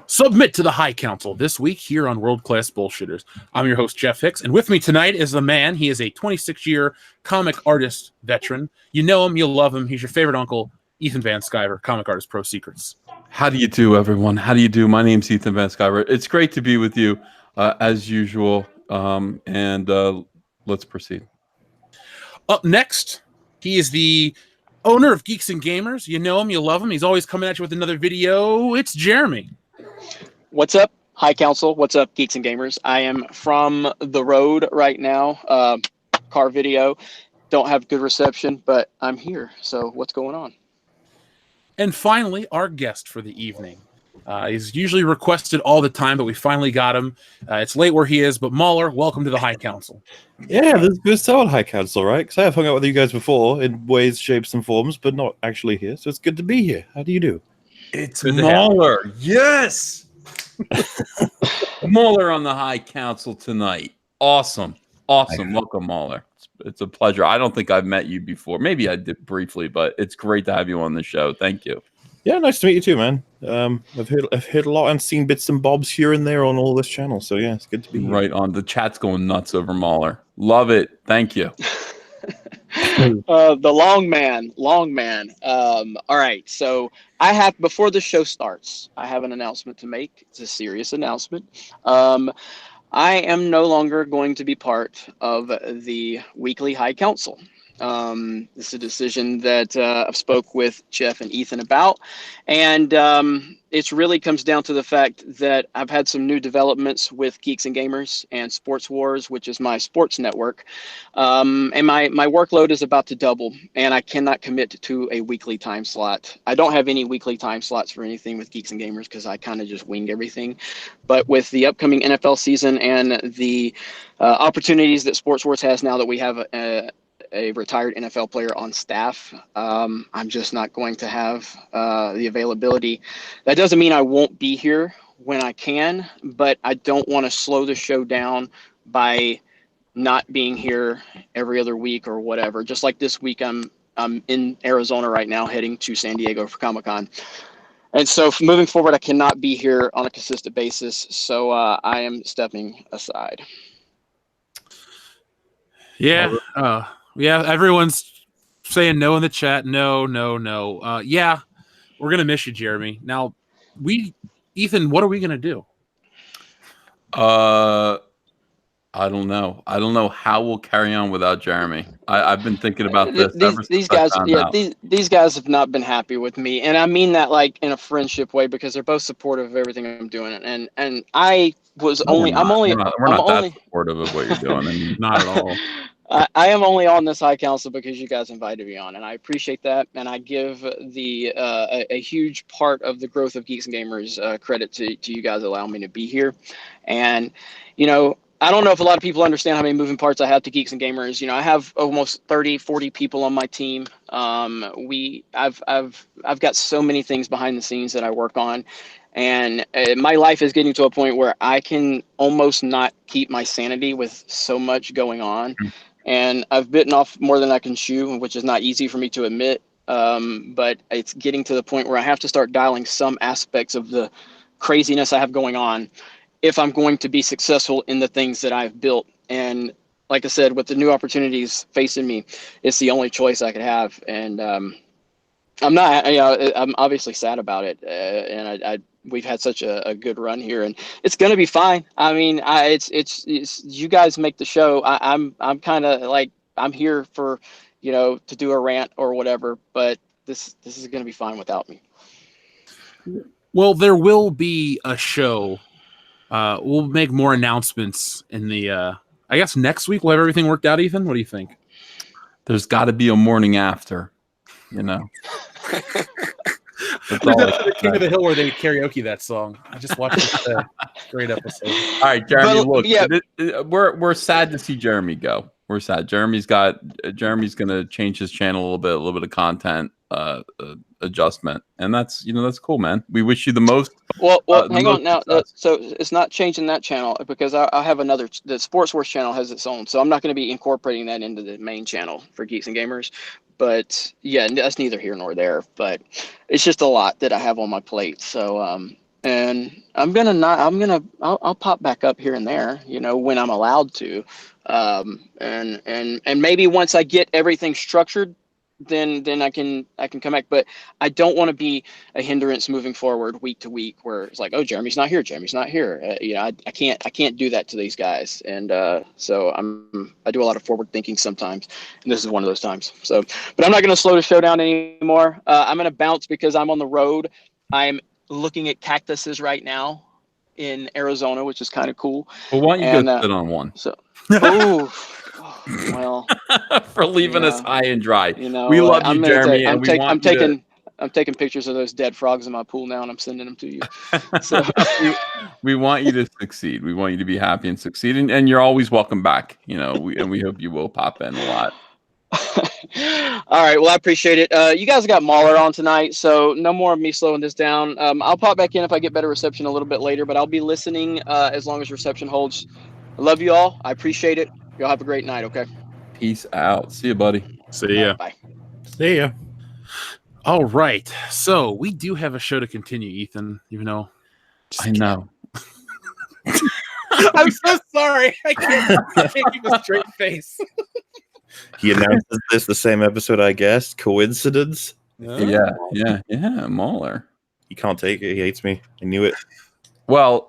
Submit to the High Council this week here on World Class Bullshitters. I'm your host, Jeff Hicks, and with me tonight is the man. He is a 26-year comic artist veteran. You know him, you'll love him. He's your favorite uncle, Ethan Van Sciver, ComicArtistProSecrets. How do you do, everyone? How do you do? My name's Ethan Van Sciver. It's great to be with you, as usual, and let's proceed. Up next, he is the owner of Geeks+Gamers. You know him, you love him. He's always coming at you with another video. It's Jeremy. What's up, High Council? What's up, Geeks+Gamers? I am from the road right now. Car video. Don't have good reception, but I'm here. So what's going on? And finally, our guest for the evening. He's usually requested all the time, but we finally got him. It's late where he is, but Mauler, welcome to the High Council. Yeah, this is good start, High Council, right? Because I have hung out with you guys before in ways, shapes, and forms, but not actually here. So it's good to be here. How do you do? It's Mauler. Yes! Mauler on the High Council tonight. Awesome. Welcome, Mauler. It's a pleasure. I don't think I've met you before. Maybe I did briefly, but it's great to have you on the show. Thank you. Yeah, nice to meet you too, man. I've heard a lot and seen bits and bobs here and there on all this channel. So yeah, it's good to be here. Right on. The chat's going nuts over Mauler. Love it. Thank you. The long man. All right. So before the show starts, I have an announcement to make. It's a serious announcement. I am no longer going to be part of the weekly High Council. This is a decision that I've spoke with Jeff and Ethan about, and it really comes down to the fact that I've had some new developments with Geeks+Gamers and Sports Wars, which is my sports network, and my workload is about to double, and I cannot commit to a weekly time slot. I don't have any weekly time slots for anything with Geeks+Gamers because I kind of just wing everything, but with the upcoming NFL season and the opportunities that Sports Wars has now that we have a retired NFL player on staff, I'm just not going to have the availability. That doesn't mean I won't be here when I can, but I don't want to slow the show down by not being here every other week or whatever. Just like this week, I'm in Arizona right now, heading to San Diego for Comic-Con. And so moving forward, I cannot be here on a consistent basis. So I am stepping aside. Yeah. Yeah, everyone's saying no in the chat. No. Yeah, we're going to miss you, Jeremy. Now, Ethan, what are we going to do? I don't know. I don't know how we'll carry on without Jeremy. I've been thinking about this. These guys have not been happy with me, and I mean that like in a friendship way because they're both supportive of everything I'm doing, and I was we're not that supportive of what you're doing. I mean, not at all. I am only on this High Council because you guys invited me on, and I appreciate that. And I give a huge part of the growth of Geeks+Gamers credit to you guys allowing me to be here. And, you know, I don't know if a lot of people understand how many moving parts I have to Geeks+Gamers. You know, I have almost 30, 40 people on my team. I've got so many things behind the scenes that I work on. And my life is getting to a point where I can almost not keep my sanity with so much going on. And I've bitten off more than I can chew, which is not easy for me to admit. But it's getting to the point where I have to start dialing some aspects of the craziness I have going on if I'm going to be successful in the things that I've built. And like I said, with the new opportunities facing me, it's the only choice I could have. And I'm obviously sad about it. And we've had such a good run here, and it's going to be fine. I mean, it's you guys make the show. I'm kind of like, I'm here for, you know, to do a rant or whatever, but this is going to be fine without me. Well, there will be a show. We'll make more announcements in the, I guess next week. We'll have everything worked out, Ethan. What do you think? There's got to be a morning after, you know. There's the King of the Hill where they karaoke that song. I just watched this great episode. All right, Jeremy. Look, yeah. We're sad to see Jeremy go. We're sad. Jeremy's going to change his channel a little bit of content adjustment, and that's cool, man. We wish you the most. Well, hang on now. So it's not changing that channel because I have another. The Sports Wars channel has its own, so I'm not going to be incorporating that into the main channel for Geeks+Gamers. But yeah, that's neither here nor there. But it's just a lot that I have on my plate. So and I'll pop back up here and there, when I'm allowed to, and maybe once I get everything structured, then I can come back. But I don't want to be a hindrance moving forward week to week, where it's like, oh, Jeremy's not here, I can't do that to these guys, and so I do a lot of forward thinking sometimes, and this is one of those times. So, but I'm not going to slow the show down anymore. I'm going to bounce because I'm on the road. I'm looking at cactuses right now in Arizona, which is kind of cool. Well, why don't you go sit on one? So, well, for leaving us high and dry. We love you, Jeremy, and I'm taking pictures of those dead frogs in my pool now, and I'm sending them to you. So we want you to succeed. We want you to be happy and succeed, and you're always welcome back. We hope you will pop in a lot. All right. Well, I appreciate it. You guys got Mauler on tonight, so no more of me slowing this down. I'll pop back in if I get better reception a little bit later, but I'll be listening as long as reception holds. I love you all. I appreciate it. Y'all have a great night. Okay. Peace out. See you, buddy. See ya. Bye. See ya. All right. So we do have a show to continue, Ethan, even though I know. I'm so sorry. I can't keep a straight face. He announces this the same episode, I guess. Coincidence? Yeah, Mauler. He can't take it. He hates me. I knew it. Well,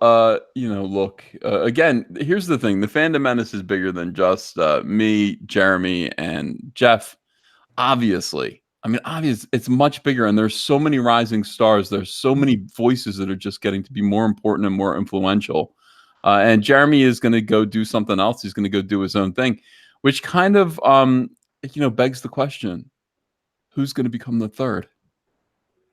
look, again, here's the thing. The Fandom Menace is bigger than just me, Jeremy, and Jeff. Obviously. It's much bigger, and there's so many rising stars. There's so many voices that are just getting to be more important and more influential. And Jeremy is going to go do something else. He's going to go do his own thing, which kind of, begs the question, who's going to become the third?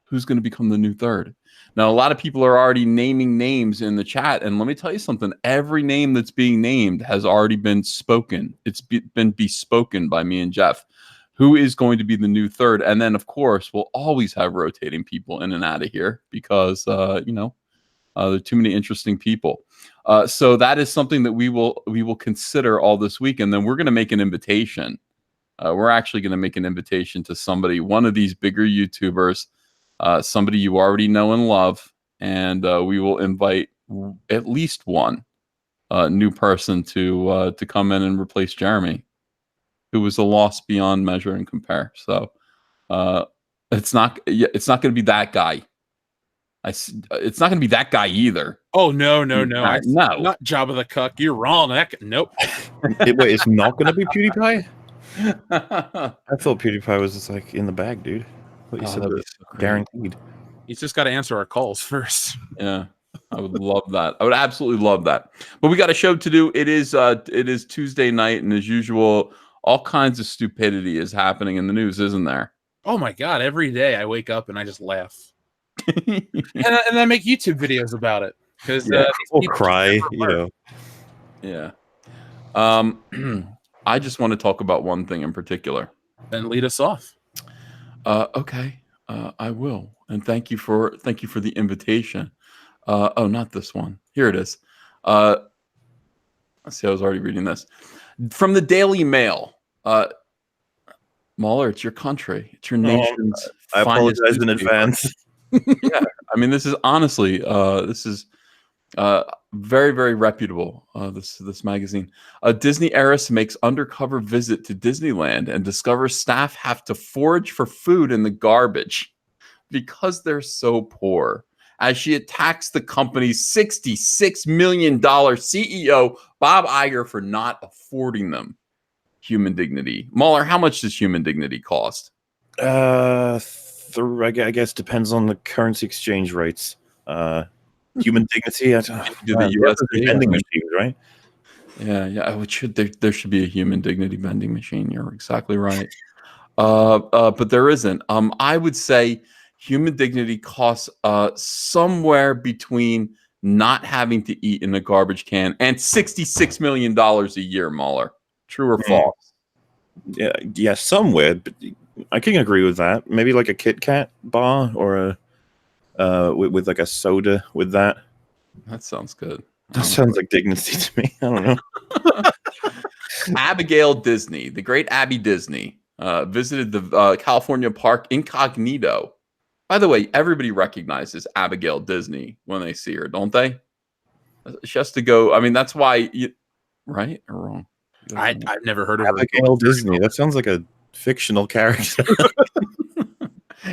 Who's going to become the new third? Now, a lot of people are already naming names in the chat, and let me tell you something. Every name that's being named has already been spoken. It's been bespoken by me and Jeff. Who is going to be the new third? And then, of course, we'll always have rotating people in and out of here because, there are too many interesting people. So that is something that we will consider all this week, and then we're going to make an invitation. We're actually going to make an invitation to somebody, one of these bigger YouTubers, somebody you already know and love, and we will invite at least one new person to come in and replace Jeremy, who was a loss beyond measure and compare. So it's not going to be that guy. It's not going to be that guy either. Oh no! No, Not Jabba the Cuck. You're wrong. Nope. Wait, it's not going to be PewDiePie? I thought PewDiePie was just like in the bag, dude. What you said was guaranteed. He's just got to answer our calls first. Yeah, I would love that. I would absolutely love that. But we got a show to do. It is Tuesday night, and as usual, all kinds of stupidity is happening in the news, isn't there? Oh my God! Every day I wake up and I just laugh, and I make YouTube videos about it because we'll cry. Yeah. I just want to talk about one thing in particular. Then lead us off. Okay, I will, and thank you for the invitation. Oh, not this one. Here it is. Let's see. I was already reading this from the Daily Mail. Mauler, it's your country. It's your nation's. I apologize in advance. Yeah, this is honestly, very, very reputable. This magazine. A Disney heiress makes undercover visit to Disneyland and discovers staff have to forage for food in the garbage because they're so poor. As she attacks the company's $66 million CEO Bob Iger for not affording them human dignity. Mauler, how much does human dignity cost? I guess depends on the currency exchange rates. Human dignity. The US vending machines, right? Yeah. There should be a human dignity vending machine. You're exactly right. But there isn't. I would say human dignity costs somewhere between not having to eat in a garbage can and $66 million a year, Mauler. True or false? Yeah, somewhere. But I can agree with that. Maybe like a Kit Kat bar or a with like a soda with that. That sounds good. That sounds like dignity to me. I don't know. Abigail Disney, the great Abby Disney, visited the California park incognito By the way, everybody recognizes Abigail Disney when they see her, don't they? She has to go. I mean, that's why you, right or wrong? I've never heard of her. Abigail Disney. That sounds like a fictional character.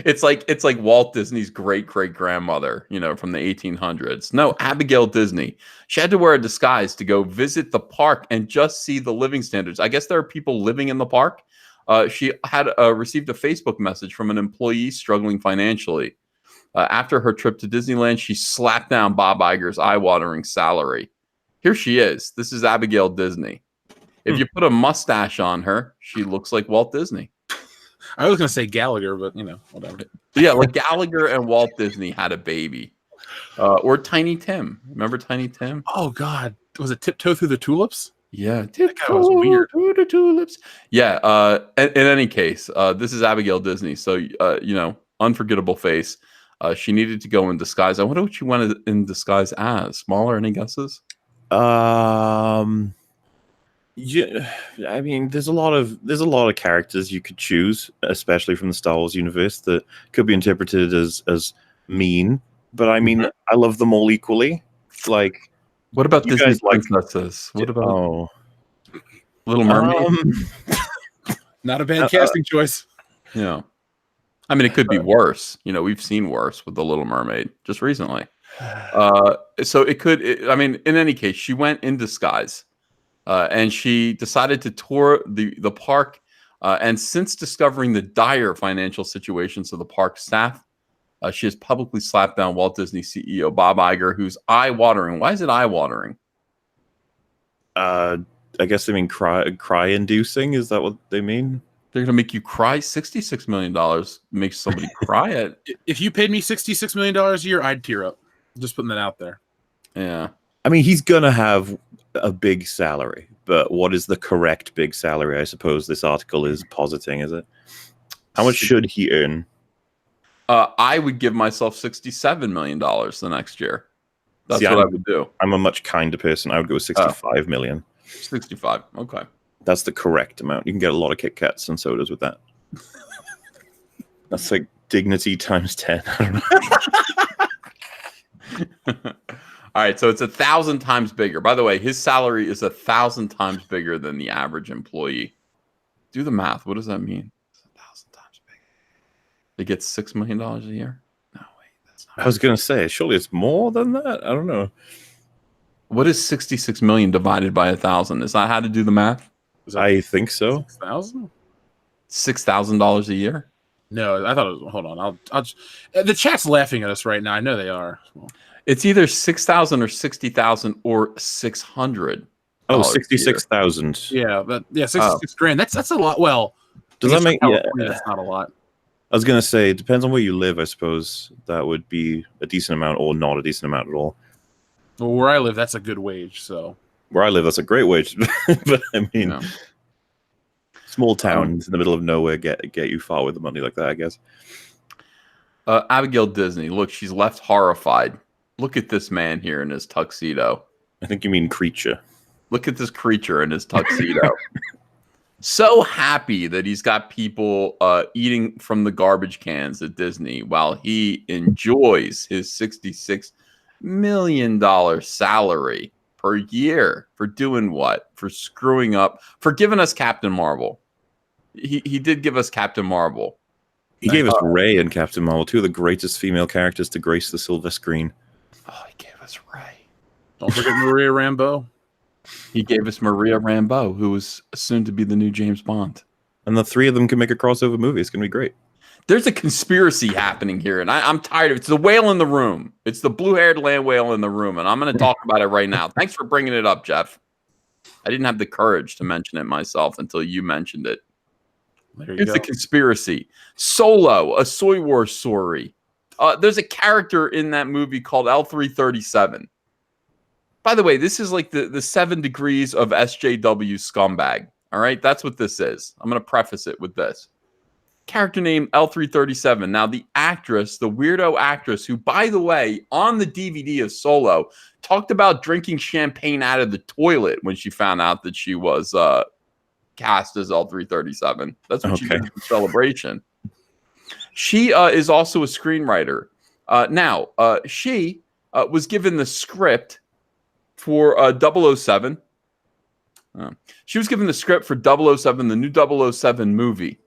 It's like Walt Disney's great grandmother, from the 1800s. No, Abigail Disney. She had to wear a disguise to go visit the park and just see the living standards. I guess there are people living in the park. She had received a Facebook message from an employee struggling financially. After her trip to Disneyland, she slapped down Bob Iger's eye-watering salary. Here she is. This is Abigail Disney. If you put a mustache on her, she looks like Walt Disney. I was going to say Gallagher, but whatever. Yeah, like Gallagher and Walt Disney had a baby. Or Tiny Tim. Remember Tiny Tim? Oh, God. Was it Tiptoe Through the Tulips? Yeah. Tiptoe was weird. Through the tulips. Yeah. In any case, this is Abigail Disney. So, unforgettable face. She needed to go in disguise. I wonder what she went in disguise as. Mauler, any guesses? Yeah, I mean, there's a lot of characters you could choose, especially from the Star Wars universe, that could be interpreted as mean. But I mean, I love them all equally. Like, what about you Disney guys like- princesses? What about Little Mermaid? Not a bad casting choice. Yeah. I mean, it could be worse. We've seen worse with The Little Mermaid just recently. So it could. I mean, in any case, she went in disguise. And she decided to tour the park. And since discovering the dire financial situations of the park staff, she has publicly slapped down Walt Disney CEO Bob Iger, who's eye-watering. Why is it eye-watering? I guess they mean cry-inducing. Is that what they mean? They're going to make you cry. $66 million makes somebody cry. If you paid me $66 million a year, I'd tear up. Just putting that out there. Yeah. I mean, he's gonna have a big salary, but what is the correct big salary? I suppose this article is positing, is it? How much should he earn? I would give myself $67 million the next year. That's what I would do. I'm a much kinder person. I would go with 65 million. 65. Okay. That's the correct amount. You can get a lot of Kit Kats and sodas with that. That's like dignity times 10. I don't know. All right, so it's 1,000 times bigger. By the way, his salary is 1,000 times bigger than the average employee. Do the math. What does that mean? It's 1,000 times bigger. They get $6 million a year? No, wait, that's not. I was gonna say, surely it's more than that. I don't know. What is 66 million divided by 1,000? Is that how to do the math? I think so. 6,000? $6,000 a year? No, I thought it was. Hold on, I'll just, the chat's laughing at us right now. I know they are. It's either 6,000 or 60,000 or 600. Oh, 66,000. Yeah, 66 grand. That's a lot. Well, does that make? Yeah, that's not a lot. I was gonna say, it depends on where you live. I suppose that would be a decent amount or not a decent amount at all. Well, where I live, that's a good wage. So where I live, that's a great wage. But I mean, small towns in the middle of nowhere get you far with the money like that, I guess. Abigail Disney, look, she's left horrified. Look at this man here in his tuxedo. I think you mean creature. Look at this creature in his tuxedo. So happy that he's got people eating from the garbage cans at Disney while he enjoys his $66 million salary per year for doing what? For screwing up, for giving us Captain Marvel. He did give us Captain Marvel. He gave us Rey and Captain Marvel, two of the greatest female characters to grace the silver screen. Oh, he gave us Rey. Don't forget Maria Rambeau. He gave us Maria Rambeau, who is soon to be the new James Bond. And the three of them can make a crossover movie. It's going to be great. There's a conspiracy happening here, and I'm tired of it. It's the whale in the room. It's the blue-haired land whale in the room, and I'm going to talk about it right now. Thanks for bringing it up, Jeff. I didn't have the courage to mention it myself until you mentioned it. It's a conspiracy. Solo, a Soy Wars story. There's a character in that movie called L337. By the way, this is like the 7 degrees of SJW scumbag. All right, that's what this is. I'm going to preface it with this. Character name L337. Now, the actress, the weirdo actress, who, by the way, on the DVD of Solo, talked about drinking champagne out of the toilet when she found out that she was cast as L337. That's what she did for Celebration. She is also a screenwriter. Now, she was given the script for 007. She was given the script for 007, the new 007 movie.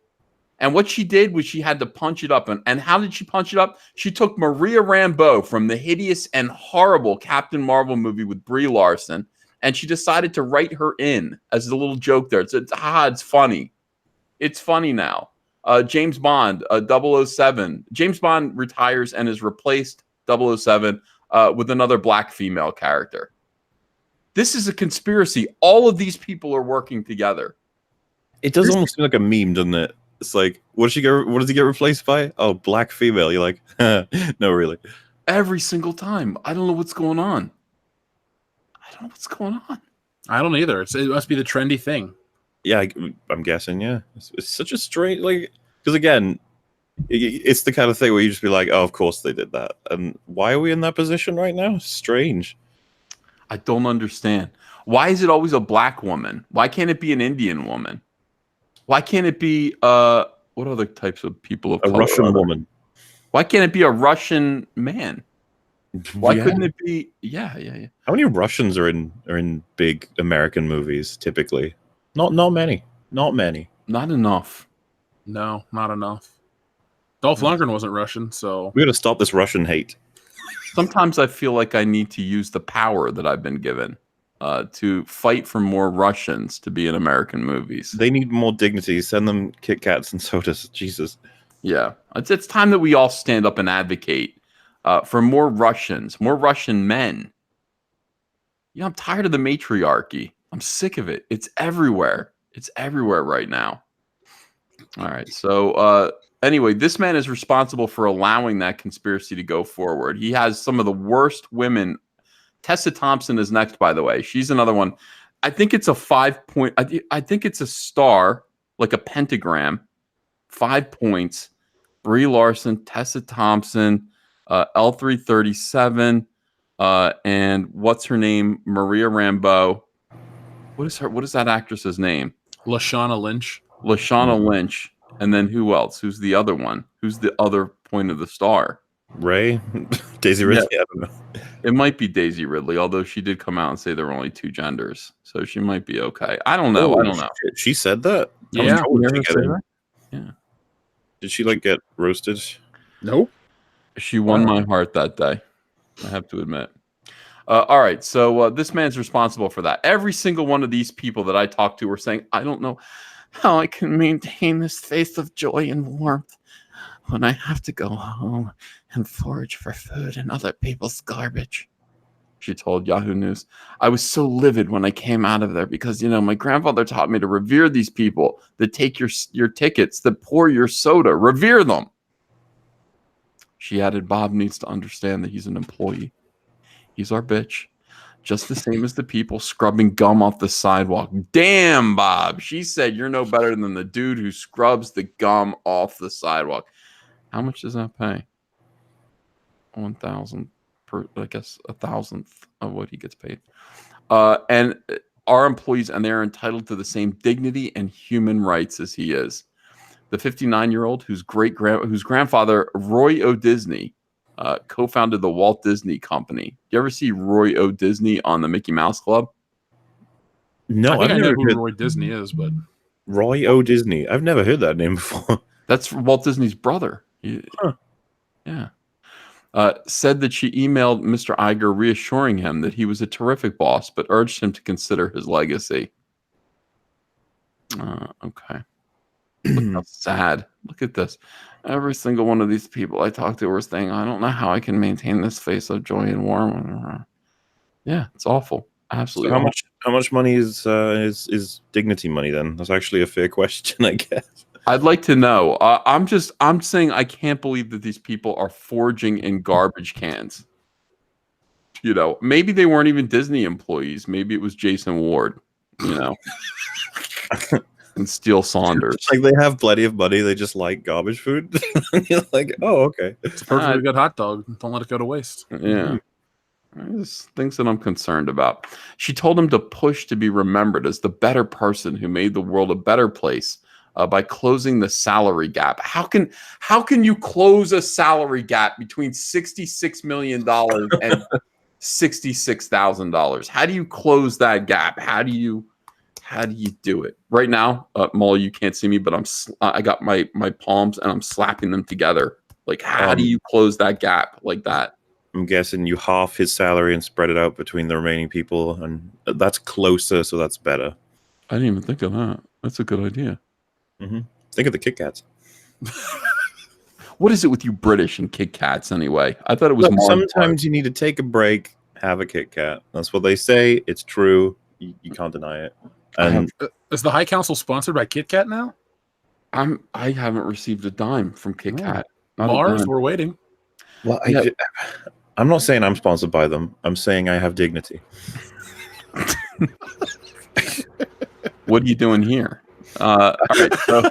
And what she did was she had to punch it up. And how did she punch it up? She took Maria Rambeau from the hideous and horrible Captain Marvel movie with Brie Larson, and she decided to write her in as a little joke there. It's funny. It's funny now. James Bond, 007. James Bond retires and is replaced 007 with another black female character. This is a conspiracy. All of these people are working together. It does almost seem like a meme, doesn't it? It's like, what does he get replaced by? Oh, black female. You're like, no, really. Every single time. I don't know what's going on. I don't either. It must be the trendy thing. Yeah, I'm guessing, yeah. It's such a strange, like, because again, it's the kind of thing where you just be like, oh, of course they did that. And why are we in that position right now? Strange. I don't understand. Why is it always a black woman? Why can't it be an Indian woman? Why can't it be what other types of people of a color? Russian woman. Why can't it be a Russian man? Why couldn't it be? Yeah. How many Russians are in big American movies typically? Not many. Not enough. No, not enough. Dolph Lundgren wasn't Russian, so we got to stop this Russian hate. Sometimes I feel like I need to use the power that I've been given to fight for more Russians to be in American movies. They need more dignity. Send them Kit Kats and sodas. Jesus. Yeah, it's time that we all stand up and advocate for more Russians, more Russian men. You know, I'm tired of the matriarchy. I'm sick of it. It's everywhere. It's everywhere right now. All right. So anyway, this man is responsible for allowing that conspiracy to go forward. He has some of the worst women. Tessa Thompson is next, by the way. She's another one. I think it's a 5 point. I think it's a star, like a pentagram. 5 points. Brie Larson, Tessa Thompson, L337, and what's her name? Maria Rambeau. What is that actress's name? Lashana Lynch. Lashana Lynch. And then who else? Who's the other one? Who's the other point of the star? Ray? Daisy Ridley? Yeah. I don't know. It might be Daisy Ridley, although she did come out and say there were only 2 genders. So she might be okay. I don't know. She said that? Yeah. Yeah. Did she like get roasted? Nope. She won my heart that day. I have to admit. All right. So this man's responsible for that. Every single one of these people that I talked to were saying, I don't know how I can maintain this face of joy and warmth when I have to go home and forage for food in other people's garbage. She told Yahoo News, I was so livid when I came out of there because, you know, my grandfather taught me to revere these people that take your tickets, that pour your soda, revere them. She added, Bob needs to understand that he's an employee. He's our bitch, just the same as the people scrubbing gum off the sidewalk. Damn, Bob. She said, you're no better than the dude who scrubs the gum off the sidewalk. How much does that pay? 1,000 per, I guess, 1,000th of what he gets paid. And our employees, and they're entitled to the same dignity and human rights as he is. The 59-year-old whose grandfather, Roy O. Disney, co-founded the Walt Disney Company. You ever see Roy O. Disney on the Mickey Mouse Club? No, I think I know who Roy Disney is, but Roy O. Disney. I've never heard that name before. That's Walt Disney's brother. Yeah. Said that she emailed Mr. Iger reassuring him that he was a terrific boss, but urged him to consider his legacy. Okay. Look how sad. Look at this. Every single one of these people I talked to were saying, I don't know how I can maintain this face of joy and warmth. Yeah, it's awful. Absolutely. So how much money is dignity money then? That's actually a fair question, I guess. I'd like to know. I'm saying I can't believe that these people are foraging in garbage cans. You know, maybe they weren't even Disney employees. Maybe it was Jason Ward, you know, and Steele Saunders. Like they have plenty of money. They just like garbage food. You're like, oh, okay. It's a perfectly good hot dog. Don't let it go to waste. Yeah. There's things that I'm concerned about. She told him to push to be remembered as the better person who made the world a better place by closing the salary gap. How can you close a salary gap between $66 million and $66,000? How do you close that gap? How do you do it? Right now, Mauler, you can't see me, but I got my palms and I'm slapping them together. Like, how do you close that gap like that? I'm guessing you half his salary and spread it out between the remaining people, and that's closer, so that's better. I didn't even think of that. That's a good idea. Mm-hmm. Think of the Kit Kats. What is it with you British and Kit Kats anyway? I thought it was more. Sometimes you need to take a break, have a Kit Kat. That's what they say. It's true. You can't deny it. And is the High Council sponsored by Kit Kat now? I haven't received a dime from Kit Kat. Mars, we're waiting. Well, I'm not saying I'm sponsored by them. I'm saying I have dignity. What are you doing here? All right, so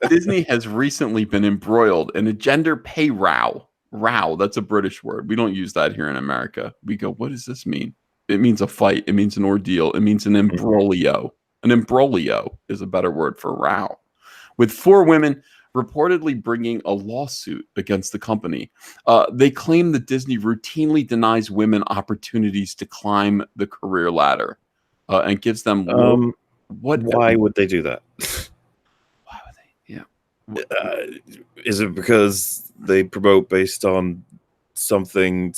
Disney has recently been embroiled in a gender pay row. Row, that's a British word. We don't use that here in America. We go, what does this mean? It means a fight. It means an ordeal. It means an imbroglio. An imbroglio is a better word for row. With 4 women reportedly bringing a lawsuit against the company. They claim that Disney routinely denies women opportunities to climb the career ladder and gives them why would they do that? Why would they? Yeah. Is it because they promote based on something?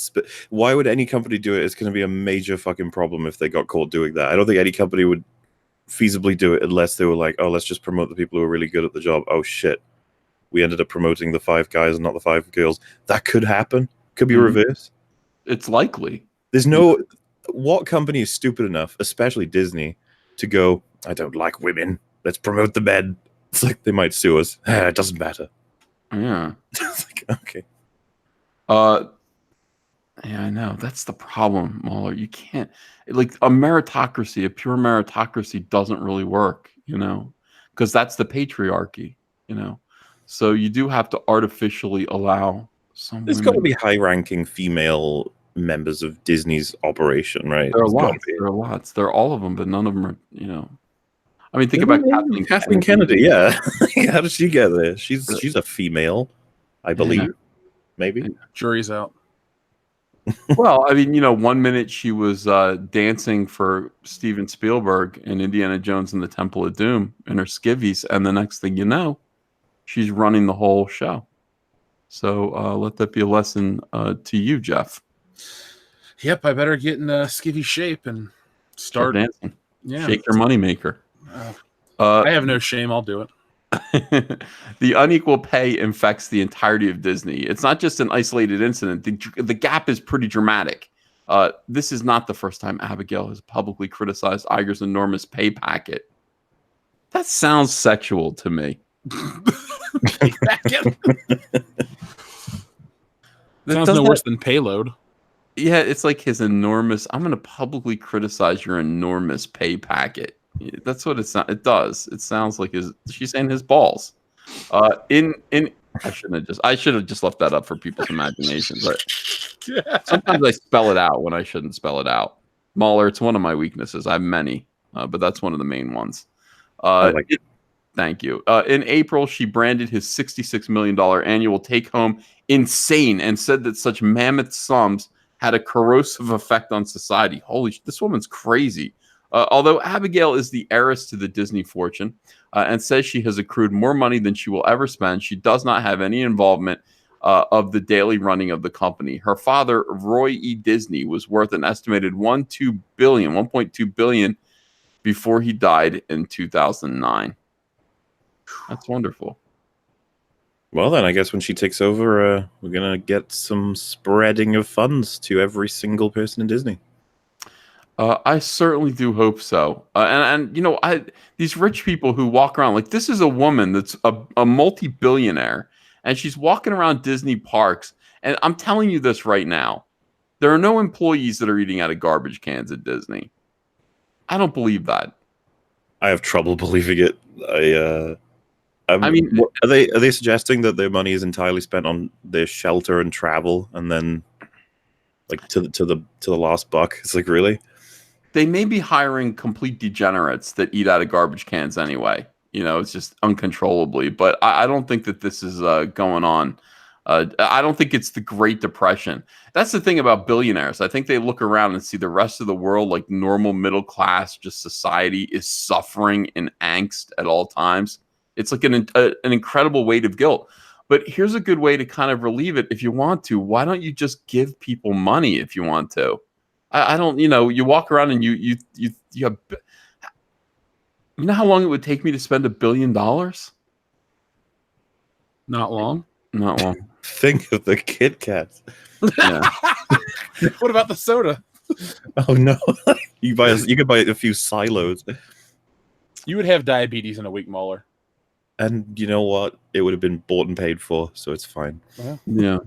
Why would any company do it? It's going to be a major fucking problem if they got caught doing that. I don't think any company would feasibly do it unless they were like, oh, let's just promote the people who are really good at the job. Oh shit, we ended up promoting the 5 guys and not the 5 girls. That could happen. Could be reversed. It's likely. There's no... What company is stupid enough, especially Disney, to go, I don't like women, let's promote the men. It's like they might sue us. It doesn't matter. Yeah. It's like, okay. Yeah, I know. That's the problem, Mauler. You can't... Like, a meritocracy, a pure meritocracy doesn't really work, because that's the patriarchy, So you do have to artificially allow some There's got to be high-ranking female members of Disney's operation, right? There are lots. There are lots. There are all of them, but none of them are, I mean, think about Kathleen Kennedy. Yeah, how did she get there? She's a female, I believe. Yeah. Maybe. Jury's out. Well, I mean, 1 minute she was dancing for Steven Spielberg in Indiana Jones and the Temple of Doom in her skivvies, and the next thing you know, she's running the whole show. So let that be a lesson to you, Jeff. Yep, I better get in skivvy shape and start dancing. Yeah, shake your moneymaker. I have no shame. I'll do it. The unequal pay infects the entirety of Disney. It's not just an isolated incident. The gap is pretty dramatic. This is not the first time Abigail has publicly criticized Iger's enormous pay packet. That sounds sexual to me. Sounds no worse than payload. Yeah, it's like his enormous... I'm going to publicly criticize your enormous pay packet. That's what it does. It sounds like she's saying his balls. I should have just left that up for people's imaginations. Sometimes I spell it out when I shouldn't spell it out. Mauler, it's one of my weaknesses. I have many, but that's one of the main ones. Thank you. In April, she branded his $66 million annual take-home insane and said that such mammoth sums had a corrosive effect on society. Holy shit, this woman's crazy. Although Abigail is the heiress to the Disney fortune and says she has accrued more money than she will ever spend, she does not have any involvement of the daily running of the company. Her father, Roy E. Disney, was worth an estimated $1.2 billion before he died in 2009. That's wonderful. Well, then, I guess when she takes over, we're going to get some spreading of funds to every single person in Disney. I certainly do hope so. These rich people who walk around, like, this is a woman that's a multi-billionaire, and she's walking around Disney parks. And I'm telling you this right now. There are no employees that are eating out of garbage cans at Disney. I don't believe that. I have trouble believing it. I mean, are they suggesting that their money is entirely spent on their shelter and travel, and then like to the last buck? It's like, really? They may be hiring complete degenerates that eat out of garbage cans anyway. You know, it's just uncontrollably. But I don't think that this is going on. I don't think it's the Great Depression. That's the thing about billionaires. I think they look around and see the rest of the world, like normal middle class, just society is suffering in angst at all times. It's like an incredible weight of guilt. But here's a good way to kind of relieve it if you want to. Why don't you just give people money if you want to? I don't, you know, you walk around and you have, you know how long it would take me to spend $1 billion? Not long. Not long. Think of the Kit Kats. Yeah. What about the soda? Oh no! You could buy a few silos, You would have diabetes in a week, Mauler. and you know what? It would have been bought and paid for, so it's fine. Yeah.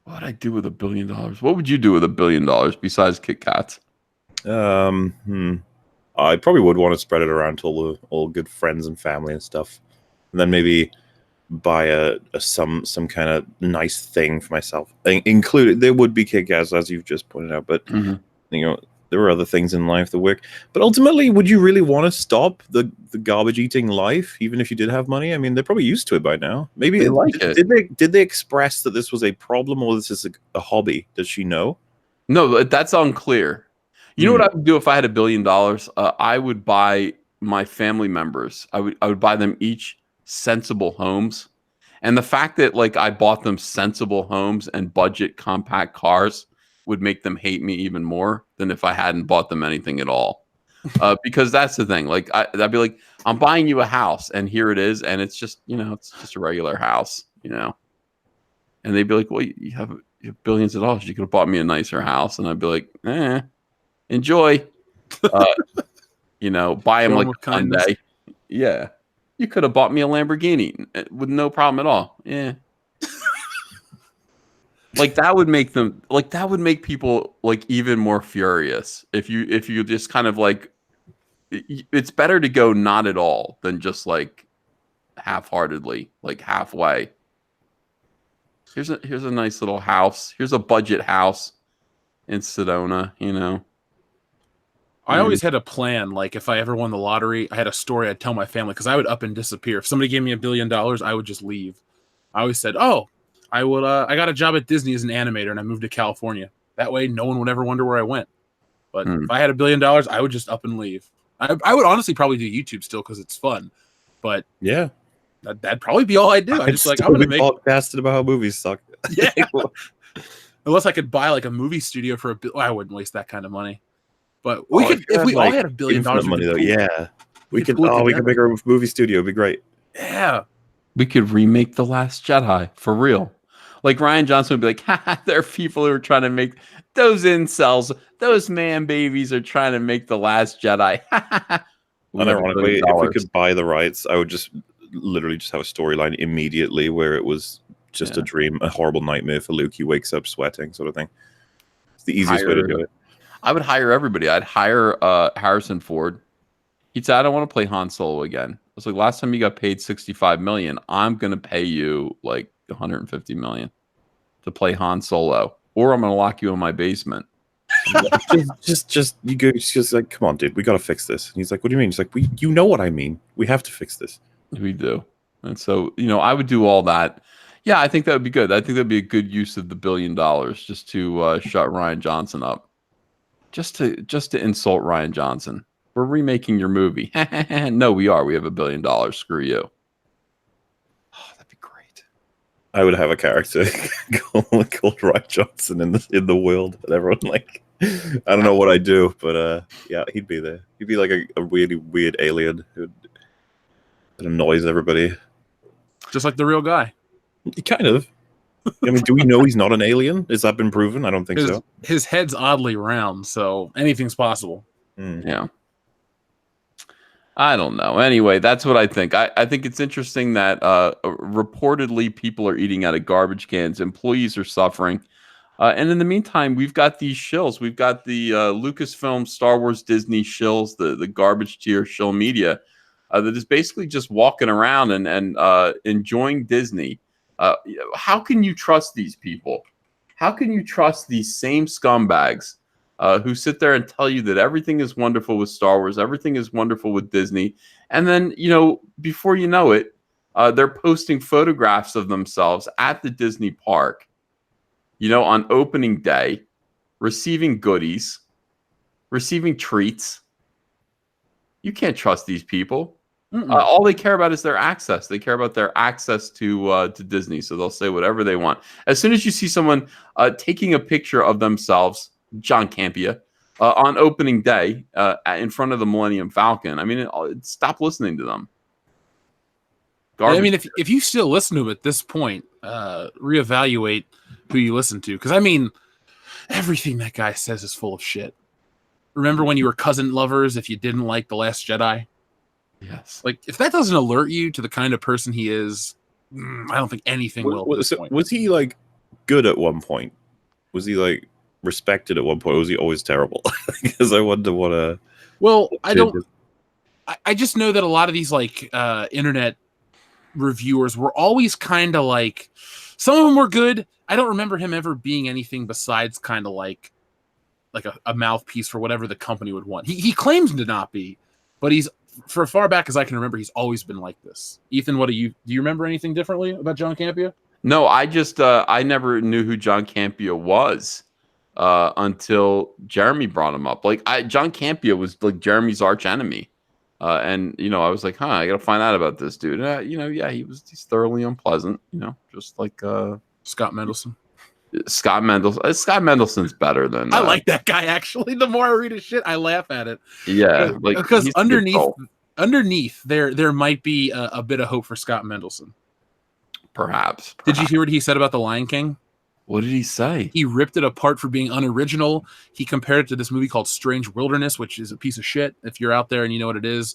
What would I do with $1 billion? What would you do with $1 billion besides Kit Kats? I probably would want to spread it around to all good friends and family and stuff, and then maybe buy some kind of nice thing for myself. Included, there would be Kit Kats, as you've just pointed out, but you know, there are other things in life that work. But ultimately, would you really want to stop the garbage eating life, even if you did have money? I mean, they're probably used to it by now. Maybe they like it. Did they express that this was a problem, or this is a hobby? Does she know? No, that's unclear. You know what I would do if I had $1 billion? I would buy my family members. I would buy them each sensible homes. And the fact that like I bought them sensible homes and budget compact cars would make them hate me even more than if I hadn't bought them anything at all. Because that's the thing. Like I'd be like, I'm buying you a house, and here it is, and it's just, you know, it's just a regular house, you know. And they'd be like, well, you have billions of dollars. You could have bought me a nicer house. And I'd be like, enjoy. You know, buy him like a Hyundai. Yeah. You could have bought me a Lamborghini with no problem at all. Yeah. Like that would make them, like that would make people like even more furious if you just kind of like, it's better to go not at all than just like half-heartedly, like halfway. Here's a nice little house. Here's a budget house in Sedona, you know. I always had a plan. Like if I ever won the lottery, I had a story I'd tell my family, because I would up and disappear. If somebody gave me $1 billion, I would just leave. I always said, "Oh, I would. I got a job at Disney as an animator, and I moved to California. That way, no one would ever wonder where I went." But if I had $1 billion, I would just up and leave. I would honestly probably do YouTube still because it's fun. But yeah, that'd probably be all I do. I'm just like, I'm gonna make podcasted about how movies suck. Yeah. Unless I could buy like a movie studio for I wouldn't waste that kind of money. But we could, if we all had $1 billion money, though. Yeah, we could. We could make our movie studio. It'd be great. Yeah, we could remake The Last Jedi for real. Like Rian Johnson would be like, "Ha, there are people who are trying to make those incels, those man babies are trying to make The Last Jedi." Unironically, if we could buy the rights, I would just literally just have a storyline immediately where it was just a dream, a horrible nightmare for Luke. He wakes up sweating, sort of thing. It's the easiest way to do it. I would hire everybody. I'd hire Harrison Ford. He'd say, "I don't want to play Han Solo again." I was like, "Last time you got paid $65 million, I'm going to pay you like $150 million to play Han Solo, or I'm going to lock you in my basement." just you go, just like, "Come on, dude, we got to fix this." And he's like, "What do you mean?" He's like, you know what I mean. We have to fix this." We do. And so, you know, I would do all that. Yeah, I think that would be good. I think that'd be a good use of the $1 billion, just to shut Rian Johnson up. Just to insult Rian Johnson. We're remaking your movie. No, we are. We have $1 billion. Screw you. Oh, that'd be great. I would have a character called Rian Johnson in the world, and everyone like, I don't know what I'd do, but yeah, he'd be there. He'd be like a really weird alien that annoys everybody. Just like the real guy. Kind of. I mean, do we know he's not an alien? Has that been proven? I don't think so. His head's oddly round, so anything's possible. Yeah. I don't know. Anyway, that's what I think. I think it's interesting that reportedly people are eating out of garbage cans. Employees are suffering. And in the meantime, we've got these shills. We've got the Lucasfilm, Star Wars, Disney shills, the garbage tier shill media that is basically just walking around and enjoying Disney. How can you trust these people? How can you trust these same scumbags who sit there and tell you that everything is wonderful with Star Wars, everything is wonderful with Disney, and then before you know it, they're posting photographs of themselves at the Disney park, on opening day, receiving goodies, receiving treats. You can't trust these people. All they care about is their access. They care about their access to Disney, so they'll say whatever they want. As soon as you see someone taking a picture of themselves, John Campea, on opening day in front of the Millennium Falcon, I mean, stop listening to them. Garbage. I mean, if you still listen to him at this point, reevaluate who you listen to, because I mean, everything that guy says is full of shit. Remember when you were cousin lovers if you didn't like The Last Jedi? Yes. Like, if that doesn't alert you to the kind of person he is, I don't think anything will at this point. Was he, like, good at one point? Was he, like, respected at one point? Or was he always terrible? Because I wonder what Well, I just know that a lot of these, like, internet reviewers were always kind of like, some of them were good. I don't remember him ever being anything besides kind of like a mouthpiece for whatever the company would want. He claims to not be, but he's, for far back as I can remember, he's always been like this. Ethan, do you remember anything differently about John Campea? No, I just I never knew who John Campea was until Jeremy brought him up. Like John Campea was like Jeremy's arch enemy. And I was like, I gotta find out about this dude. He's thoroughly unpleasant, just like Scott Mendelson. Scott Mendelson's better than I like that guy, actually. The more I read his shit, I laugh at it. Yeah, like, because underneath there might be a bit of hope for Scott Mendelson. Perhaps. Did you hear what he said about The Lion King? What did he say? He ripped it apart for being unoriginal. He compared it to this movie called Strange Wilderness, which is a piece of shit. If you're out there and you know what it is,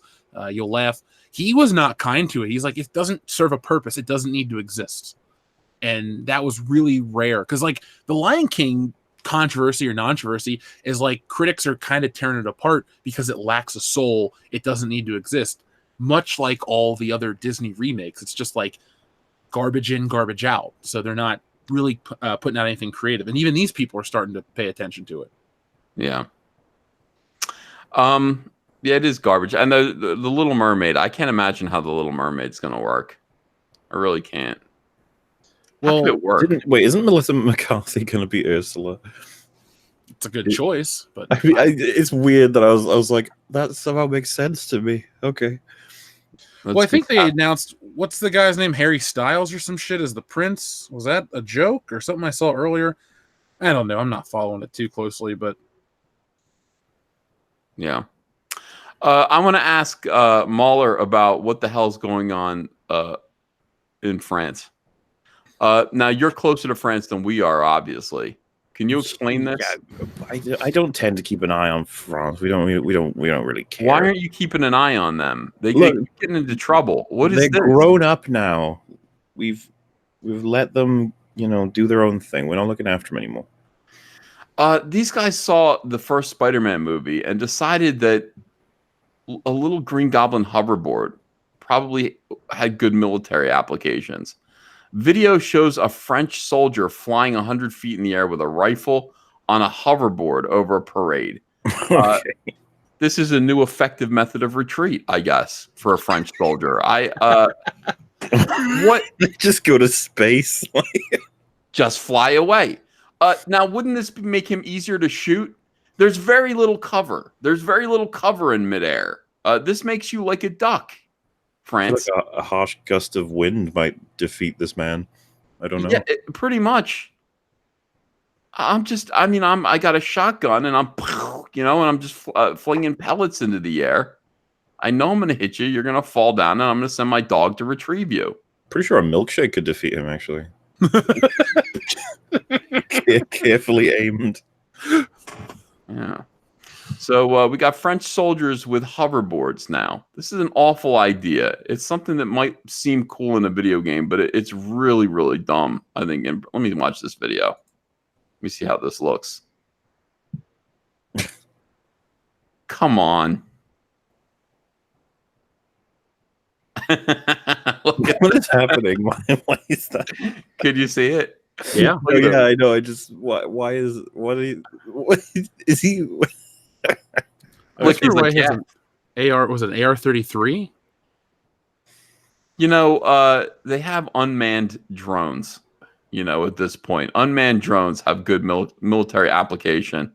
you'll laugh. He was not kind to it. He's like, it doesn't serve a purpose. It doesn't need to exist. And that was really rare. Because, like, The Lion King controversy or non-controversy is like critics are kind of tearing it apart because it lacks a soul. It doesn't need to exist. Much like all the other Disney remakes. It's just like garbage in, garbage out. So they're not really putting out anything creative, and even these people are starting to pay attention to it. Yeah, it is garbage. And the Little Mermaid, I can't imagine how the Little Mermaid's going to work. I really can't. How could it work? Isn't Melissa McCarthy going to be Ursula? It's a good choice, but I mean, it's weird that I was like, that somehow makes sense to me. Okay. Well, I think they announced, what's the guy's name? Harry Styles or some shit as the prince? Was that a joke or something I saw earlier? I don't know. I'm not following it too closely, but yeah. I want to ask Mauler about what the hell's going on in France. Now, you're closer to France than we are, obviously. Can you explain this? Yeah, I don't tend to keep an eye on France. We don't really care. Why aren't you keeping an eye on them? They get getting into trouble. What is this? They're grown up now. We've let them, do their own thing. We're not looking after them anymore. These guys saw the first Spider-Man movie and decided that a little Green Goblin hoverboard probably had good military applications. Video shows a French soldier flying 100 feet in the air with a rifle on a hoverboard over a parade. Okay. This is a new effective method of retreat, I guess, for a French soldier. What? Just go to space? Just fly away. Now, wouldn't this make him easier to shoot? There's very little cover. There's very little cover in midair. This makes you like a duck. France. Like a harsh gust of wind might defeat this man. I don't know. Yeah, pretty much. I got a shotgun and I'm just flinging pellets into the air. I know I'm going to hit you. You're going to fall down, and I'm going to send my dog to retrieve you. Pretty sure a milkshake could defeat him, actually. Carefully aimed. Yeah. So we got French soldiers with hoverboards now. This is an awful idea. It's something that might seem cool in a video game, but it's really, really dumb, I think. And let me watch this video. Let me see how this looks. Come on. What is happening? Why is that? Could you see it? Yeah. Oh, yeah, I know. I just what is he? Look, he's like, has an AR. Was it an AR-33? you know, they have unmanned drones. You know, at this point, unmanned drones have good military application.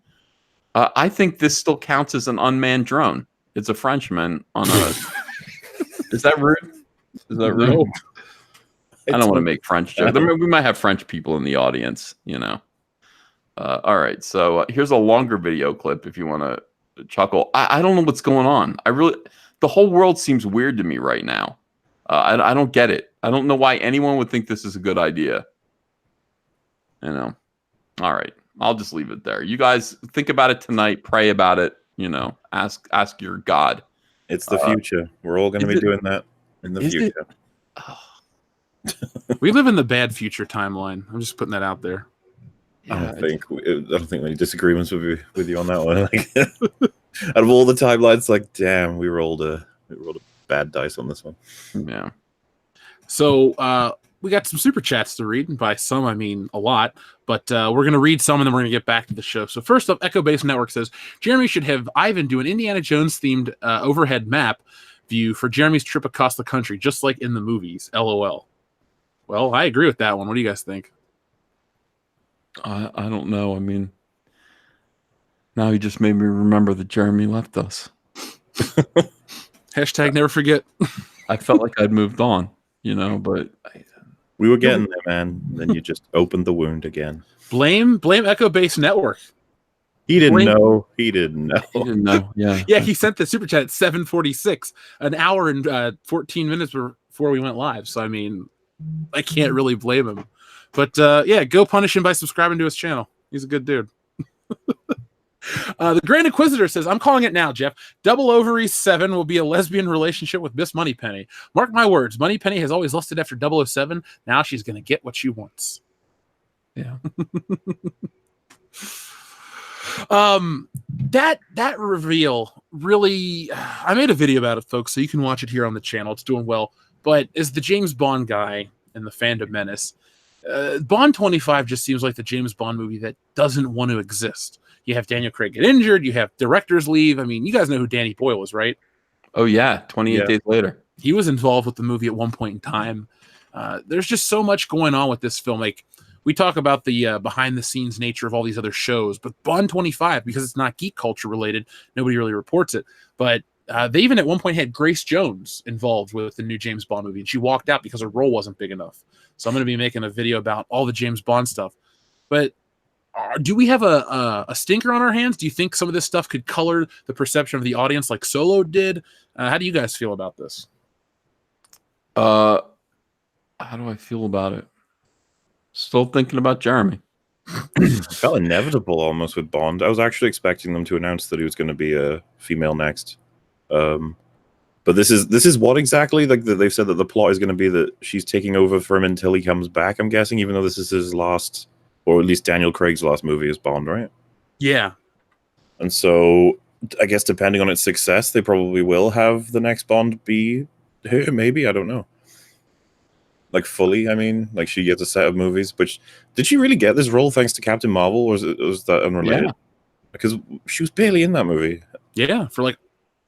I think this still counts as an unmanned drone. It's a Frenchman on a. Is that rude? Is that rude? No. I don't want to make French jokes. We might have French people in the audience, you know. All right, so here's a longer video clip if you want to chuckle. I don't know what's going on. The whole world seems weird to me right now. I don't get it. I don't know why anyone would think this is a good idea. You know. All right, I'll just leave it there. You guys think about it tonight. Pray about it. You know, ask your God. It's the future. We're all going to be doing that in the future. We live in the bad future timeline. I'm just putting that out there. Yeah, I don't think any disagreements with you on that one. Like, out of all the timelines, like, damn, we rolled a bad dice on this one. Yeah. So we got some super chats to read, and by some I mean a lot. But we're going to read some, and then we're going to get back to the show. So first up, Echo Base Network says Jeremy should have Ivan do an Indiana Jones themed overhead map view for Jeremy's trip across the country, just like in the movies. LOL. Well, I agree with that one. What do you guys think? I don't know. I mean, now you just made me remember that Jeremy left us. Hashtag never forget. I felt like I'd moved on, you know, but we were getting there, man. Then you just opened the wound again. Blame Echo Base Network. He didn't know. He didn't know. He didn't know. Yeah. Yeah, he sent the super chat at 7:46, an hour and 14 minutes before we went live. So I mean, I can't really blame him. But yeah, go punish him by subscribing to his channel. He's a good dude. The Grand Inquisitor says, I'm calling it now, Jeff. Double Ovary 7 will be a lesbian relationship with Miss Moneypenny. Mark my words, Moneypenny has always lusted after 007. Now she's going to get what she wants. Yeah. That reveal really, I made a video about it, folks, so you can watch it here on the channel. It's doing well. But as the James Bond guy in the Fandom Menace, Bond 25 just seems like the James Bond movie that doesn't want to exist. You have Daniel Craig get injured. You have directors leave. I mean, you guys know who Danny Boyle was, right? Oh, yeah. 28 days later. He was involved with the movie at one point in time. There's just so much going on with this film. Like, we talk about the behind-the-scenes nature of all these other shows, but Bond 25, because it's not geek culture related, nobody really reports it. But they even at one point had Grace Jones involved with the new James Bond movie, and she walked out because her role wasn't big enough. So I'm going to be making a video about all the James Bond stuff. But do we have a stinker on our hands? Do you think some of this stuff could color the perception of the audience like Solo did? How do you guys feel about this? How do I feel about it? Still thinking about Jeremy. It felt inevitable almost with Bond. I was actually expecting them to announce that he was going to be a female next. But this is what exactly? Like they've said that the plot is going to be that she's taking over for him until he comes back, I'm guessing, even though this is his last, or at least Daniel Craig's last movie as Bond, right? Yeah. And so I guess depending on its success, they probably will have the next Bond be her, maybe. I don't know. Like fully, I mean, like she gets a set of movies. But did she really get this role thanks to Captain Marvel, or was that unrelated? Yeah. Because she was barely in that movie. Yeah, for like,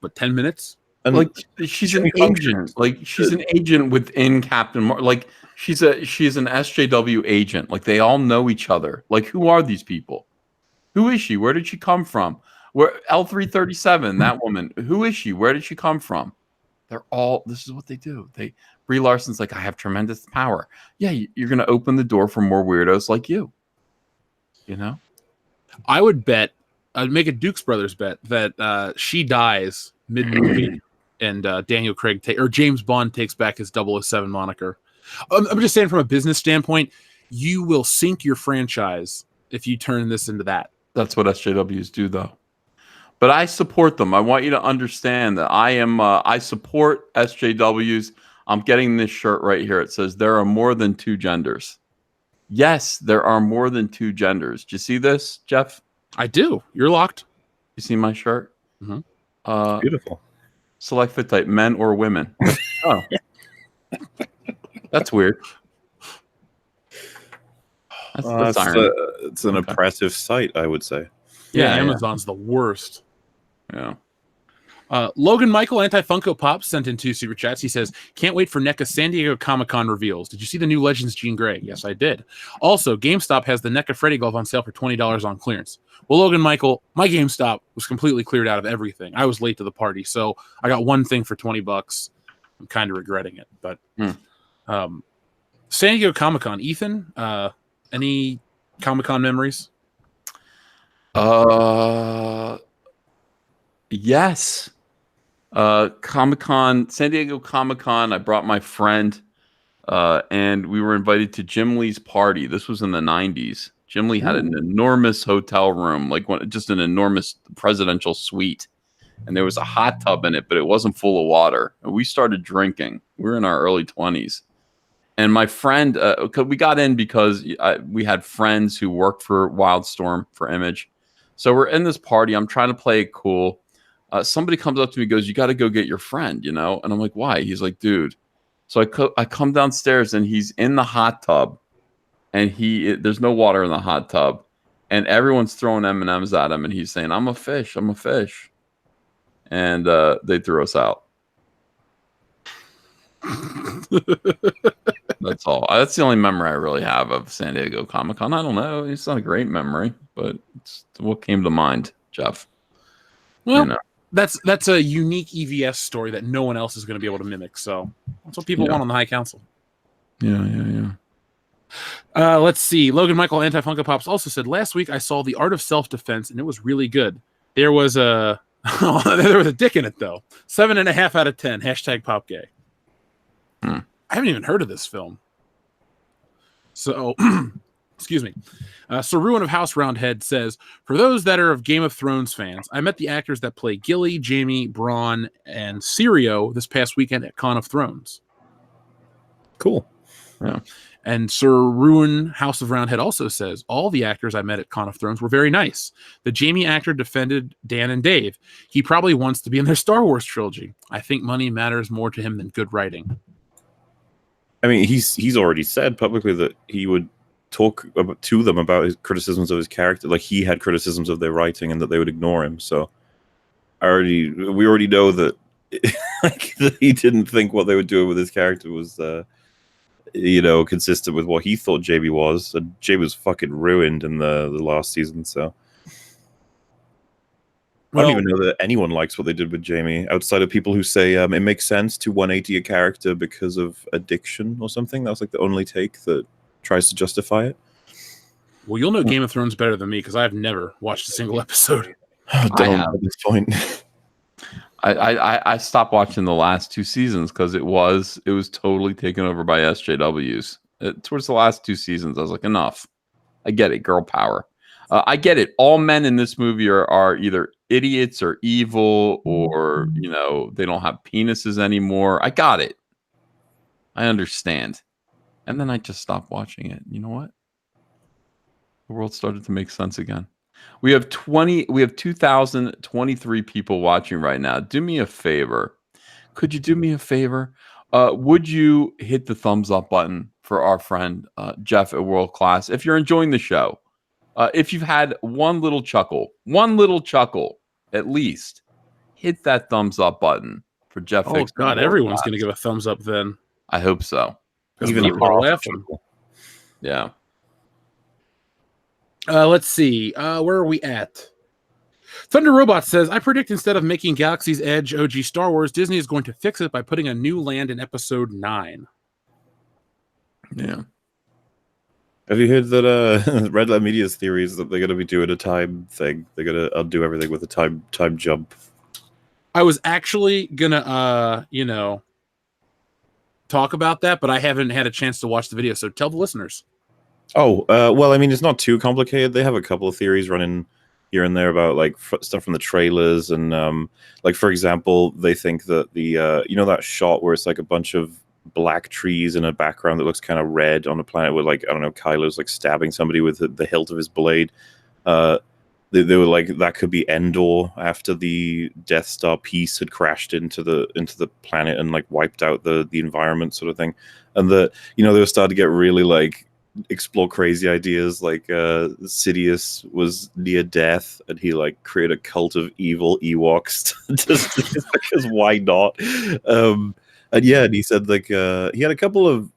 what, 10 minutes? And like she's an agent. Like she's an agent within Captain Marvel. Like she's an SJW agent. Like they all know each other. Like who are these people? Who is she? Where did she come from? Where L337, that woman. Who is she? Where did she come from? They're all. This is what they do. Brie Larson's like, I have tremendous power. Yeah, you're gonna open the door for more weirdos like you. You know. I would bet. I'd make a Dukes Brothers bet that she dies mid-movie. And Daniel Craig or James Bond takes back his 007 moniker. I'm just saying, from a business standpoint, you will sink your franchise if you turn this into that. That's what SJWs do, though. But I support them. I want you to understand that I support SJWs. I'm getting this shirt right here. It says there are more than two genders. Yes, there are more than two genders. Do you see this, Jeff? I do. You're locked. You see my shirt? Mm-hmm. Beautiful. Select fit type, men or women. Oh, that's weird. That's irony. It's an oppressive sight, I would say. Yeah, Amazon's the worst. Yeah. Logan Michael Anti-Funko Pop sent in 2 super chats. He says, can't wait for NECA San Diego Comic-Con reveals. Did you see the new Legends Jean Grey? Yes, I did. Also, GameStop has the NECA Freddy glove on sale for $20 on clearance. Well, Logan Michael, my GameStop was completely cleared out of everything. I was late to the party, so I got one thing for $20. I'm kind of regretting it. But San Diego Comic-Con. Ethan, any Comic-Con memories? Yes. Comic-Con, San Diego Comic-Con, I brought my friend, and we were invited to Jim Lee's party. This was in the 90s. Jim Lee had an enormous hotel room, like just an enormous presidential suite. And there was a hot tub in it, but it wasn't full of water. And we started drinking. We were in our early 20s. And my friend, we got in because we had friends who worked for Wildstorm, for Image. So we're in this party. I'm trying to play it cool. Somebody comes up to me and goes, you got to go get your friend, And I'm like, why? He's like, dude. So I come downstairs and he's in the hot tub and there's no water in the hot tub and everyone's throwing M&Ms at him and he's saying, I'm a fish. I'm a fish. And they threw us out. That's all. That's the only memory I really have of San Diego Comic-Con. I don't know. It's not a great memory, but it's what came to mind, Jeff. Well, that's a unique EVS story that no one else is going to be able to mimic. So that's what people want on the High Council. Yeah. Let's see. Logan Michael Anti-Funko Pops also said, last week I saw The Art of Self-Defense and it was really good. There was a dick in it though. 7.5 out of 10. #PopGay. I haven't even heard of this film. So, excuse me. Sir Ruin of House Roundhead says, for those that are of Game of Thrones fans, I met the actors that play Gilly, Jaime, Bronn, and Syrio this past weekend at Con of Thrones. Cool. Yeah. And Sir Ruin House of Roundhead also says, all the actors I met at Con of Thrones were very nice. The Jaime actor defended Dan and Dave. He probably wants to be in their Star Wars trilogy. I think money matters more to him than good writing. I mean, he's already said publicly that he would talk to them about his criticisms of his character. Like he had criticisms of their writing and that they would ignore him. So we already know that, that he didn't think what they were doing with his character was, consistent with what he thought Jaime was. And Jaime was fucking ruined in the last season. So I don't even know that anyone likes what they did with Jaime outside of people who say it makes sense to 180 a character because of addiction or something. That was like the only take that tries to justify it. Well, you'll know Game of Thrones better than me because I've never watched a single episode. Don't at this point. I stopped watching the last 2 seasons because it was totally taken over by SJWs. Towards the last 2 seasons, I was like, enough. I get it, girl power. I get it. All men in this movie are either idiots or evil or, they don't have penises anymore. I got it. I understand. And then I just stopped watching it. You know what? The world started to make sense again. We have 2,023 people watching right now. Do me a favor. Could you do me a favor? Would you hit the thumbs up button for our friend Jeff at World Class? If you're enjoying the show, if you've had one little chuckle at least, hit that thumbs up button for Jeff. Oh God, everyone's going to give a thumbs up then. I hope so. Even people are laughing. Yeah. Let's see. Where are we at? Thunder Robot says, I predict instead of making Galaxy's Edge OG Star Wars, Disney is going to fix it by putting a new land in Episode 9. Yeah. Have you heard that Red Letter Media's theory is that they're going to be doing a time thing? They're going to undo everything with a time jump. I was actually going to, talk about that, but I haven't had a chance to watch the video, so tell the listeners. Oh, well, I mean, it's not too complicated. They have a couple of theories running here and there about, like, stuff from the trailers, and, like, for example, they think that the, that shot where it's, like, a bunch of black trees in a background that looks kind of red on a planet where, like, I don't know, Kylo's like stabbing somebody with the hilt of his blade. They were like, that could be Endor after the Death Star piece had crashed into the planet and like wiped out the environment, sort of thing. And they were starting to get really like explore crazy ideas. Like Sidious was near death, and he like created a cult of evil Ewoks just because why not? And yeah, and he said like he had a couple of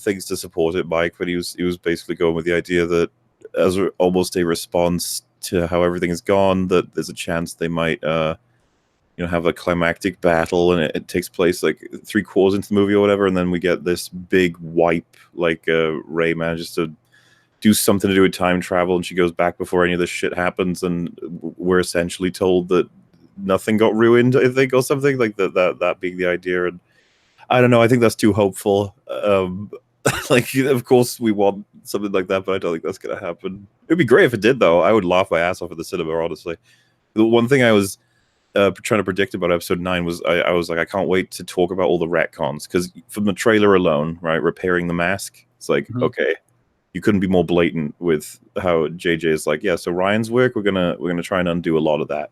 things to support it, Mike, but he was basically going with the idea that as almost a response to how everything has gone, that there's a chance they might have a climactic battle, and it takes place like 3/4 into the movie or whatever, and then we get this big wipe, like Rey manages to do something to do with time travel, and she goes back before any of this shit happens, and we're essentially told that nothing got ruined, I think, or something like that being the idea. And I don't know, I think that's too hopeful. Like, of course we want something like that, but I don't think that's gonna happen. It'd be great if it did, though. I would laugh my ass off at the cinema, honestly. The one thing I was trying to predict about episode 9 was I was like, I can't wait to talk about all the retcons, because from the trailer alone, right, repairing the mask, it's like, okay, you couldn't be more blatant with how JJ is like, yeah, so Ryan's work, we're gonna try and undo a lot of that,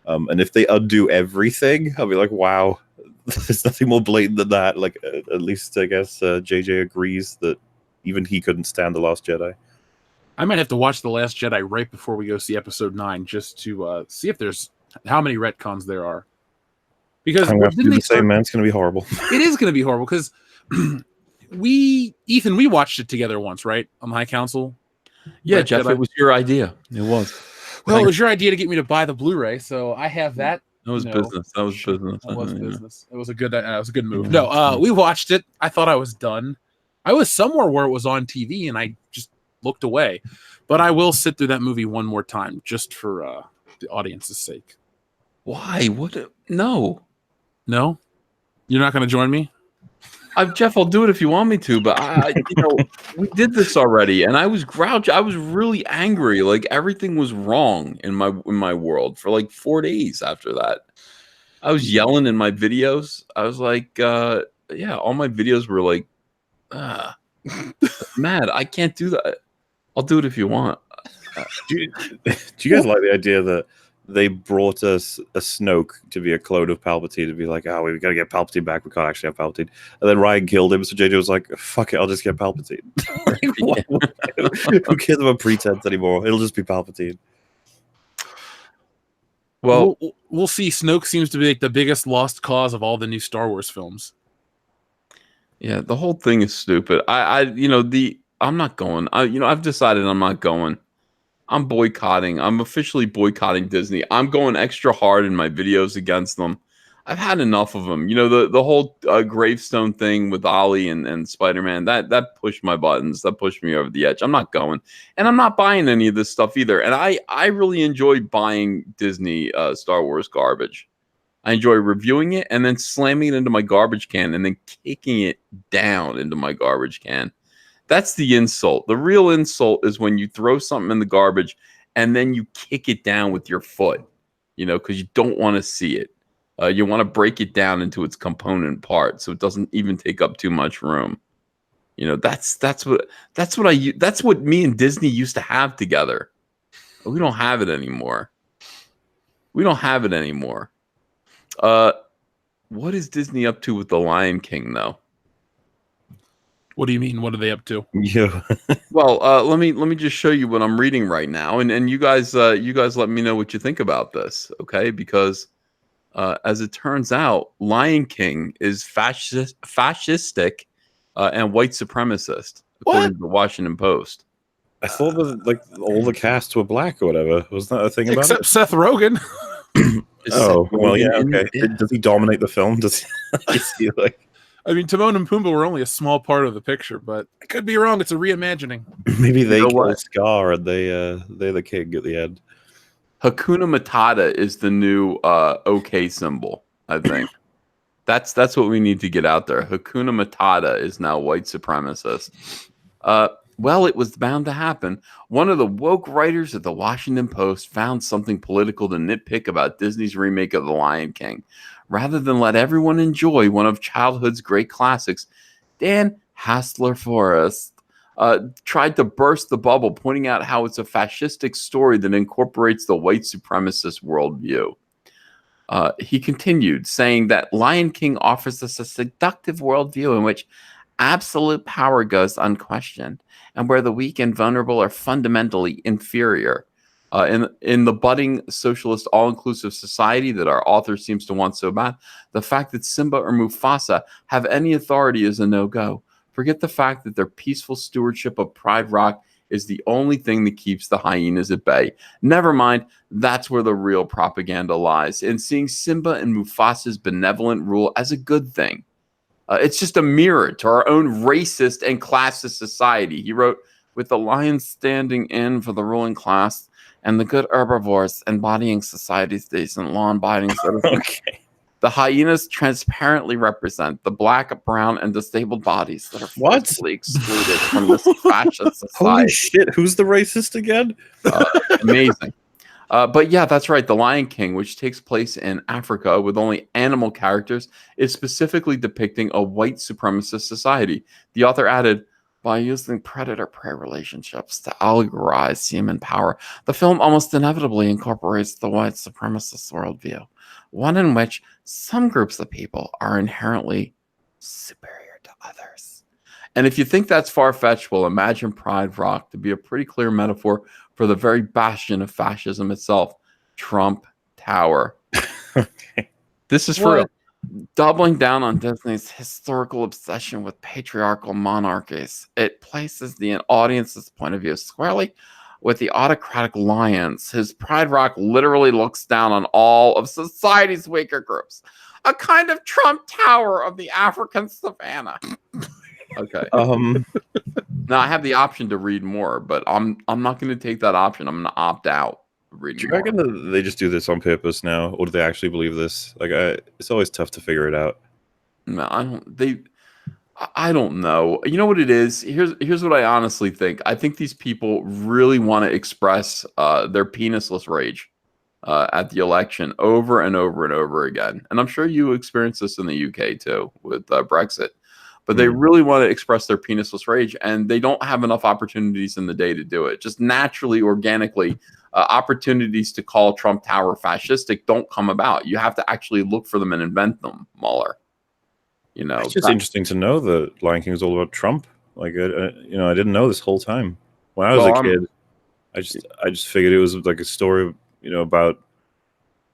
and if they undo everything, I'll be like, wow, there's nothing more blatant than that. Like, at least I guess JJ agrees that even he couldn't stand The Last Jedi. I might have to watch The Last Jedi right before we go see episode 9 just to see if there's how many retcons there are. Because I'm going to do the same, man. It's going to be horrible. It is going to be horrible because we watched it together once, right? On the High Council. Yeah, Jeff, it was your idea. It was. Well, it was your idea to get me to buy the Blu-ray, so I have that. That was business. That was business. That was business. It was a good move. No, we watched it. I thought I was done. I was somewhere where it was on TV, and I just looked away. But I will sit through that movie one more time, just for the audience's sake. Why? What? No. No? You're not going to join me? Jeff, I'll do it if you want me to, but we did this already, and I was grouchy. I was really angry. Like, everything was wrong in my world for like 4 days after that. I was yelling in my videos. I was like, yeah, all my videos were like, mad. I can't do that. I'll do it if you want. Do you guys like the idea that they brought us a Snoke to be a clone of Palpatine, to be like, oh, we've got to get Palpatine back. We can't actually have Palpatine. And then Ryan killed him, so JJ was like, fuck it, I'll just get Palpatine. Who cares about pretense anymore? It'll just be Palpatine. Well, we'll see. Snoke seems to be like the biggest lost cause of all the new Star Wars films. Yeah, the whole thing is stupid. I'm not going. I've decided I'm not going. I'm boycotting. I'm officially boycotting Disney. I'm going extra hard in my videos against them. I've had enough of them. The whole gravestone thing with Ollie and Spider-Man, that pushed my buttons. That pushed me over the edge. I'm not going. And I'm not buying any of this stuff either. And I really enjoy buying Disney Star Wars garbage. I enjoy reviewing it and then slamming it into my garbage can and then kicking it down into my garbage can. That's the insult. The real insult is when you throw something in the garbage and then you kick it down with your foot, because you don't want to see it. You want to break it down into its component parts so it doesn't even take up too much room. That's what me and Disney used to have together. We don't have it anymore. What is Disney up to with The Lion King, though? What do you mean? What are they up to? Yeah. Well, let me just show you what I'm reading right now, and you guys let me know what you think about this, okay? Because as it turns out, Lion King is fascistic and white supremacist, according to the Washington Post. I thought that like all the cast were black or whatever. Was that a thing about Except it? Seth Rogen. Oh, well, yeah, okay. Does he dominate the film? Does he like? I mean, Timon and Pumbaa were only a small part of the picture, but I could be wrong. It's a reimagining. Maybe they kill Scar and they're the king at the end. Hakuna Matata is the new OK symbol, I think. That's what we need to get out there. Hakuna Matata is now white supremacist. Well, it was bound to happen. One of the woke writers at the Washington Post found something political to nitpick about Disney's remake of The Lion King. Rather than let everyone enjoy one of childhood's great classics, Dan Hassler-Forrest tried to burst the bubble, pointing out how it's a fascistic story that incorporates the white supremacist worldview. He continued, saying that Lion King offers us a seductive worldview in which absolute power goes unquestioned, and where the weak and vulnerable are fundamentally inferior. In the budding socialist all-inclusive society that our author seems to want so bad, the fact that Simba or Mufasa have any authority is a no-go. Forget the fact that their peaceful stewardship of Pride Rock is the only thing that keeps the hyenas at bay. Never mind, that's where the real propaganda lies, in seeing Simba and Mufasa's benevolent rule as a good thing. It's just a mirror to our own racist and classist society. He wrote, with the lions standing in for the ruling class and the good herbivores embodying society's decent law-abiding citizens. Okay. The hyenas transparently represent the black, brown, and disabled bodies that are forcibly excluded from this fascist society. Holy shit, who's the racist again? Amazing. But yeah, that's right. The Lion King, which takes place in Africa with only animal characters, is specifically depicting a white supremacist society. The author added, by using predator-prey relationships to allegorize human power, the film almost inevitably incorporates the white supremacist worldview, one in which some groups of people are inherently superior to others. And if you think that's far-fetched, well, imagine Pride Rock to be a pretty clear metaphor for the very bastion of fascism itself, Trump Tower. Okay. This is for real. Doubling down on Disney's historical obsession with patriarchal monarchies, it places the audience's point of view squarely with the autocratic lions. His Pride Rock literally looks down on all of society's weaker groups. A kind of Trump Tower of the African savannah. Okay. Now I have the option to read more, but I'm not going to take that option. I'm going to opt out. Do you reckon that they just do this on purpose now, or do they actually believe this? Like, it's always tough to figure it out. No, I don't know. You know what it is? Here's what I honestly think. I think these people really want to express their penisless rage at the election over and over and over again. And I'm sure you experienced this in the UK too with Brexit. But they really want to express their penisless rage, and they don't have enough opportunities in the day to do it. Just naturally, organically, opportunities to call Trump Tower fascistic don't come about. You have to actually look for them and invent them, Mauler. You know, it's just interesting to know that Lion King is all about Trump. Like, I didn't know this whole time. When I was a kid, I just figured it was like a story, about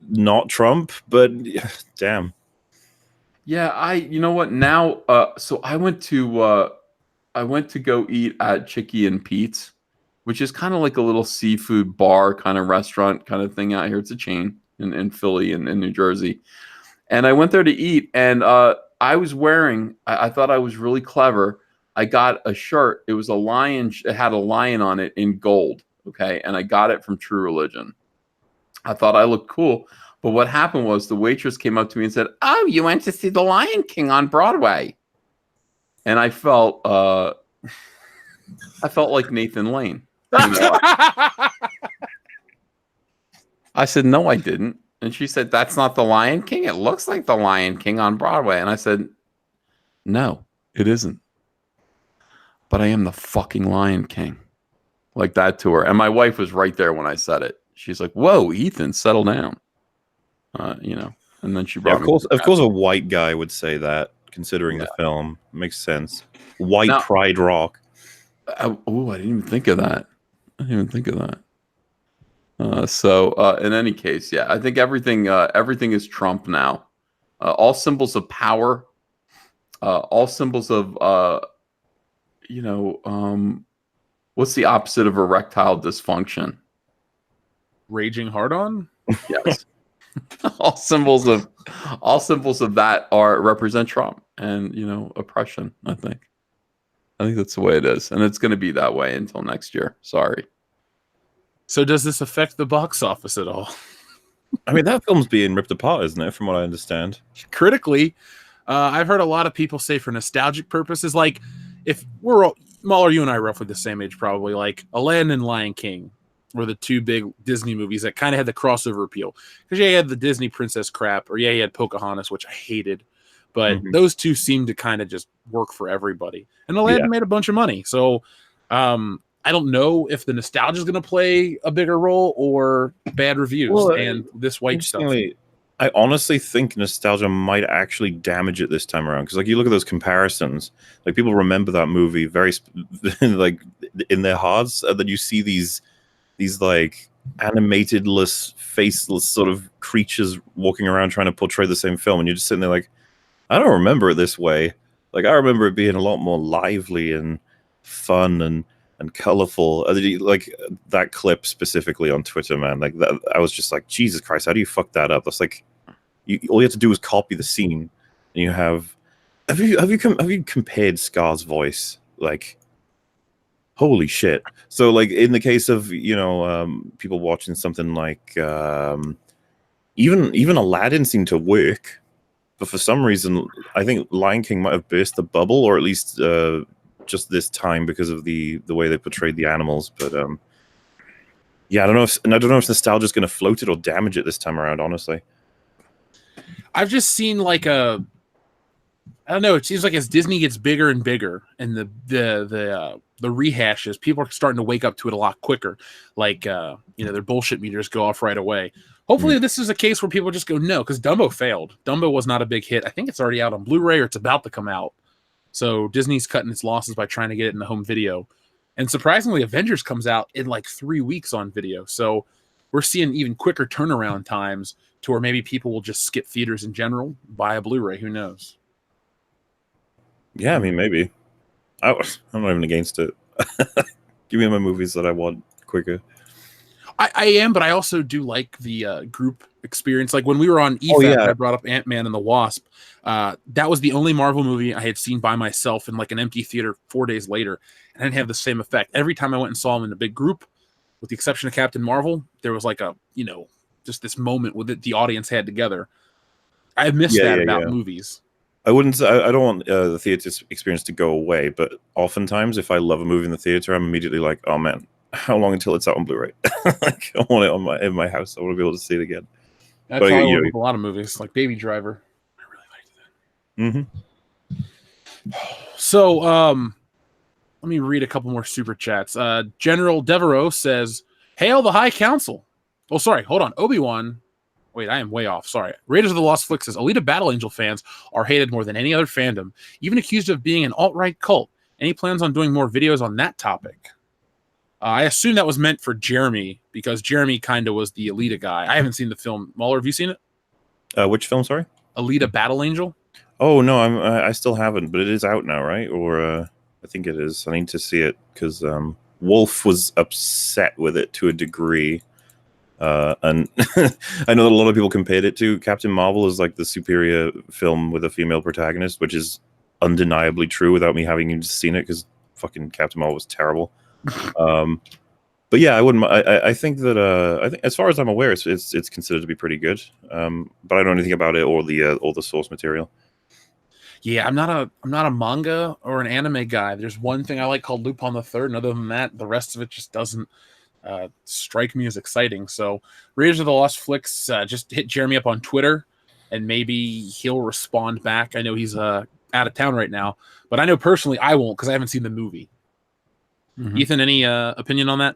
not Trump. But damn. Yeah, you know what now? So I went to go eat at Chicky and Pete's, which is kind of like a little seafood bar kind of restaurant kind of thing out here. It's a chain in Philly and in New Jersey. And I went there to eat, and I was wearing, I thought I was really clever. I got a shirt. It was a lion. It had a lion on it in gold. Okay. And I got it from True Religion. I thought I looked cool. But what happened was the waitress came up to me and said, "Oh, you went to see The Lion King on Broadway." And I felt like Nathan Lane. I said, "No, I didn't." And she said, "That's not The Lion King. It looks like The Lion King on Broadway." And I said, "No, it isn't. But I am the fucking Lion King." Like that to her. And my wife was right there when I said it. She's like, "Whoa, Ethan, settle down." And then she brought of course a white guy would say that, considering the film. Makes sense. White Pride Rock. I didn't even think of that. In any case, yeah, I think everything is Trump now. All symbols of power, all symbols of what's the opposite of erectile dysfunction? Raging hard on? Yes. all symbols of that represent Trump and oppression. I think that's the way it is, and it's going to be that way until next year. Sorry. So does this affect the box office at all? I mean, that film's being ripped apart, isn't it? From what I understand, critically, I've heard a lot of people say for nostalgic purposes, like if we're Mauler, you and I are roughly the same age, probably, like Aladdin and Lion King were the two big Disney movies that kind of had the crossover appeal. Because you had the Disney princess crap, or you had Pocahontas, which I hated. But those two seemed to kind of just work for everybody. And Aladdin made a bunch of money. So I don't know if the nostalgia is going to play a bigger role or bad reviews and this white stuff. I honestly think nostalgia might actually damage it this time around, because like you look at those comparisons, like people remember that movie very like in their hearts, and then you see these like animatedless, faceless sort of creatures walking around trying to portray the same film, and you're just sitting there like, I don't remember it this way. Like I remember it being a lot more lively and fun and colorful. Like that clip specifically on Twitter, man. Like that, I was just like, Jesus Christ, how do you fuck that up? That's like, all you have to do is copy the scene, and you have. Have you compared Scar's voice? Like, holy shit! So, like in the case of people watching something like even Aladdin seemed to work, but for some reason, I think Lion King might have burst the bubble, or at least just this time because of the way they portrayed the animals. But yeah, I don't know if nostalgia is going to float it or damage it this time around. Honestly. I've just seen like I don't know. It seems like as Disney gets bigger and bigger, and the rehashes, people are starting to wake up to it a lot quicker. Like their bullshit meters go off right away. Hopefully, this is a case where people just go no, because Dumbo failed. Dumbo was not a big hit. I think it's already out on Blu-ray, or it's about to come out. So Disney's cutting its losses by trying to get it in the home video. And surprisingly, Avengers comes out in like 3 weeks on video. So we're seeing even quicker turnaround times to where maybe people will just skip theaters in general, buy a Blu-ray. Who knows? Yeah, I mean, maybe. I'm not even against it. Give me my movies that I want quicker. I am, but I also do like the group experience. Like when we were on EFAP, I brought up Ant-Man and the Wasp. That was the only Marvel movie I had seen by myself in like an empty theater 4 days later, and I didn't have the same effect. Every time I went and saw them in a big group, with the exception of Captain Marvel, there was like a, just this moment with the audience had together. I missed that about movies. I wouldn't say, I don't want the theater experience to go away, but oftentimes if I love a movie in the theater, I'm immediately like, oh man, how long until it's out on Blu-ray? Like, I want it in my house. I want to be able to see it again. That's how I want with a lot of movies, like Baby Driver. I really liked that. So, let me read a couple more super chats. General Devereaux says, "Hail the High Council." Oh, sorry, hold on. Obi-Wan. Wait, I am way off. Sorry. Raiders of the Lost Flick says, Alita Battle Angel fans are hated more than any other fandom, even accused of being an alt-right cult. Any plans on doing more videos on that topic? I assume that was meant for Jeremy, because Jeremy kind of was the Alita guy. I haven't seen the film. Mauler, have you seen it? Which film, sorry? Alita Battle Angel? Oh, no, I still haven't, but it is out now, right? Or I think it is. I need to see it, because Wolf was upset with it to a degree. And I know that a lot of people compared it to Captain Marvel as like the superior film with a female protagonist, which is undeniably true without me having even seen it, because fucking Captain Marvel was terrible. But yeah, I wouldn't. I think that I think, as far as I'm aware, it's considered to be pretty good. But I don't know anything about it or the source material. Yeah, I'm not a manga or an anime guy. There's one thing I like called Lupin the Third, and other than that, the rest of it just doesn't strike me as exciting. So Raiders of the Lost Flicks, just hit Jeremy up on Twitter, and maybe he'll respond back. I know he's out of town right now, but I know personally I won't, because I haven't seen the movie. Ethan, any opinion on that?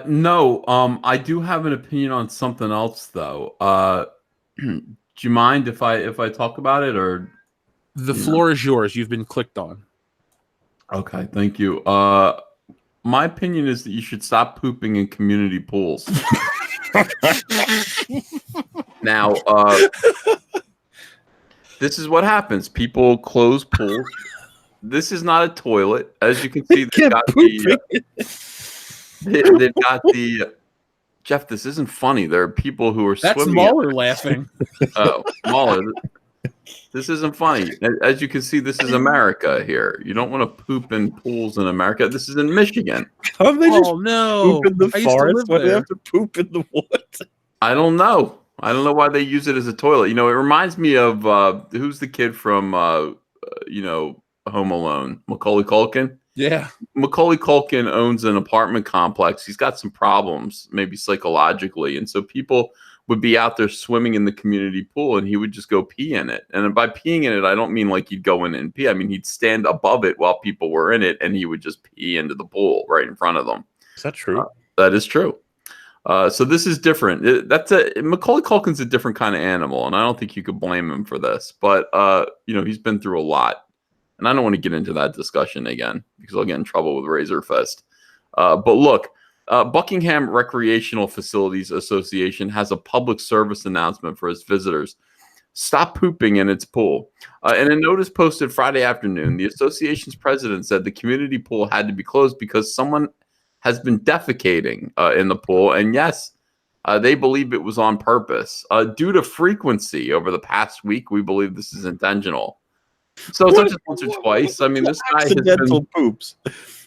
No. I do have an opinion on something else, though. Do you mind if I talk about it, or the floor is yours? You've been clicked on. Okay, thank you. My opinion is that you should stop pooping in community pools. Now, this is what happens. People close pools. This is not a toilet. As you can see, they've got the Jeff, this isn't funny. There are people who are That's swimming. That's Mauler laughing. Oh, Mauler. This isn't funny. As you can see, this is America here. You don't want to poop in pools in America. This is in Michigan. Can't they just no. poop in the forest? Why do they have to poop in the woods? I don't know. I don't know why they use it as a toilet. It reminds me of who's the kid from Home Alone? Macaulay Culkin. Yeah. Macaulay Culkin owns an apartment complex. He's got some problems, maybe psychologically. And so people would be out there swimming in the community pool, and he would just go pee in it. And by peeing in it, I don't mean like he'd go in and pee. I mean, he'd stand above it while people were in it, and he would just pee into the pool right in front of them. Is that true? That is true. So this is different. Macaulay Culkin's a different kind of animal, and I don't think you could blame him for this. But he's been through a lot, and I don't want to get into that discussion again because I'll get in trouble with Razor Fist. But look, Buckingham Recreational Facilities Association has a public service announcement for its visitors. Stop pooping in its pool. In a notice posted Friday afternoon, the association's president said the community pool had to be closed because someone has been defecating in the pool. And yes, they believe it was on purpose. Due to frequency over the past week, we believe this is intentional. So it's not just once or twice. I mean, this guy has been, poops.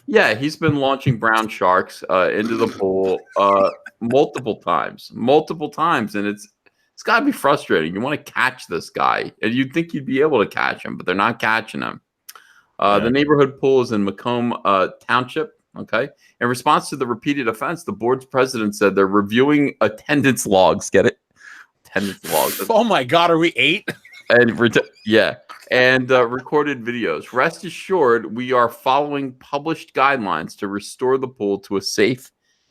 Yeah, he's been launching brown sharks into the pool multiple times, and it's got to be frustrating. You want to catch this guy, and you'd think you'd be able to catch him, but they're not catching him. The neighborhood pool is in Macomb Township. Okay. In response to the repeated offense, the board's president said they're reviewing attendance logs. Get it? Attendance logs. Oh my God, are we 8? And recorded videos. Rest assured, we are following published guidelines to restore the pool to a safe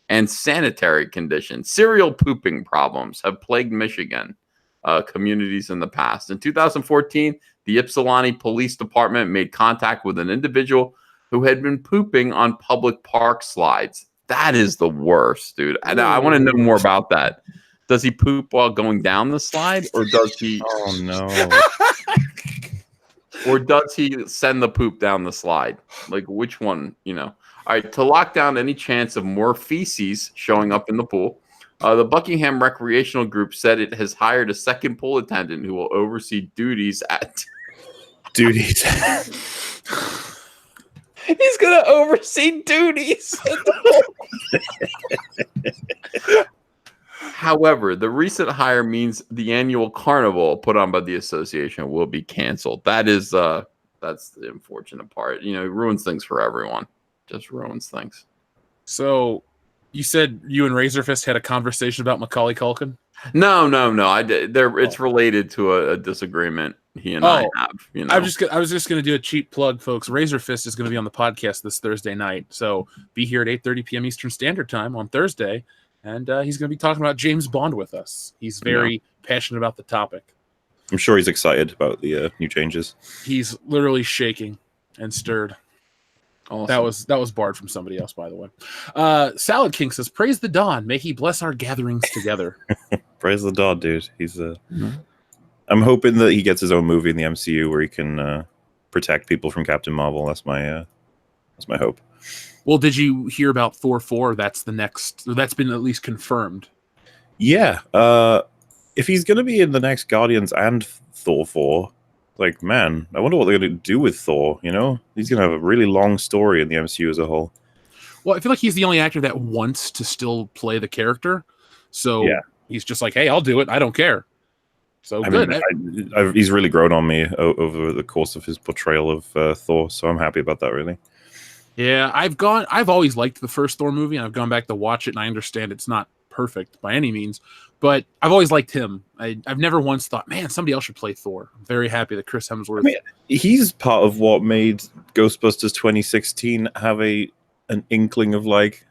and sanitary condition. Serial pooping problems have plagued Michigan communities in the past. In 2014, the Ypsilanti Police Department made contact with an individual who had been pooping on public park slides. That is the worst, dude. I want to know more about that. Does he poop while going down the slide, or does he? Oh no! Or does he send the poop down the slide? Like which one? All right. To lock down any chance of more feces showing up in the pool, the Buckingham Recreational Group said it has hired a second pool attendant who will oversee duties at duties. He's gonna oversee duties. However, the recent hire means the annual carnival put on by the association will be canceled. That's the unfortunate part. It ruins things for everyone. Just ruins things. So, you said you and Razorfist had a conversation about Macaulay Culkin? No. I did. It's related to a disagreement he and I have. I was just gonna do a cheap plug, folks. Razorfist is gonna be on the podcast this Thursday night, so be here at 8:30 p.m. Eastern Standard Time on Thursday, and he's gonna be talking about James Bond with us. He's very passionate about the topic. I'm sure he's excited about the new changes. He's literally shaking and stirred. Awesome. That was barred from somebody else, by the way. Salad King says, "Praise the dawn. May he bless our gatherings together." Praise the dawn, dude. He's I'm hoping that he gets his own movie in the MCU where he can protect people from Captain Marvel. That's my hope. Well, did you hear about Thor 4? That's the next. That's been at least confirmed. Yeah. If he's gonna be in the next Guardians and Thor 4. Like, man, I wonder what they're going to do with Thor, He's going to have a really long story in the MCU as a whole. Well, I feel like he's the only actor that wants to still play the character. So he's just like, hey, I'll do it. I don't care. So he's really grown on me over the course of his portrayal of Thor, so I'm happy about that, really. Yeah, I've always liked the first Thor movie, and I've gone back to watch it, and I understand it's not perfect by any means, but I've always liked him. I've never once thought, man, somebody else should play Thor. I'm very happy that Chris Hemsworth. He's part of what made Ghostbusters 2016 have an inkling of like,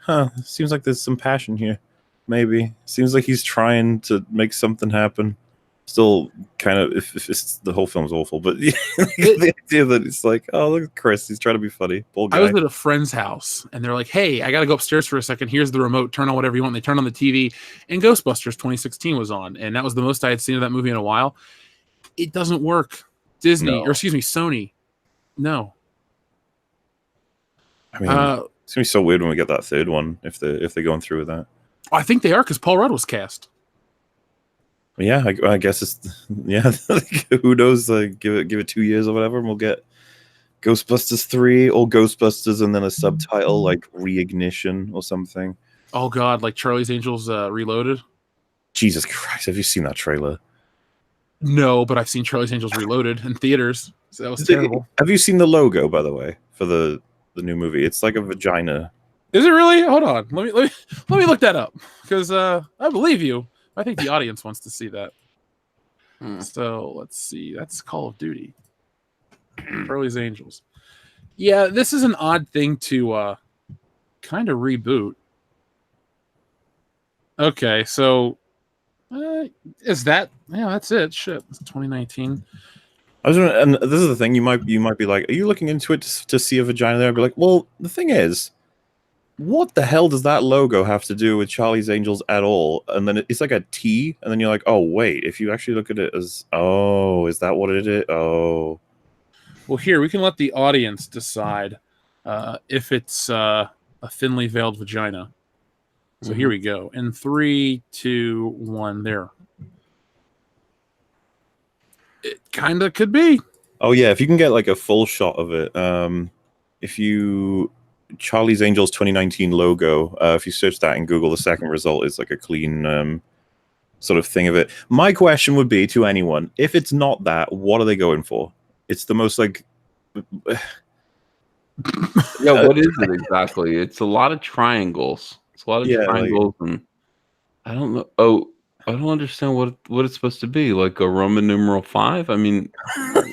seems like there's some passion here. Maybe seems like he's trying to make something happen. Still, kind of, if it's, the whole film's awful, but the idea that it's like, oh, look at Chris, he's trying to be funny. Poor guy. I was at a friend's house, and they're like, hey, I got to go upstairs for a second. Here's the remote. Turn on whatever you want. And they turned on the TV, and Ghostbusters 2016 was on, and that was the most I had seen of that movie in a while. It doesn't work. Sony. No. I mean, it's gonna be so weird when we get that third one if they're going through with that. I think they are, because Paul Rudd was cast. Yeah, I guess it's who knows? Give it 2 years or whatever, and we'll get Ghostbusters 3 or Ghostbusters and then a subtitle like Reignition or something. Oh God, like Charlie's Angels Reloaded. Jesus Christ, have you seen that trailer? No, but I've seen Charlie's Angels Reloaded in theaters. So that was terrible. Have you seen the logo, by the way, for the new movie? It's like a vagina. Is it really? Hold on, let me look that up, because I believe you. I think the audience wants to see that. So let's see. That's Call of Duty. Charlie's Angels. Yeah, this is an odd thing to kind of reboot. Okay, so is that? Yeah, that's it. Shit, it's 2019. I was gonna, and this is the thing. You might be like, are you looking into it to see a vagina there? I'd be like, well, the thing is, what the hell does that logo have to do with Charlie's Angels at all? And then it's like a T, and then you're like, oh wait, if you actually look at it as, oh, is that what it is? Oh, Well, here we can let the audience decide if it's a thinly veiled vagina. So here we go. In 3, 2, 1, there. It kind of could be. oh yeah. If you can get like a full shot of it, if you Charlie's Angels 2019 logo, if you search that in Google, the second result is like a clean sort of thing of it. My question would be to anyone: if it's not that, what are they going for? It's the most like. Yeah, what is it exactly? It's a lot of triangles. It's a lot of triangles, and I don't know. Oh, I don't understand what it's supposed to be. Like a Roman numeral 5? I mean,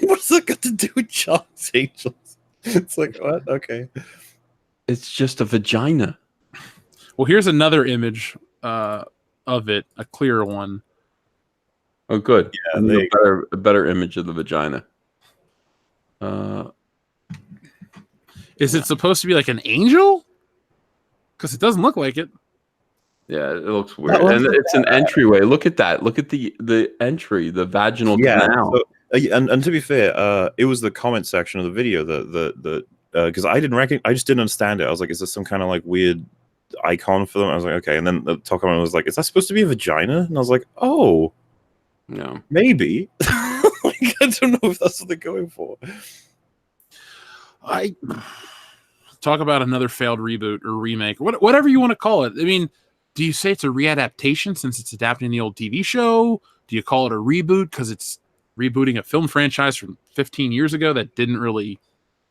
what's that got to do with Charlie's Angels? It's like, what? Okay. it's just a vagina. Well, here's another image of it, a clearer one. Oh, good. Yeah, A better image of the vagina. Is it supposed to be like an angel? Because it doesn't look like it. Yeah, it looks weird, and it's an entryway. Look at that. Look at the entry, the vaginal canal. So, and to be fair, it was the comment section of the video that because I just didn't understand it. I was like, is this some kind of like weird icon for them? I was like, okay, and then the top comment was like, is that supposed to be a vagina? And I was like, oh, no, maybe. Like, I don't know if that's what they're going for. I talk about another failed reboot or remake, whatever you want to call it. I mean, do you say it's a readaptation since it's adapting the old TV show? Do you call it a reboot because it's rebooting a film franchise from 15 years ago that didn't really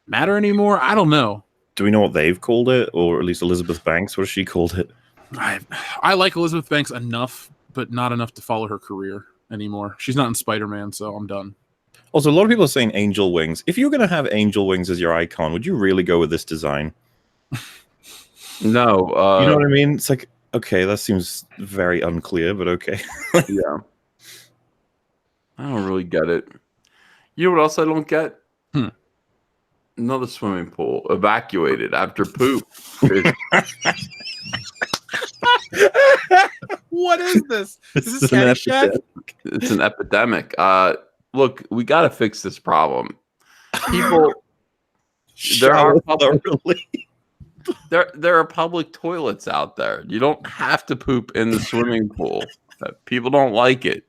matter anymore? I don't know. Do we know what they've called it, or at least Elizabeth Banks? What has she called it? I like Elizabeth Banks enough, but not enough to follow her career anymore. She's not in Spider-Man, so I'm done. Also, a lot of people are saying angel wings. If you're going to have angel wings as your icon, would you really go with this design? No. You know what I mean? It's like, okay, that seems very unclear, but okay. Yeah. I don't really get it. You know what else I don't get? Another swimming pool evacuated after poop. What is this? Is this an Caddyshack? It's an epidemic. Look, we got to fix this problem. People, there are public toilets out there. You don't have to poop in the swimming pool. People don't like it.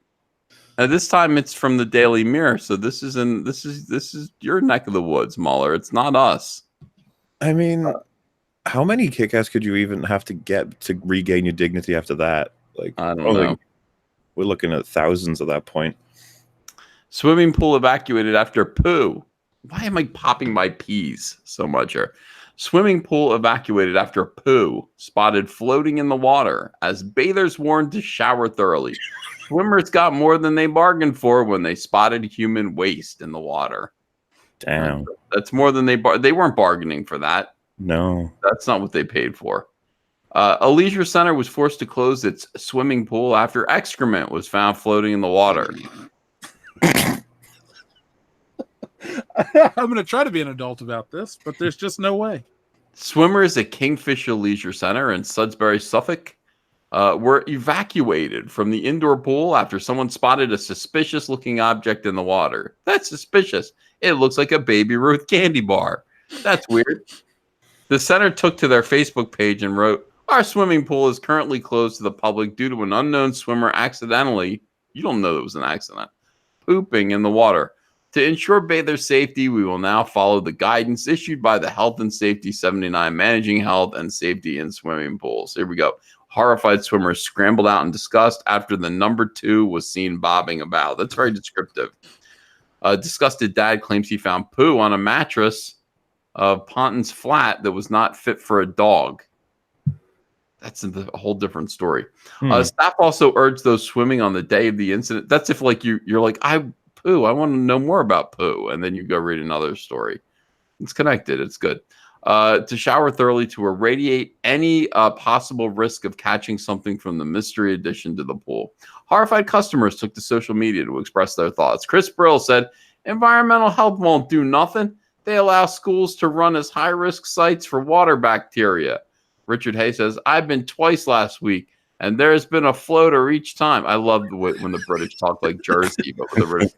And this time it's from the Daily Mirror, so this is your neck of the woods, Mauler. It's not us. I mean, how many kick-ass could you even have to get to regain your dignity after that? Like, I don't know. We're looking at thousands at that point. Swimming pool evacuated after poo. Why am I popping my peas so much here? Swimming pool evacuated after poo spotted floating in the water as bathers warned to shower thoroughly. Swimmers got more than they bargained for when they spotted human waste in the water. Damn. That's more than they weren't bargaining for that. No. That's not what they paid for. A leisure center was forced to close its swimming pool after excrement was found floating in the water. I'm going to try to be an adult about this, but there's just no way. Swimmers at Kingfisher Leisure Center in Sudbury, Suffolk, were evacuated from the indoor pool after someone spotted a suspicious-looking object in the water. That's suspicious. It looks like a Baby Ruth candy bar. That's weird. The center took to their Facebook page and wrote, "Our swimming pool is currently closed to the public due to an unknown swimmer accidentally," you don't know it was an accident, "pooping in the water. To ensure bather safety, we will now follow the guidance issued by the Health and Safety 79 managing health and safety in swimming pools." Here we go. Horrified swimmers scrambled out in disgust after the number 2 was seen bobbing about. That's very descriptive. A disgusted dad claims he found poo on a mattress of Ponton's flat that was not fit for a dog. That's a whole different story. Staff also urged those swimming on the day of the incident. That's if like you're like, I want to know more about poo, and then you go read another story. It's connected. It's good. to shower thoroughly to irradiate any possible risk of catching something from the mystery addition to the pool. Horrified customers took to social media to express their thoughts. Chris Brill said, environmental health won't do nothing. They allow schools to run as high-risk sites for water bacteria. Richard Hay says, I've been twice last week, and there's been a floater each time. I love the way when the British talk like Jersey, but with the British.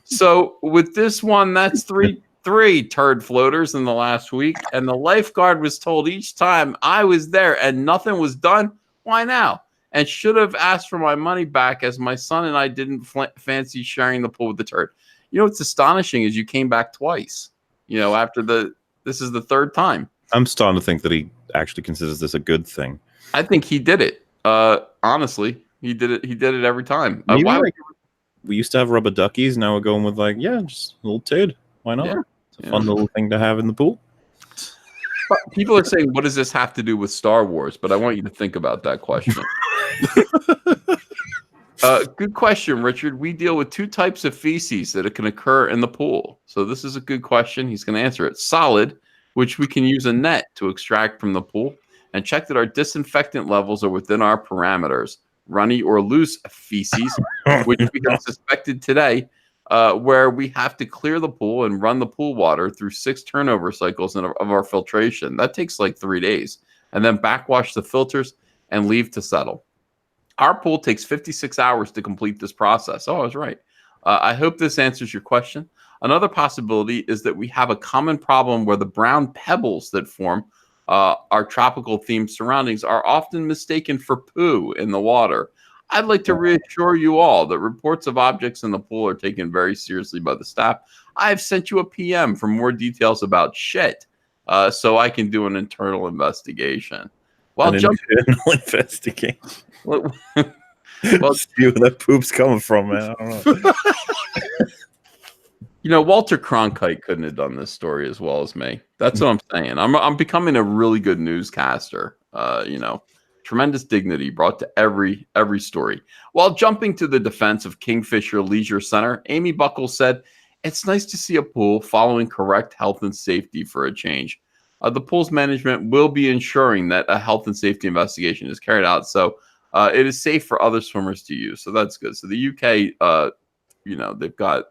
So with this one, that's three turd floaters in the last week, and the lifeguard was told each time I was there and nothing was done. Why now? And should have asked for my money back, as my son and I didn't fancy sharing the pool with the turd. You know what's astonishing is you came back twice. You know, after this is the third time. I'm starting to think that he actually considers this a good thing. I think he did it. Honestly, he did it. He did it every time. We used to have rubber duckies. Now we're going with just a little turd. Why not? Yeah. It's a fun little thing to have in the pool. But people are saying, what does this have to do with Star Wars? But I want you to think about that question. Good question, Richard. We deal with two types of feces that can occur in the pool. So this is a good question. He's going to answer it. Solid, which we can use a net to extract from the pool and check that our disinfectant levels are within our parameters. Runny or loose feces, which we have suspected today, where we have to clear the pool and run the pool water through 6 turnover cycles of our filtration. That takes like 3 days. And then backwash the filters and leave to settle. Our pool takes 56 hours to complete this process. Oh, I was right. I hope this answers your question. Another possibility is that we have a common problem where the brown pebbles that form our tropical themed surroundings are often mistaken for poo in the water. I'd like to reassure you all that reports of objects in the pool are taken very seriously by the staff. I've sent you a PM for more details about shit, so I can do an internal investigation. Internal investigation. Well, see where that poop's coming from, man. I don't know. You know, Walter Cronkite couldn't have done this story as well as me. That's what I'm saying. I'm becoming a really good newscaster. You know, tremendous dignity brought to every story. While jumping to the defense of Kingfisher Leisure Center, Amy Buckles said, "It's nice to see a pool following correct health and safety for a change. The pool's management will be ensuring that a health and safety investigation is carried out, so it is safe for other swimmers to use." So that's good. So the UK, you know, they've got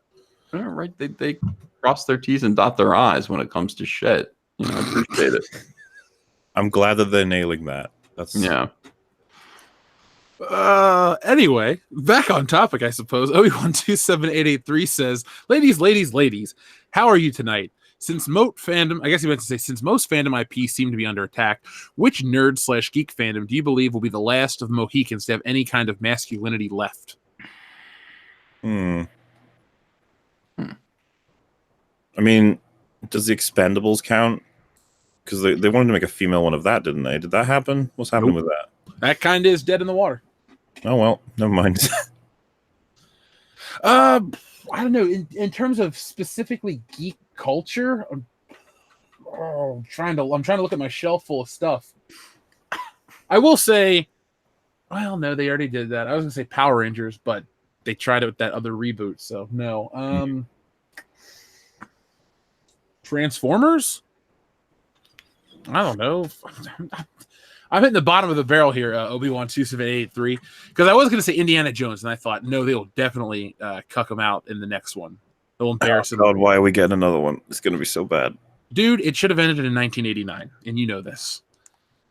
right. They cross their T's and dot their I's when it comes to shit. You know, I appreciate it. I'm glad that they're nailing that. That's Anyway, back on topic, I suppose. Obi-Wan27883 says, ladies, how are you tonight? Since most fandom, I guess he meant to say, since most fandom IPs seem to be under attack, which nerd/geek fandom do you believe will be the last of the Mohicans to have any kind of masculinity left? I mean, does the Expendables count? Because they wanted to make a female one of that, didn't they? Did that happen? What's happening with that? That kind of is dead in the water. Oh, well, never mind. I don't know. In terms of specifically geek culture, I'm trying to look at my shelf full of stuff. I will say, well, no, they already did that. I was gonna say Power Rangers, but they tried it with that other reboot, so no. Transformers? I don't know. I'm hitting the bottom of the barrel here, Obi-Wan27883, because I was going to say Indiana Jones, and I thought, no, they'll definitely cuck him out in the next one. They'll embarrass him. God, why are we getting another one? It's going to be so bad. Dude, it should have ended in 1989, and you know this.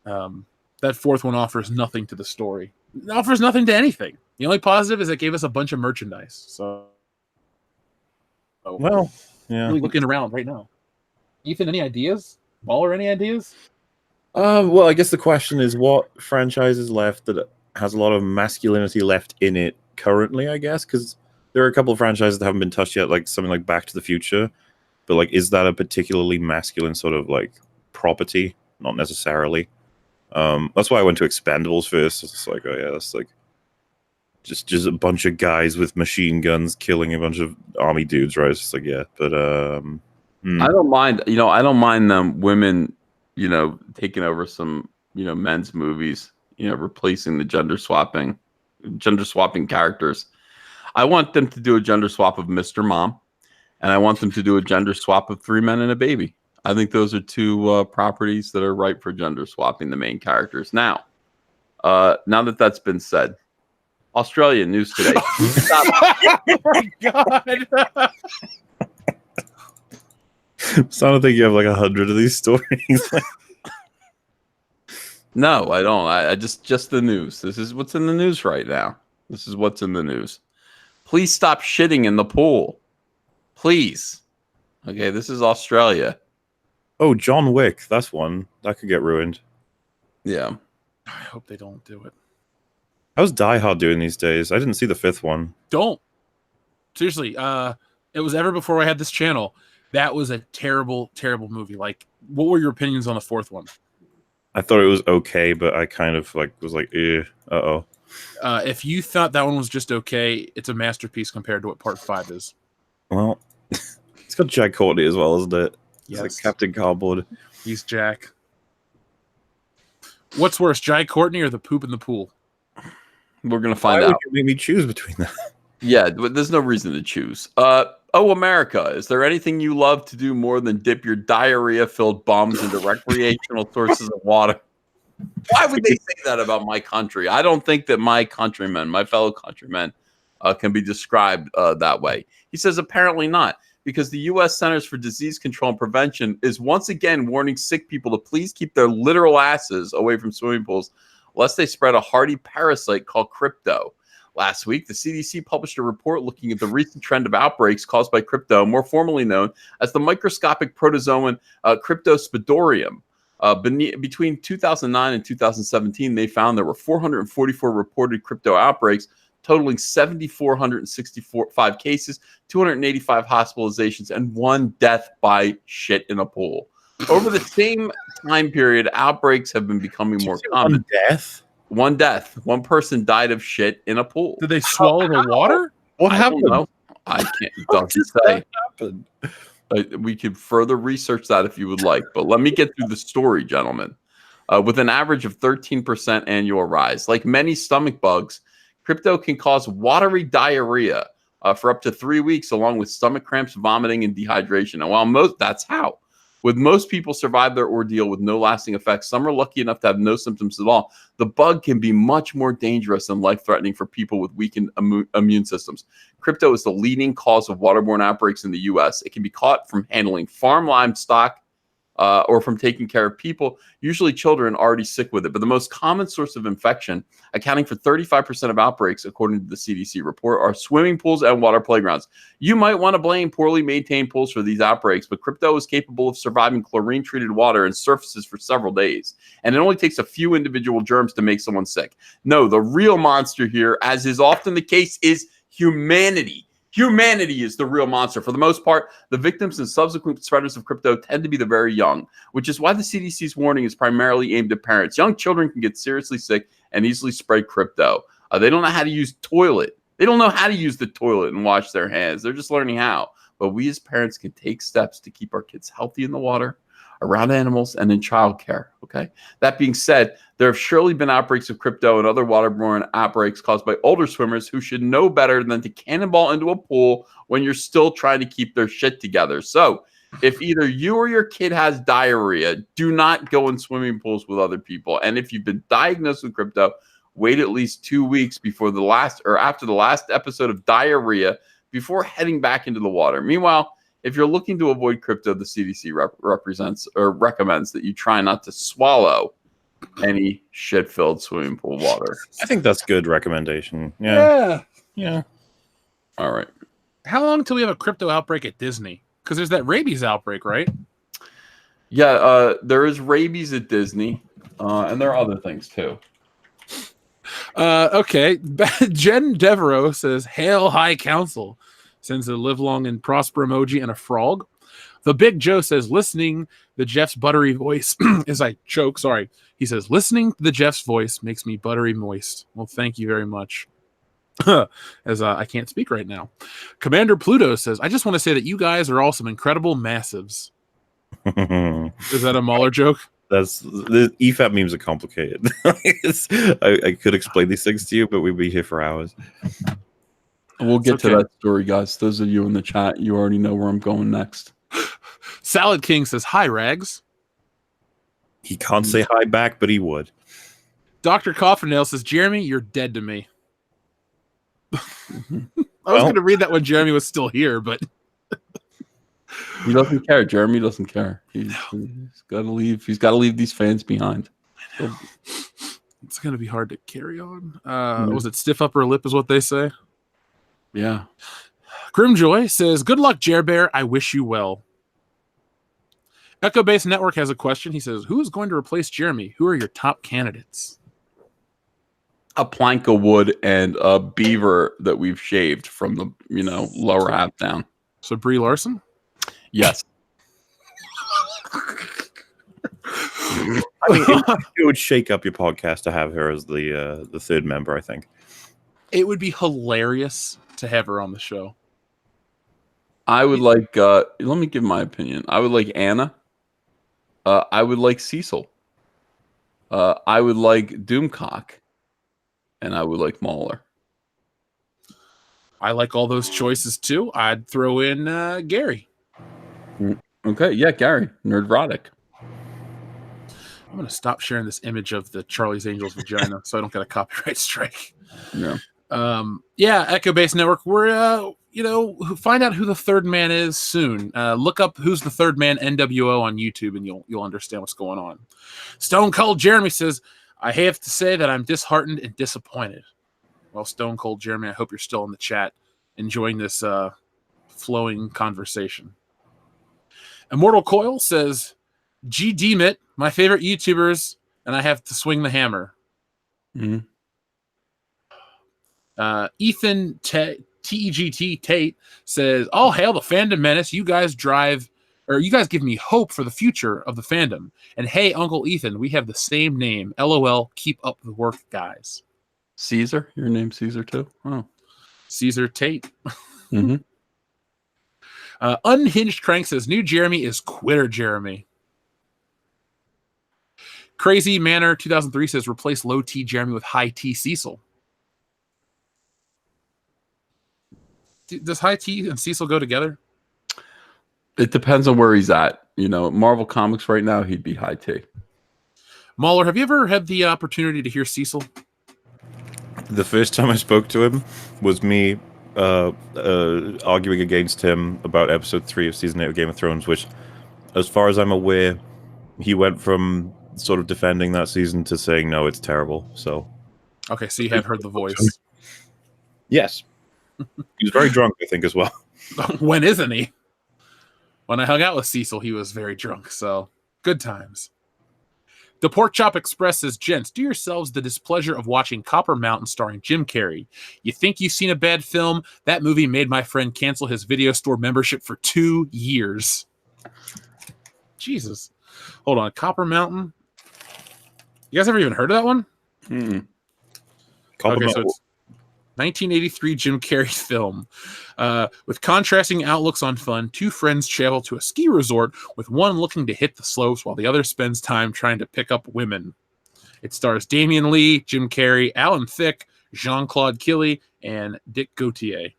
That fourth one offers nothing to the story. It offers nothing to anything. The only positive is it gave us a bunch of merchandise. So, well, yeah. Really looking around right now. Ethan, any ideas? Mauler, any ideas? Well, I guess the question is what franchise is left that has a lot of masculinity left in it currently, I guess, because there are a couple of franchises that haven't been touched yet, like something like Back to the Future. But, like, is that a particularly masculine sort of, like, property? Not necessarily. That's why I went to Expendables first. It's like, oh, yeah, that's, like, just a bunch of guys with machine guns killing a bunch of army dudes, right? It's just like, yeah, but... I don't mind, I don't mind them women, taking over some, men's movies, replacing the gender swapping characters. I want them to do a gender swap of Mr. Mom, and I want them to do a gender swap of 3 men and a baby. I think those are two properties that are ripe for gender swapping the main characters. Now that that's been said, Australia news today. Oh my god! So I don't think you have like 100 of these stories. No, I don't. I just the news. This is what's in the news right now. This is what's in the news. Please stop shitting in the pool. Please. Okay, this is Australia. Oh, John Wick. That's one. That could get ruined. Yeah. I hope they don't do it. How's Die Hard doing these days? I didn't see the 5th one. Don't. Seriously, it was ever before I had this channel. That was a terrible, terrible movie. Like, what were your opinions on the 4th one? I thought it was okay, but I kind of was like, uh-oh. If you thought that one was just okay, it's a masterpiece compared to what Part 5 is. Well, it's got Jack Courtney as well, isn't it? It's Yes. like Captain Cardboard. He's Jack. What's worse, Jai Courtney or the poop in the pool? We're going to find Why out. would you make me choose between that? Yeah, but there's no reason to choose. America, is there anything you love to do more than dip your diarrhea-filled bums into recreational sources of water? Why would they say that about my country? I don't think that my countrymen, my fellow countrymen, can be described that way. He says apparently not, because the U.S. Centers for Disease Control and Prevention is once again warning sick people to please keep their literal asses away from swimming pools, lest they spread a hardy parasite called crypto. Last week, the CDC published a report looking at the recent trend of outbreaks caused by crypto, more formally known as the microscopic protozoan Cryptosporidium. Between 2009 and 2017, they found there were 444 reported crypto outbreaks, totaling 7,465 cases, 285 hospitalizations, and 1 death by shit in a pool. Over the same time period, outbreaks have been becoming more common. 1 death? 1 death. 1 person died of shit in a pool. Did they swallow the water? What I happened? don't know. I can't. It doesn't say. Happened? We could further research that if you would like, but let me get through the story, gentlemen. With an average of 13% annual rise, like many stomach bugs, crypto can cause watery diarrhea for up to 3 weeks, along with stomach cramps, vomiting, and dehydration. And while that's how. With most people survive their ordeal with no lasting effects, some are lucky enough to have no symptoms at all. The bug can be much more dangerous and life-threatening for people with weakened immune systems. Crypto is the leading cause of waterborne outbreaks in the U.S. It can be caught from handling farm livestock or from taking care of people, usually children already sick with it. But the most common source of infection, accounting for 35% of outbreaks, according to the CDC report, are swimming pools and water playgrounds. You might want to blame poorly maintained pools for these outbreaks, but crypto is capable of surviving chlorine-treated water and surfaces for several days. And it only takes a few individual germs to make someone sick. No, the real monster here, as is often the case, is humanity. Humanity is the real monster. For the most part, the victims and subsequent spreaders of crypto tend to be the very young, which is why the CDC's warning is primarily aimed at parents. Young children can get seriously sick and easily spread crypto. They don't know how to use toilet. They don't know how to use the toilet and wash their hands. They're just learning how. But we as parents can take steps to keep our kids healthy in the water, around animals, and in childcare. Okay. That being said, there have surely been outbreaks of crypto and other waterborne outbreaks caused by older swimmers who should know better than to cannonball into a pool when you're still trying to keep their shit together. So if either you or your kid has diarrhea, do not go in swimming pools with other people. And if you've been diagnosed with crypto, wait at least 2 weeks before the last or after the last episode of diarrhea before heading back into the water. Meanwhile, if you're looking to avoid crypto, the CDC recommends that you try not to swallow any shit-filled swimming pool water. I think that's good recommendation. Yeah. All right. How long until we have a crypto outbreak at Disney? Because there's that rabies outbreak, right? Yeah, there is rabies at Disney, and there are other things too. Okay. Jen Devereaux says, "Hail High Council." Sends a live long and prosper emoji and a frog. The Big Joe says, listening the Jeff's buttery voice as I choke. Sorry. He says, listening to the Jeff's voice makes me buttery moist. Well, thank you very much. As I can't speak right now. Commander Pluto says, I just want to say that you guys are all some incredible massives. Is that a Mauler joke? That's the EFAP memes are complicated. I could explain these things to you, but we'd be here for hours. We'll get to that story, guys. Those of you in the chat, you already know where I'm going next. Salad King says, hi, Rags. He can't say hi back, but he would. Dr. Coffinail says, Jeremy, you're dead to me. I was going to read that when Jeremy was still here, but he doesn't care. Jeremy doesn't care. He's got to leave. He's got to leave these fans behind. It's going to be hard to carry on. Was it stiff upper lip is what they say? Yeah. Grimjoy says, good luck, Jerbear. I wish you well. Echo Base Network has a question. He says, who is going to replace Jeremy? Who are your top candidates? A plank of wood and a beaver that we've shaved from the lower half down. So Brie Larson? Yes. I mean, it would shake up your podcast to have her as the third member, I think. It would be hilarious to have her on the show. I would like, let me give my opinion. I would like Anna. I would like Cecil. I would like Doomcock. And I would like Mauler. I like all those choices too. I'd throw in Gary. Okay, yeah, Gary. Nerdrotic. I'm going to stop sharing this image of the Charlie's Angels vagina so I don't get a copyright strike. Yeah. Echo Base Network. We're, find out who the third man is soon. Look up who's the third man NWO on YouTube and you'll understand what's going on. Stone Cold Jeremy says, I have to say that I'm disheartened and disappointed. Well, Stone Cold Jeremy, I hope you're still in the chat enjoying this flowing conversation. Immortal Coil says, G. Deemit, my favorite YouTubers, and I have to swing the hammer. Mm-hmm. Ethan TEGT Tate says, all hail the fandom menace. You guys give me hope for the future of the fandom. And hey, Uncle Ethan, we have the same name. LOL, keep up the work, guys. Caesar? Your name's Caesar too? Oh. Caesar Tate. Mm-hmm. Unhinged Crank says, new Jeremy is Quitter Jeremy. Crazy Manor 2003 says, replace low T Jeremy with high T Cecil. Does high T and Cecil go together? It depends on where he's at. Marvel Comics right now, he'd be high T. Mauler, have you ever had the opportunity to hear Cecil? The first time I spoke to him was me arguing against him about episode 3 of season 8 of Game of Thrones, which, as far as I'm aware, he went from sort of defending that season to saying, no, it's terrible. So, okay, so you have heard the voice. Yes. He was very drunk, I think, as well. When isn't he? When I hung out with Cecil, he was very drunk, so good times. The Pork Chop Express says, gents, do yourselves the displeasure of watching Copper Mountain starring Jim Carrey. You think you've seen a bad film? That movie made my friend cancel his video store membership for 2 years. Jesus. Hold on. Copper Mountain? You guys ever even heard of that one? Mm-mm. Okay, so it's 1983 Jim Carrey film. With contrasting outlooks on fun, 2 friends travel to a ski resort with one looking to hit the slopes while the other spends time trying to pick up women. It stars Damian Lee, Jim Carrey, Alan Thicke, Jean-Claude Killy, and Dick Gautier.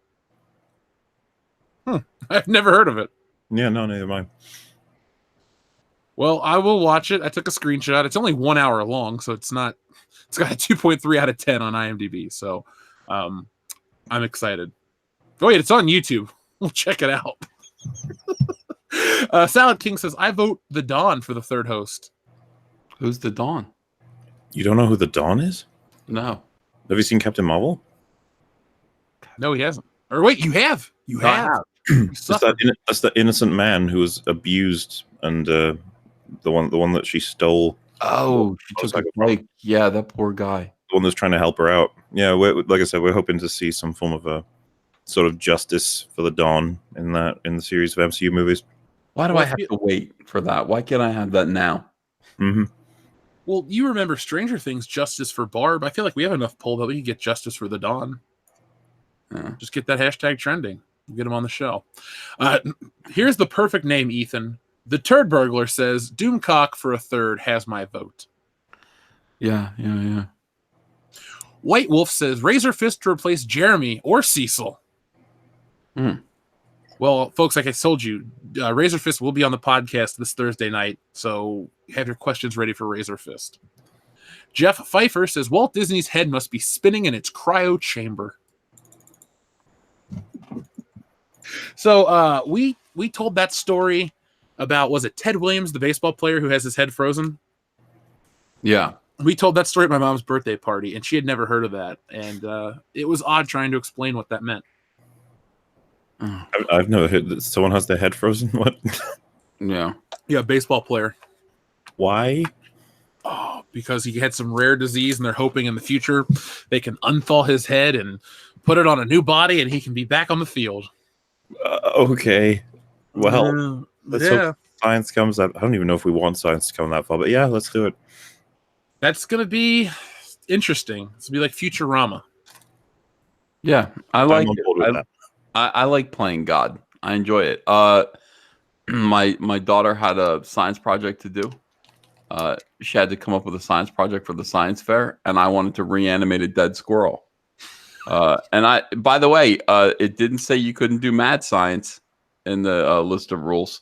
I've never heard of it. Yeah, no, neither mind. Well, I will watch it. I took a screenshot. It's only 1 hour long, so it's got a 2.3 out of 10 on IMDb. So I'm excited. Oh, wait, it's on YouTube. We'll check it out. Salad King says, I vote the Dawn for the third host. Who's the Dawn? You don't know who the Dawn is? No. Have you seen Captain Marvel? No, he hasn't. Or wait, you have. You have. That's that innocent man who was abused and the one that she stole. Oh, she took a break. Yeah, that poor guy. The one that's trying to help her out. Yeah, like I said, we're hoping to see some form of a sort of justice for the Dawn in the series of MCU movies. Why do I have to wait for that? Why can't I have that now? Mm-hmm. Well, you remember Stranger Things, Justice for Barb. I feel like we have enough pull that we can get Justice for the Dawn. Yeah. Just get that hashtag trending. We'll get him on the show. Here's the perfect name, Ethan. The Turd Burglar says, Doomcock for a third has my vote. Yeah. White Wolf says, Razor Fist to replace Jeremy or Cecil. Well, folks, like I told you, Razor Fist will be on the podcast this Thursday night, so have your questions ready for Razor Fist. Jeff Pfeiffer says Walt Disney's head must be spinning in its cryo chamber. So we told that story about, was it Ted Williams, the baseball player who has his head frozen? Yeah. We told that story at my mom's birthday party, and she had never heard of that. And it was odd trying to explain what that meant. I've never heard that someone has their head frozen. What? Yeah. Yeah, baseball player. Why? Oh, because he had some rare disease, and they're hoping in the future they can unthaw his head and put it on a new body, and he can be back on the field. Okay. Well, let's yeah. hope science comes up. I don't even know if we want science to come that far, but yeah, let's do it. That's going to be interesting. It's going to be like Futurama. Yeah, I like it. That. I like playing God. I enjoy it. My daughter had a science project to do. She had to come up with a science project for the science fair, and I wanted to reanimate a dead squirrel. And by the way, it didn't say you couldn't do mad science in the list of rules.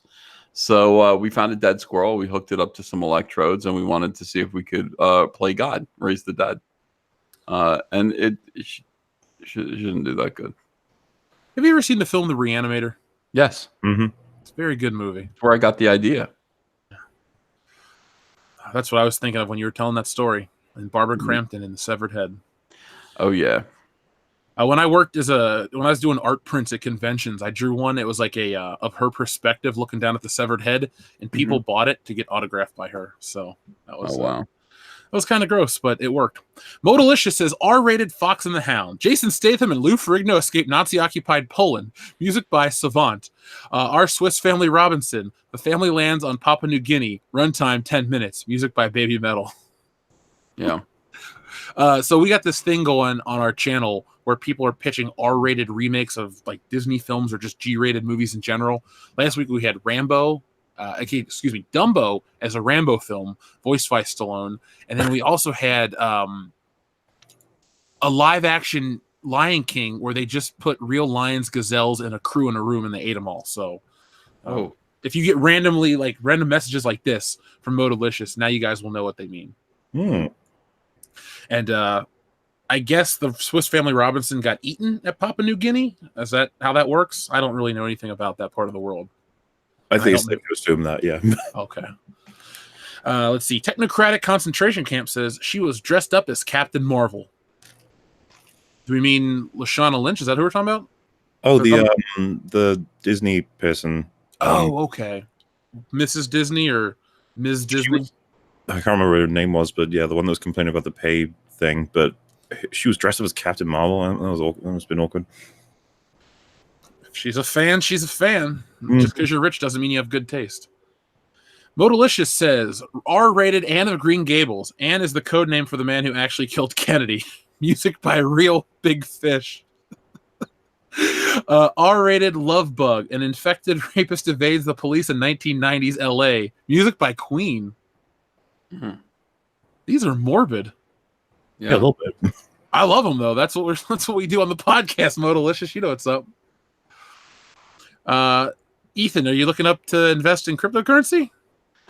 So we found a dead squirrel. We hooked it up to some electrodes, and we wanted to see if we could play God, raise the dead. And it shouldn't do that good. Have you ever seen the film The Reanimator? Yes. Mm-hmm. It's a very good movie. That's where I got the idea. That's what I was thinking of when you were telling that story. And Barbara Crampton in The Severed Head. Oh, yeah. When I worked when I was doing art prints at conventions, I drew one. It was like a of her perspective looking down at the severed head, and people bought it to get autographed by her. So that was wow. That was kind of gross, but it worked. Modalicious says R-rated Fox and the Hound. Jason Statham and Lou Ferrigno escape Nazi-occupied Poland. Music by Savant. Our Swiss Family Robinson. The family lands on Papua New Guinea. Runtime 10 minutes. Music by Baby Metal. Yeah. So we got this thing going on our channel where people are pitching R-rated remakes of like Disney films or just G-rated movies in general. Last week we had Dumbo as a Rambo film, voiced by Stallone, and then we also had a live-action Lion King where they just put real lions, gazelles, and a crew in a room and they ate them all. So, if you get random messages like this from Modalicious, now you guys will know what they mean. And I guess the Swiss Family Robinson got eaten at Papua New Guinea. Is that how that works? I don't really know anything about that part of the world. I think it's safe to assume that, yeah. Okay. Let's see. Technocratic Concentration Camp says she was dressed up as Captain Marvel. Do we mean Lashana Lynch? Is that who we're talking about? Oh, the Disney person. Okay. Mrs. Disney or Ms. Disney? I can't remember what her name was, but yeah, the one that was complaining about the pay thing. But she was dressed up as Captain Marvel. That was awkward. That must have been awkward. If she's a fan, she's a fan. Just because you're rich doesn't mean you have good taste. Modalicious says, R-rated Anne of Green Gables. Anne is the code name for the man who actually killed Kennedy. Music by Real Big Fish. R-rated Love Bug. An infected rapist evades the police in 1990s LA. Music by Queen. These are morbid. Yeah, a little bit. I love them though. That's what we do on the podcast. Modalicious, you know what's up. Ethan, are you looking up to invest in cryptocurrency?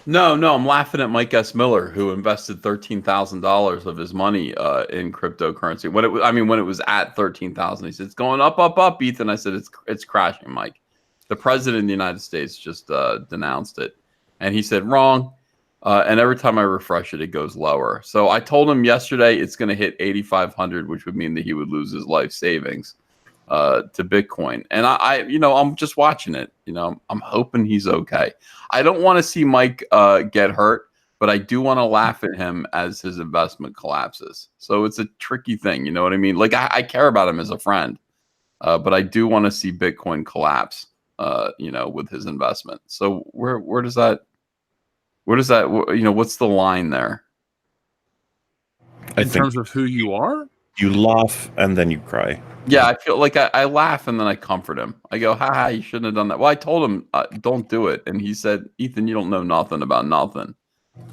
No, I'm laughing at Mike S. Miller, who invested $13,000 of his money in cryptocurrency. When it was at $13,000, he said it's going up, Ethan. I said it's crashing, Mike. The president of the United States just denounced it, and he said wrong. And every time I refresh it, it goes lower. So I told him yesterday it's going to hit 8,500, which would mean that he would lose his life savings to Bitcoin. And I'm just watching it. I'm hoping he's okay. I don't want to see Mike get hurt, but I do want to laugh at him as his investment collapses. So it's a tricky thing. You know what I mean? Like I care about him as a friend, but I do want to see Bitcoin collapse. With his investment. So where does that? What's the line there? In terms of who you are? You laugh and then you cry. Yeah, I feel like I laugh and then I comfort him. I go, ha, you shouldn't have done that. Well, I told him, don't do it. And he said, Ethan, you don't know nothing about nothing.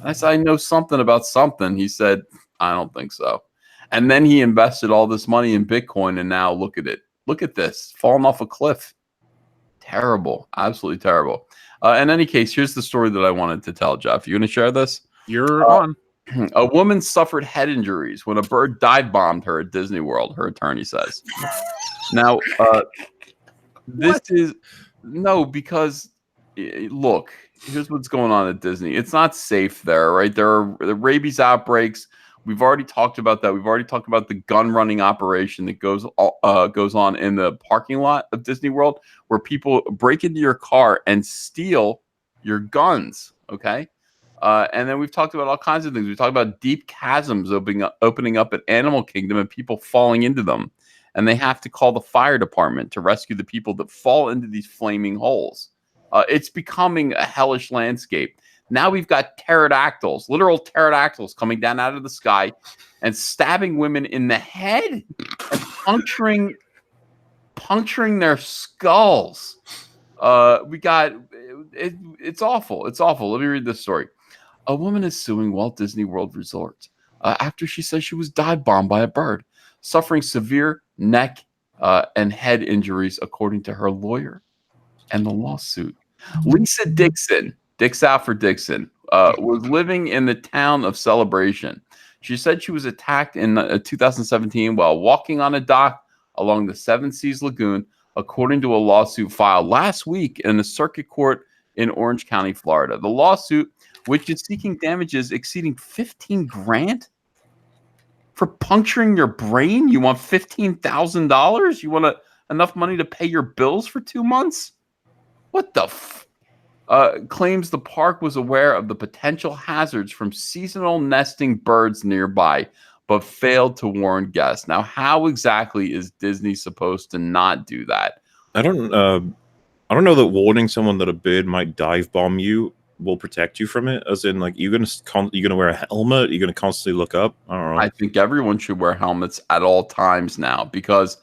I said, I know something about something. He said, I don't think so. And then he invested all this money in Bitcoin, and now look at it. Look at this, falling off a cliff. Terrible. Absolutely terrible. In any case, here's the story that I wanted to tell, Jeff. You going to share this? You're on. A woman suffered head injuries when a bird dive bombed her at Disney World, her attorney says. Now, this is because look, here's what's going on at Disney. It's not safe there, right? There are the rabies outbreaks. We've already talked about that. We've already talked about the gun running operation that goes on in the parking lot of Disney World, where people break into your car and steal your guns. Okay. And then we've talked about all kinds of things. We've talked about deep chasms opening up at Animal Kingdom and people falling into them. And they have to call the fire department to rescue the people that fall into these flaming holes. It's becoming a hellish landscape. Now we've got pterodactyls, literal pterodactyls coming down out of the sky and stabbing women in the head and puncturing their skulls. It's awful. It's awful. Let me read this story. A woman is suing Walt Disney World Resort after she says she was dive bombed by a bird, suffering severe neck and head injuries, according to her lawyer and the lawsuit. Lisa Dixon, Dix out for Dixon, was living in the town of Celebration. She said she was attacked in 2017 while walking on a dock along the Seven Seas Lagoon, according to a lawsuit filed last week in a circuit court in Orange County, Florida. The lawsuit, which is seeking damages exceeding $15,000 for puncturing your brain. You want $15,000? You want enough money to pay your bills for 2 months? What the claims the park was aware of the potential hazards from seasonal nesting birds nearby, but failed to warn guests. Now, how exactly is Disney supposed to not do that? I don't know that warning someone that a bird might dive bomb you will protect you from it. As in, like, you're gonna wear a helmet. You're gonna constantly look up. I don't know. I think everyone should wear helmets at all times now because,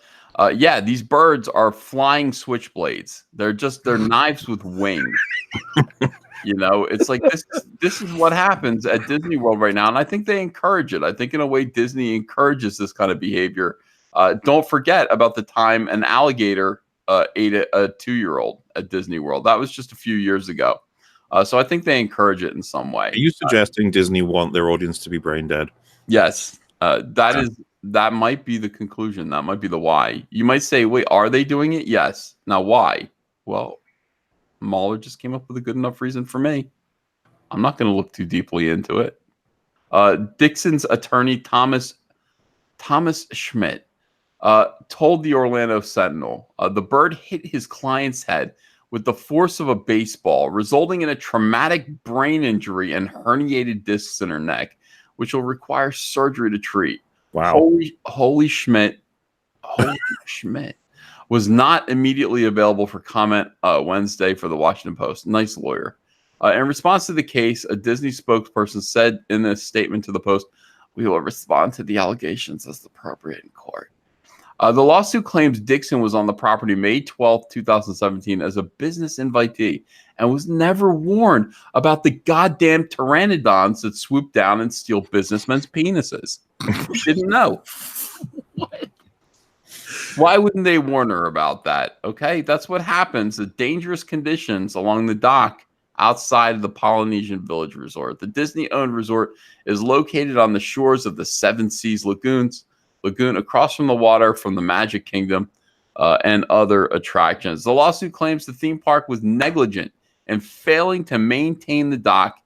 these birds are flying switchblades. They're knives with wings. It's like this is what happens at Disney World right now, and I think they encourage it. I think in a way Disney encourages this kind of behavior. Don't forget about the time an alligator ate a 2-year-old at Disney World. That was just a few years ago. So I think they encourage it in some way. Are you suggesting Disney want their audience to be brain dead? Yes, that might be the conclusion. That might be the why. You might say, wait, are they doing it? Yes. Now, why? Well, Mauler just came up with a good enough reason for me. I'm not going to look too deeply into it. Dixon's attorney, Thomas Schmidt, told the Orlando Sentinel the bird hit his client's head with the force of a baseball, resulting in a traumatic brain injury and herniated discs in her neck, which will require surgery to treat. Wow. Holy Schmidt was not immediately available for comment Wednesday for the Washington Post. Nice lawyer. In response to the case, a Disney spokesperson said in a statement to the Post, "We will respond to the allegations as appropriate in court." The lawsuit claims Dixon was on the property May 12, 2017 as a business invitee and was never warned about the goddamn pteranodons that swoop down and steal businessmen's penises. Didn't know. What? Why wouldn't they warn her about that? Okay, that's what happens. The dangerous conditions along the dock outside of the Polynesian Village Resort. The Disney-owned resort is located on the shores of the Seven Seas Lagoon across from the water from the Magic Kingdom and other attractions. The lawsuit claims the theme park was negligent in failing to maintain the dock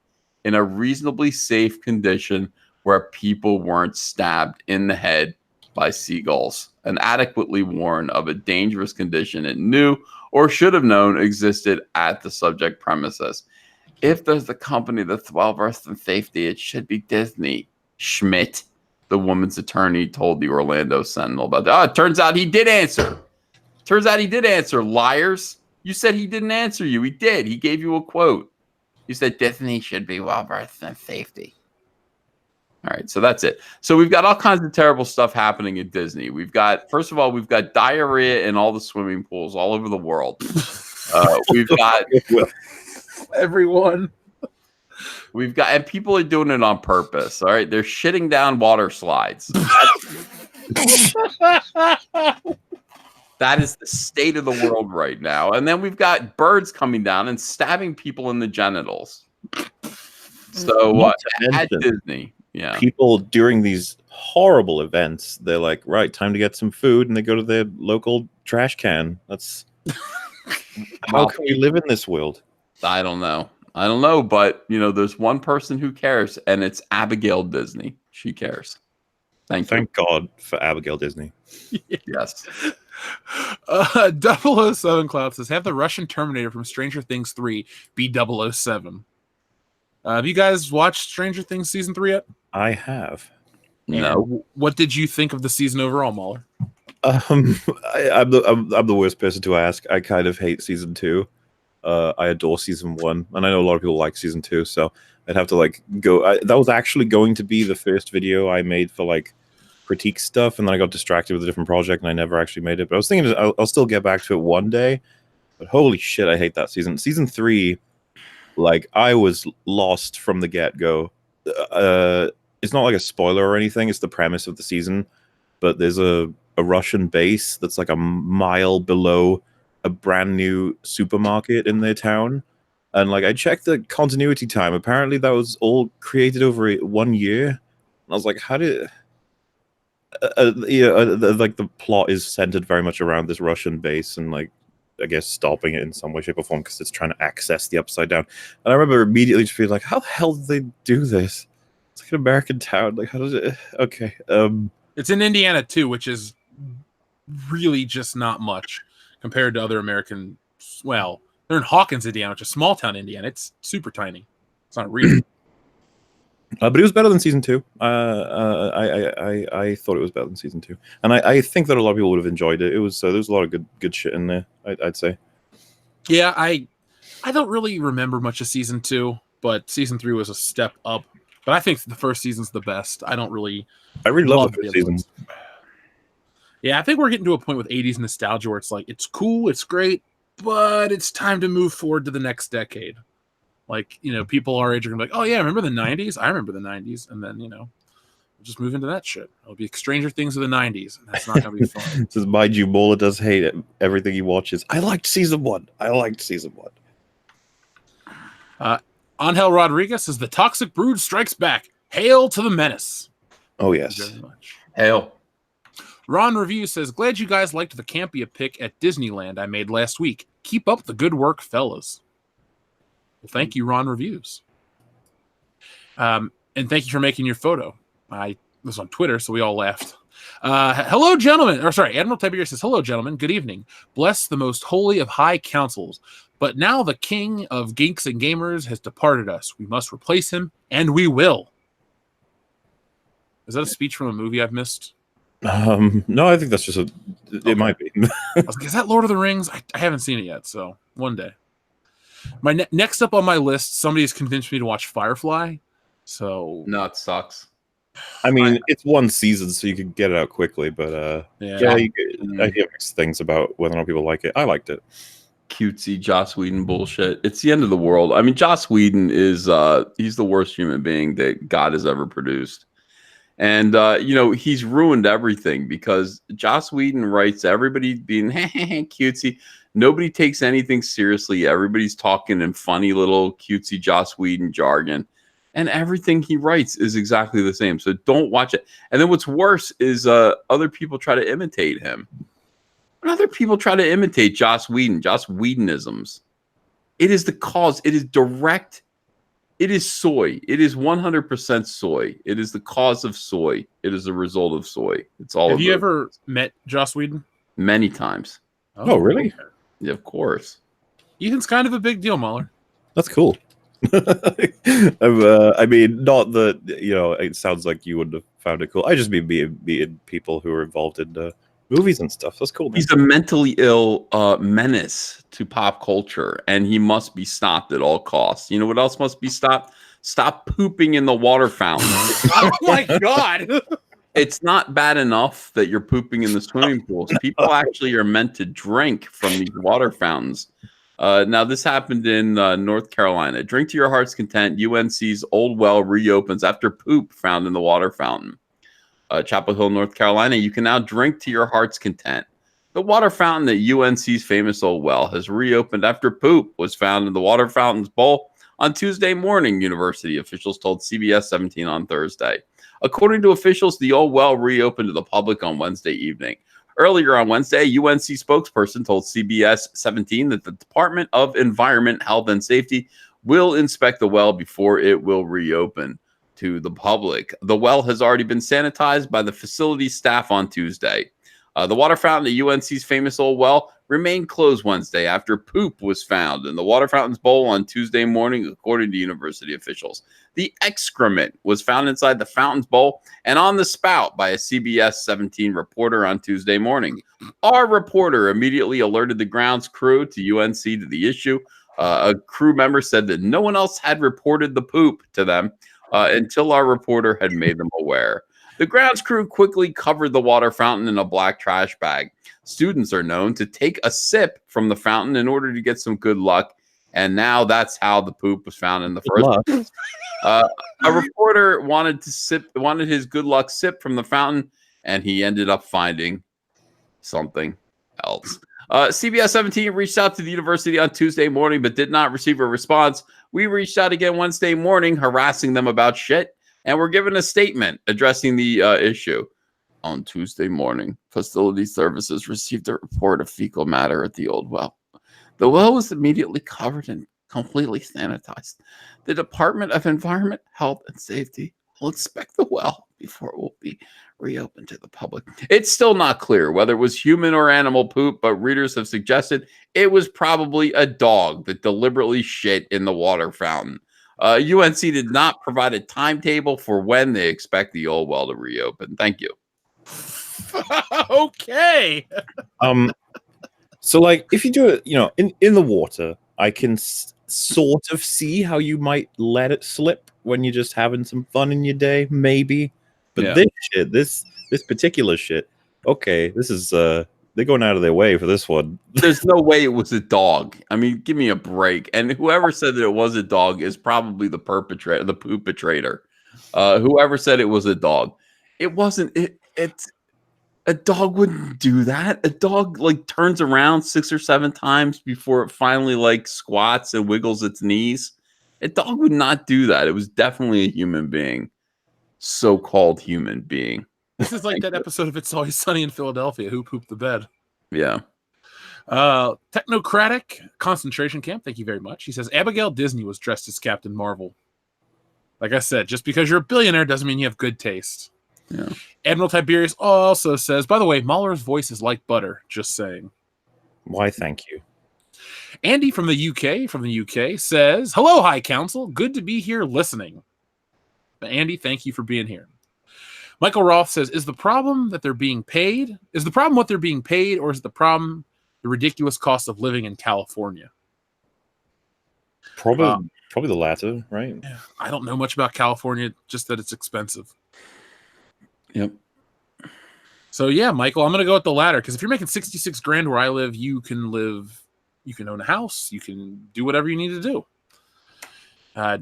in a reasonably safe condition where people weren't stabbed in the head by seagulls and adequately warned of a dangerous condition it knew or should have known existed at the subject premises. If there's a company that's well-versed in safety, it should be Disney. Schmidt, the woman's attorney, told the Orlando Sentinel about that. It turns out he did answer. Liars. You said he didn't answer you. He did. He gave you a quote. You said Disney should be well-versed in safety. All right, so that's it. So we've got all kinds of terrible stuff happening at Disney. First of all, we've got diarrhea in all the swimming pools all over the world. We've got everyone. And people are doing it on purpose. All right, they're shitting down water slides. That is the state of the world right now. And then we've got birds coming down and stabbing people in the genitals. So at Disney, people during these horrible events, they're like, right, time to get some food, and they go to their local trash can. That's how can we live in this world? I don't know, but there's one person who cares, and it's Abigail Disney. She cares. Thank God for Abigail Disney. Yes. 007 Cloud says, have the Russian Terminator from Stranger Things 3 be 007. Have you guys watched Stranger Things season 3 yet? I have. No. What did you think of the season overall, Mauler? I'm the worst person to ask. I kind of hate season 2. I adore season 1, and I know a lot of people like season 2, so I'd have to go. That was actually going to be the first video I made for critique stuff, and then I got distracted with a different project, and I never actually made it. But I was thinking I'll still get back to it one day. But holy shit, I hate that season. Season 3, I was lost from the get-go. It's not like a spoiler or anything. It's the premise of the season. But there's a Russian base that's a mile below a brand new supermarket in their town. And I checked the continuity time. Apparently that was all created over 1 year. And I was like, how did... the plot is centered very much around this Russian base and I guess stopping it in some way, shape, or form because it's trying to access the Upside Down. And I remember immediately just being like, how the hell did they do this? It's an American town. How does it... Okay. It's in Indiana, too, which is really just not much compared to other American... Well, they're in Hawkins, Indiana, which is small town Indiana. It's super tiny. It's not real. But it was better than season 2. I thought it was better than season 2, and I think that a lot of people would have enjoyed it. It was there's a lot of good shit in there. I'd say. Yeah, I don't really remember much of season 2, but season 3 was a step up. But I think the first season's the best. I really love the first season. Yeah, I think we're getting to a point with 80s nostalgia where it's it's cool, it's great, but it's time to move forward to the next decade. People our age are going to be like, oh, yeah, remember the 90s? I remember the 90s. And then, we'll just move into that shit. It'll be Stranger Things of the 90s. And that's not going to be fun. It says, mind you, Mauler does hate everything he watches. I liked season 1. Angel Rodriguez says, the Toxic Brood strikes back. Hail to the menace. Oh, yes. Thank you very much. Hail. Ron Review says, glad you guys liked the Campia pick at Disneyland I made last week. Keep up the good work, fellas. Well, thank you, Ron Reviews. And thank you for making your photo. I was on Twitter, so we all laughed. Hello, gentlemen. Or sorry, Admiral Tiberius says, hello, gentlemen. Good evening. Bless the most holy of high councils. But now the king of Geeks and Gamers has departed us. We must replace him, and we will. Is that a speech from a movie I've missed? No, I think that's just it might be. I was like, is that Lord of the Rings? I haven't seen it yet, so one day. My next up on my list, somebody has convinced me to watch Firefly. So no, it sucks. I mean, it's one season, so you can get it out quickly. But I hear mixed things about whether or not people like it. I liked it. Cutesy Joss Whedon bullshit. It's the end of the world. I mean, Joss Whedon is he's the worst human being that God has ever produced. And, he's ruined everything because Joss Whedon writes everybody being cutesy. Nobody takes anything seriously. Everybody's talking in funny little cutesy Joss Whedon jargon. And everything he writes is exactly the same. So don't watch it. And then what's worse is other people try to imitate him. When other people try to imitate Joss Whedonisms, it is the cause. It is direct. It is soy. It is 100% soy. It is the cause of soy. It is the result of soy. It's all. Have you ever met Joss Whedon? Many times. Oh, really? Yeah, of course. Ethan's kind of a big deal, Mauler. That's cool. I mean, not that it sounds like you wouldn't have found it cool. I just mean being people who are involved in movies and stuff. That's cool, man. He's a mentally ill menace to pop culture, and he must be stopped at all costs. You know what else must be stopped? Stop pooping in the water fountain. Oh my God. It's not bad enough that you're pooping in the swimming pools. People actually are meant to drink from these water fountains. Now, this happened in North Carolina. Drink to your heart's content. UNC's old well reopens after poop found in the water fountain. Chapel Hill, North Carolina. You can now drink to your heart's content. The water fountain at UNC's famous old well has reopened after poop was found in the water fountain's bowl on Tuesday morning, university officials told CBS 17 on Thursday. According to officials, the old well reopened to the public on Wednesday evening. Earlier on Wednesday, a UNC spokesperson told CBS 17 that the Department of Environment, Health, and Safety will inspect the well before it will reopen to the public. The well has already been sanitized by the facility staff on Tuesday. The water fountain at UNC's famous old well remained closed Wednesday after poop was found in the water fountain's bowl on Tuesday morning, according to university officials. The excrement was found inside the fountain's bowl and on the spout by a CBS 17 reporter on Tuesday morning. Our reporter immediately alerted the grounds crew to UNC to the issue. A crew member said that no one else had reported the poop to them until our reporter had made them aware. The grounds crew quickly covered the water fountain in a black trash bag. Students are known to take a sip from the fountain in order to get some good luck, and now that's how the poop was found in the first place. A reporter wanted his good luck sip from the fountain, and he ended up finding something else. CBS 17 reached out to the university on Tuesday morning, but did not receive a response. We reached out again Wednesday morning, harassing them about shit, and we're given a statement addressing the issue. On Tuesday morning, facility services received a report of fecal matter at the old well. The well was immediately covered and completely sanitized. The Department of Environment, Health, and Safety will inspect the well before it will be reopened to the public. It's still not clear whether it was human or animal poop, but readers have suggested it was probably a dog that deliberately shit in the water fountain. UNC did not provide a timetable for when they expect the old well to reopen. Thank you. Okay. So like if you do it, in the water, I can sort of see how you might let it slip when you're just having some fun in your day, maybe. But this particular shit, okay, this is they're going out of their way for this one. There's no way it was a dog. I mean, give me a break. And whoever said that it was a dog is probably the perpetrator, the poopatrator. Whoever said it was a dog, it wasn't. It's a dog wouldn't do that. A dog like turns around 6 or 7 times before it finally like squats and wiggles its knees. A dog would not do that. It was definitely a human being, so-called human being. This is like that episode of It's Always Sunny in Philadelphia. Who pooped the bed? Yeah. Technocratic concentration camp. Thank you very much. He says Abigail Disney was dressed as Captain Marvel. Like I said, just because you're a billionaire doesn't mean you have good taste. Yeah. Admiral Tiberius also says, by the way, Mauler's voice is like butter. Just saying. Why, thank you. Andy from the UK says, hello, High Council. Good to be here listening. Andy, thank you for being here. Michael Roth says, is the problem what they're being paid, or is the problem the ridiculous cost of living in California? Probably the latter, right? I don't know much about California, just that it's expensive. Yep. So yeah, Michael, I'm going to go with the latter, because if you're making 66 grand where I live, you can own a house, you can do whatever you need to do.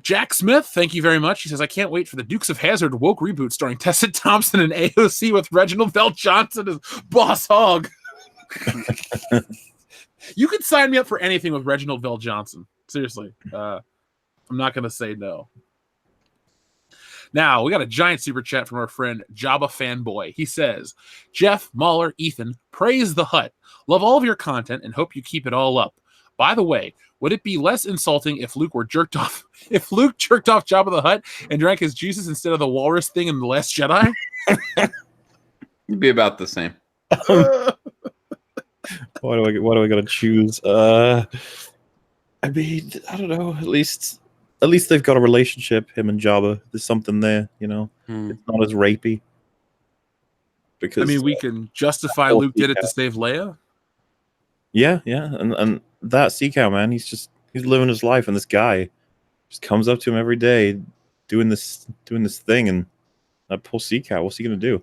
Jack Smith, thank you very much. He says, I can't wait for the Dukes of Hazzard woke reboot starring Tessa Thompson and AOC with Reginald Vell Johnson as Boss Hogg. You could sign me up for anything with Reginald Vell Johnson. Seriously. I'm not going to say no. Now, we got a giant super chat from our friend Jabba Fanboy. He says, Jeff, Mauler, Ethan, praise the Hut. Love all of your content and hope you keep it all up. By the way, would it be less insulting if Luke jerked off Jabba the Hutt and drank his juices instead of the walrus thing in The Last Jedi? It'd be about the same. What do I gotta choose? I mean, I don't know. At least they've got a relationship, him and Jabba. There's something there, It's not as rapey. Because I mean, we can justify Luke did it to save Leia. Yeah, and that sea cow man, he's living his life, and this guy just comes up to him every day, doing this thing, and that poor sea cow, what's he gonna do?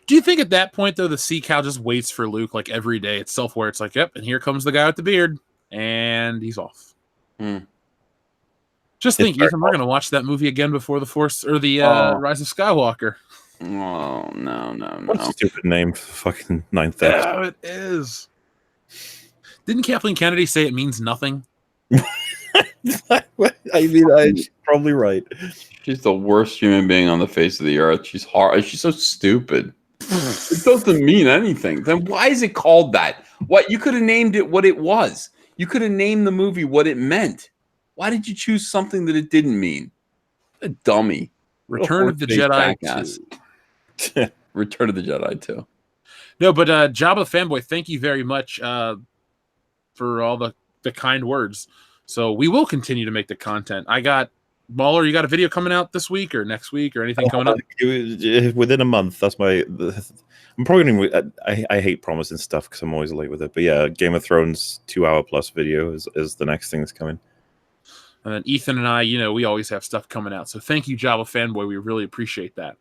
Do you think at that point though the sea cow just waits for Luke like every day itself, where it's like, yep, and here comes the guy with the beard, and he's off? It's Just think, Ethan, we're gonna watch that movie again before the Force or the Rise of Skywalker. Oh no. What a stupid name for fucking Ninth X. Yeah, it is. Didn't Kathleen Kennedy say it means nothing? I mean, she's probably right. She's the worst human being on the face of the earth. She's hard. She's so stupid. It doesn't mean anything. Then why is it called that? What, you could have named it what it was. You could have named the movie what it meant. Why did you choose something that it didn't mean? A dummy. Return of the Jedi 2. Return of the Jedi 2. No, but Jabba the Fanboy, thank you very much for all the kind words. So we will continue to make the content. I got Mauler, you got a video coming out this week or next week or anything coming up? Within a month. That's I'm probably going to. I hate promising stuff because I'm always late with it. But yeah, Game of Thrones 2-hour+ video is the next thing that's coming. And then Ethan and I, we always have stuff coming out. So thank you, Jabba Fanboy. We really appreciate that.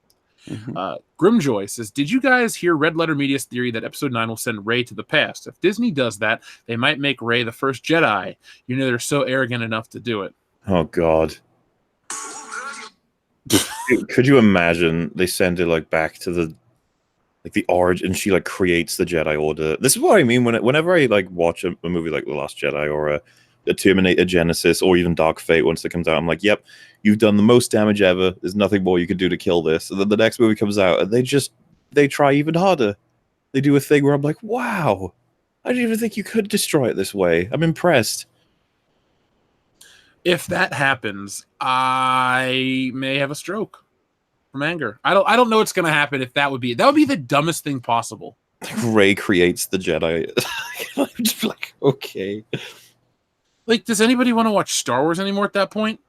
Mm-hmm. Grimjoy says, did you guys hear Red Letter Media's theory that Episode 9 will send Rey to the past? If Disney does that, they might make Rey the first Jedi. They're so arrogant enough to do it. Oh, God. Could you imagine they send it back to the origin, and she creates the Jedi Order? This is what I mean whenever I watch a movie like The Last Jedi or a Terminator Genesis or even Dark Fate once it comes out. I'm like, yep, you've done the most damage ever. There's nothing more you can do to kill this. And then the next movie comes out and they try even harder. They do a thing where I'm like, wow, I didn't even think you could destroy it this way. I'm impressed. If that happens, I may have a stroke from anger. I don't know what's going to happen. If that would be the dumbest thing possible. Rey creates the Jedi. I'm just like, okay. Does anybody want to watch Star Wars anymore at that point?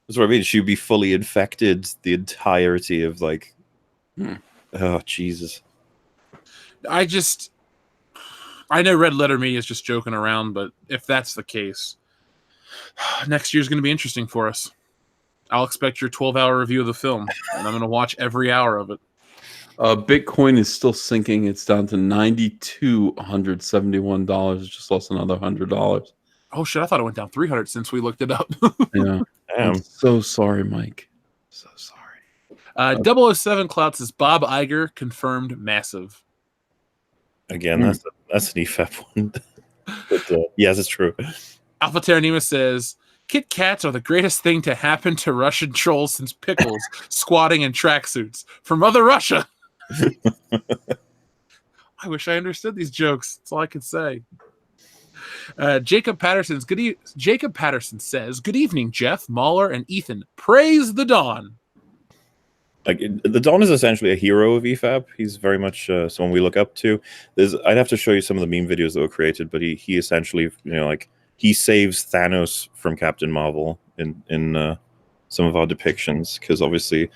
That's what I mean. She'd be fully infected the entirety of oh, Jesus. I know Red Letter Media is just joking around, but if that's the case, next year's going to be interesting for us. I'll expect your 12-hour review of the film, and I'm going to watch every hour of it. Bitcoin is still sinking. It's down to $9,271. It just lost another $100. Oh, shit. I thought it went down 300 since we looked it up. Yeah. I'm so sorry, Mike. So sorry. 007 Clout says Bob Iger confirmed massive. Again, that's an EFAP one. But, yes, it's true. Alpha Terranema says Kit Kats are the greatest thing to happen to Russian trolls since pickles squatting in tracksuits from Mother Russia. I wish I understood these jokes. That's all I can say. Jacob Patterson says, "Good evening, Jeff, Mauler, and Ethan. Praise the Dawn." The Dawn is essentially a hero of EFAP. He's very much someone we look up to. I'd have to show you some of the meme videos that were created, but he essentially, he saves Thanos from Captain Marvel in some of our depictions, because obviously,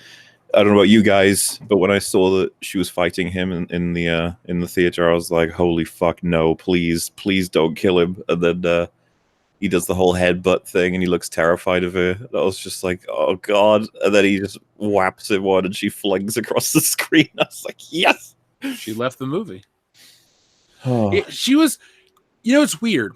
I don't know about you guys, but when I saw that she was fighting him in the theater, I was like, holy fuck, no, please don't kill him. And then he does the whole headbutt thing and he looks terrified of her. I was just like, oh god. And then he just whaps him one and she flings across the screen. I was like, yes. She left the movie. Oh. She was, it's weird.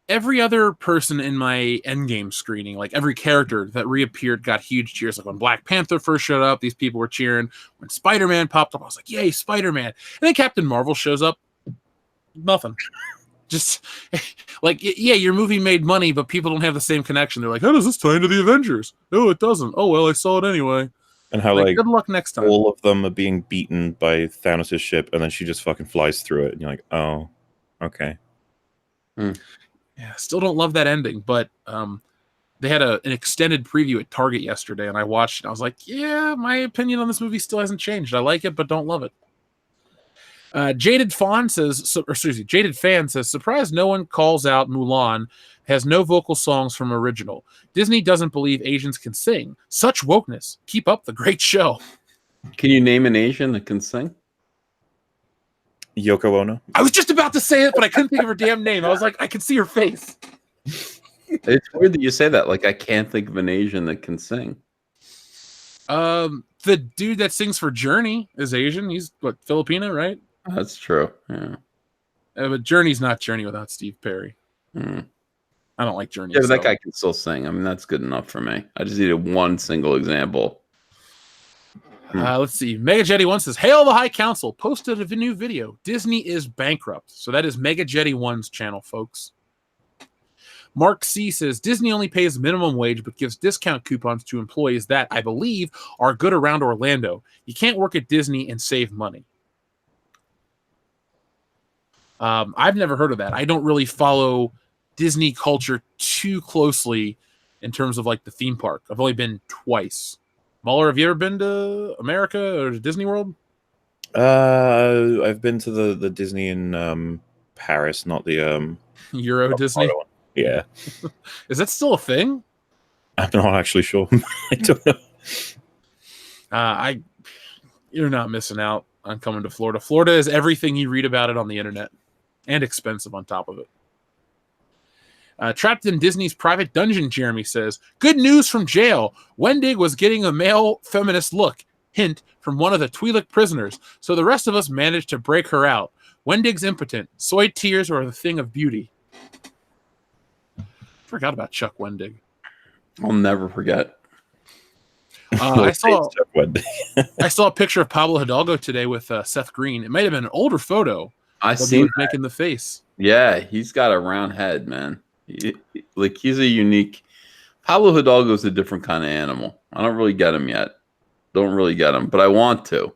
Every other person in my Endgame screening, every character that reappeared got huge cheers. When Black Panther first showed up, these people were cheering. When Spider-Man popped up, I was like, yay, Spider-Man. And then Captain Marvel shows up. Nothing. Just, yeah, your movie made money, but people don't have the same connection. They're like, how does this tie into the Avengers? Oh, it doesn't. Oh, well, I saw it anyway. And how, good luck next time. All of them are being beaten by Thanos' ship, and then she just fucking flies through it. And you're like, oh, okay. Yeah, still don't love that ending, but they had an extended preview at Target yesterday, and I watched it. And I was like, yeah, my opinion on this movie still hasn't changed. I like it, but don't love it. Jaded Fan says, surprised no one calls out Mulan has no vocal songs from original. Disney doesn't believe Asians can sing. Such wokeness. Keep up the great show. Can you name an Asian that can sing? Yoko Ono. I was just about to say it, but I couldn't think of her damn name. I was like, I can see her face. It's weird that you say that. I can't think of an Asian that can sing. The dude that sings for Journey is Asian. He's Filipino, right? That's true. Yeah. But Journey's not Journey without Steve Perry. I don't like Journey. Yeah, but that guy can still sing. I mean, that's good enough for me. I just needed one single example. Let's see. Mega Jetty 1 says, "Hail the High Council! Posted a new video. Disney is bankrupt." So that is Mega Jetty 1's channel, folks. Mark C says, "Disney only pays minimum wage but gives discount coupons to employees that, I believe, are good around Orlando. You can't work at Disney and save money." I've never heard of that. I don't really follow Disney culture too closely in terms of like the theme park. I've only been twice. Mauler, have you ever been to America or to Disney World? I've been to the Disney in Paris, not the Euro not Disney. one. Yeah, Is that still a thing? I'm not actually sure. I don't know. You're not missing out on coming to Florida. Florida is everything you read about it on the internet, and expensive on top of it. Trapped in Disney's private dungeon, Jeremy says, "Good news from jail. Wendig was getting a male feminist look, hint, from one of the Twi'lek prisoners, so the rest of us managed to break her out. Wendig's impotent. Soy tears are a thing of beauty." Forgot about Chuck Wendig. I'll never forget. I saw a picture of Pablo Hidalgo today with Seth Green. It might have been an older photo. I He seen was making the face. Yeah, he's got a round head, man. He's a unique. Pablo Hidalgo's a different kind of animal. I don't really get him yet. Don't really get him, but I want to.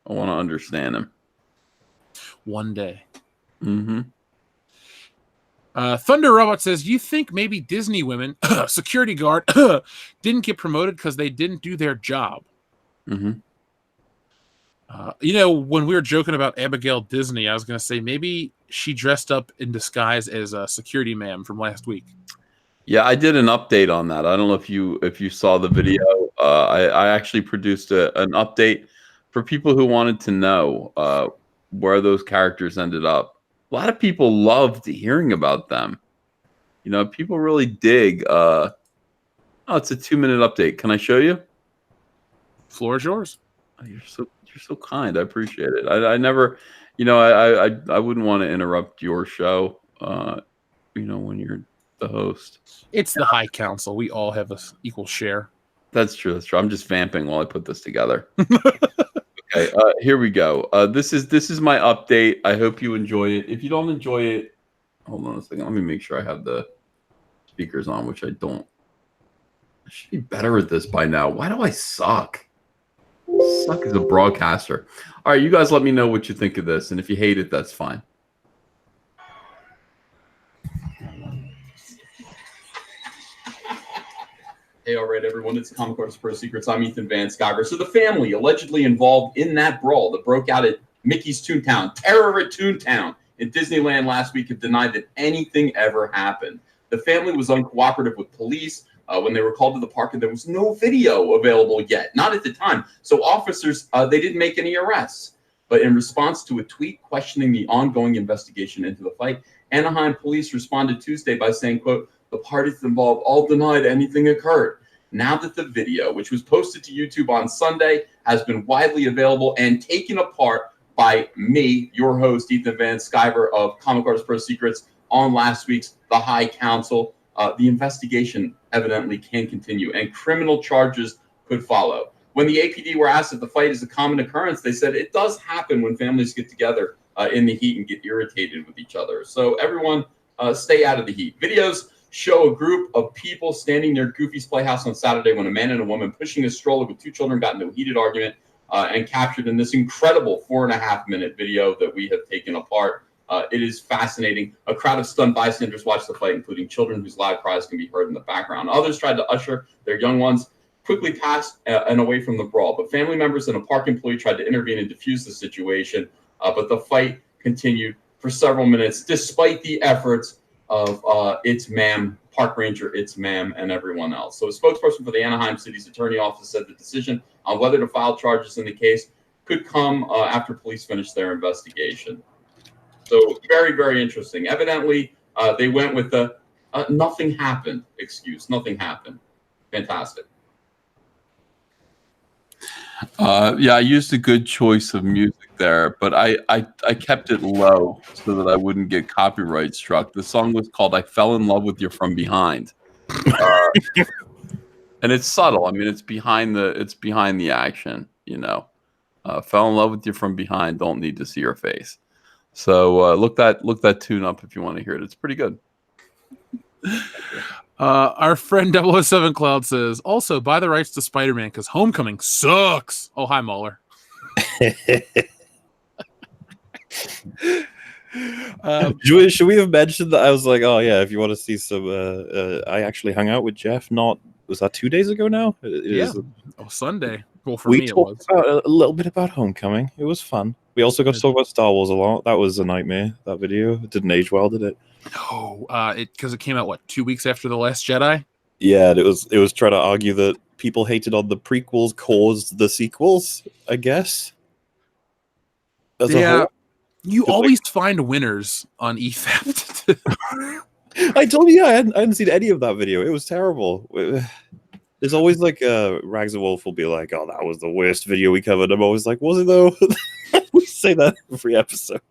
I want to understand him. One day. Mm-hmm. Thunder Robot says, "You think maybe Disney women, security guard, didn't get promoted because they didn't do their job?" Mm-hmm. When we were joking about Abigail Disney, I was going to say maybe she dressed up in disguise as a security ma'am from last week. Yeah, I did an update on that. I don't know if you saw the video. I actually produced an update for people who wanted to know where those characters ended up. A lot of people loved hearing about them. People really dig. It's a 2-minute update. Can I show you? Floor is yours. Oh, you're so kind. I appreciate it. I never, I wouldn't want to interrupt your show. When you're the host. It's the High Council. We all have an equal share. That's true. I'm just vamping while I put this together. Okay, here we go. This is my update. I hope you enjoy it. If you don't enjoy it, hold on a second. Let me make sure I have the speakers on, which I don't. I should be better at this by now. Why do I suck? Suck as a broadcaster. All right, you guys let me know what you think of this, and if you hate it, that's fine. Hey, all right, everyone, it's ComicArtistProSecrets. I'm Ethan Van Sciver. So the family allegedly involved in that brawl that broke out at Mickey's Toontown, Terror at Toontown in Disneyland last week have denied that anything ever happened. The family was uncooperative with police when they were called to the park, and there was no video available yet, not at the time. So officers, they didn't make any arrests. But in response to a tweet questioning the ongoing investigation into the fight, Anaheim police responded Tuesday by saying, quote, "The parties involved all denied anything occurred." Now that the video, which was posted to YouTube on Sunday, has been widely available and taken apart by me, your host, Ethan Van Sciver of ComicArtistProSecrets, on last week's The High Council, the investigation evidently can continue and criminal charges could follow. When the APD were asked if the fight is a common occurrence, they said it does happen when families get together in the heat and get irritated with each other. So everyone stay out of the heat. Videos show a group of people standing near Goofy's Playhouse on Saturday when a man and a woman pushing a stroller with 2 children got into a heated argument and captured in this incredible 4.5-minute video that we have taken apart. It is fascinating. A crowd of stunned bystanders watched the fight, including children whose loud cries can be heard in the background. Others tried to usher their young ones quickly past and away from the brawl, but family members and a park employee tried to intervene and defuse the situation, but the fight continued for several minutes despite the efforts of its ma'am, park ranger, its ma'am, and everyone else. So a spokesperson for the Anaheim City's attorney office said the decision on whether to file charges in the case could come after police finish their investigation. So very, very interesting. Evidently, they went with the nothing happened excuse. Nothing happened. Fantastic. Yeah, I used a good choice of music there, but I kept it low so that I wouldn't get copyright struck. The song was called "I Fell in Love with You From Behind," and it's subtle. I mean, it's behind the action. fell in love with you from behind. Don't need to see your face. So look that tune up if you want to hear it. It's pretty good. Our friend 007 Cloud says, also buy the rights to Spider-Man because Homecoming sucks. Oh, hi, Mauler. Should we have mentioned that? I was like, oh yeah, if you want to see some, I actually hung out with Jeff. Was that 2 days ago now? Sunday. Well, for we me, it was. talked about a little bit about Homecoming. It was fun. We also got to talk about Star Wars a lot. That was a nightmare. That video, it didn't age well, did it? No, because it came out 2 weeks after The Last Jedi. Yeah, it was trying to argue that people hated on the prequels caused the sequels, I guess. As a whole. You always find winners on eFapt. I told you, I hadn't seen any of that video. It was terrible. There's always like Rags and Wolf will be like, oh, that was the worst video we covered. I'm always like, was it though? We say that every episode.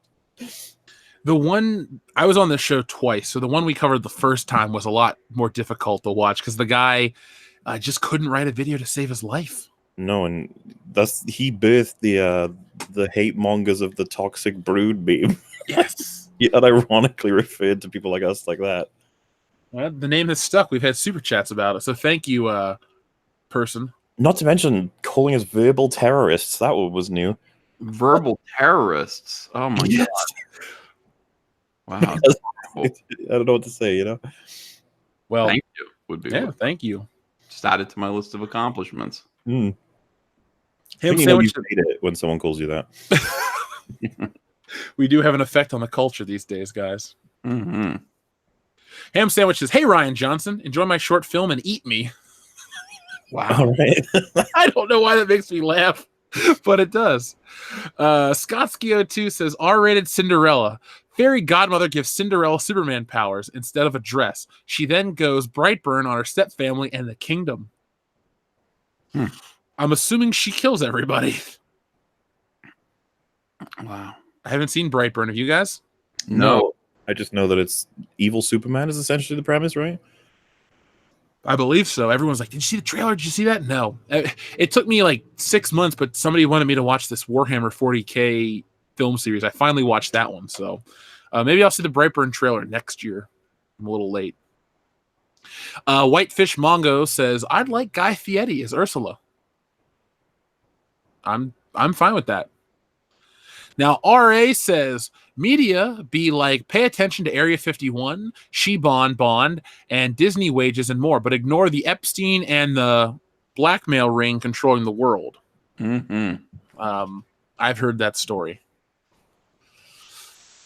The one I was on this show twice, so the one we covered the first time was a lot more difficult to watch because the guy just couldn't write a video to save his life. No, and he birthed the hate mongers of the toxic brood meme. Yes. He unironically referred to people like us like that. Well, the name has stuck. We've had super chats about it, so thank you, person. Not to mention calling us verbal terrorists. That one was new. Verbal terrorists. Oh my god. Wow. I don't know what to say, Well, thank you would be. Yeah, thank you. Just add it to my list of accomplishments. Mm. Ham you sandwich. You hate it when someone calls you that. We do have an effect on the culture these days, guys. Mm-hmm. Ham sandwich says, "Hey Ryan Johnson, enjoy my short film and eat me." Wow. All right. I don't know why that makes me laugh, but it does. Scottskio2 says, R-rated Cinderella. Fairy godmother gives Cinderella Superman powers instead of a dress. She then goes Brightburn on her stepfamily and the kingdom. I'm assuming she kills everybody. Wow. I haven't seen Brightburn. Have you guys? No. I just know that it's evil Superman is essentially the premise, right? I believe so. Everyone's like, did you see the trailer? Did you see that? No. It took me like 6 months, but somebody wanted me to watch this Warhammer 40K film series. I finally watched that one. So maybe I'll see the Brightburn trailer next year. I'm a little late. Whitefish Mongo says, I'd like Guy Fieri as Ursula. I'm fine with that. Now, RA says, media be like, pay attention to Area 51, Bond, and Disney wages and more, but ignore the Epstein and the blackmail ring controlling the world. Mm-hmm. I've heard that story.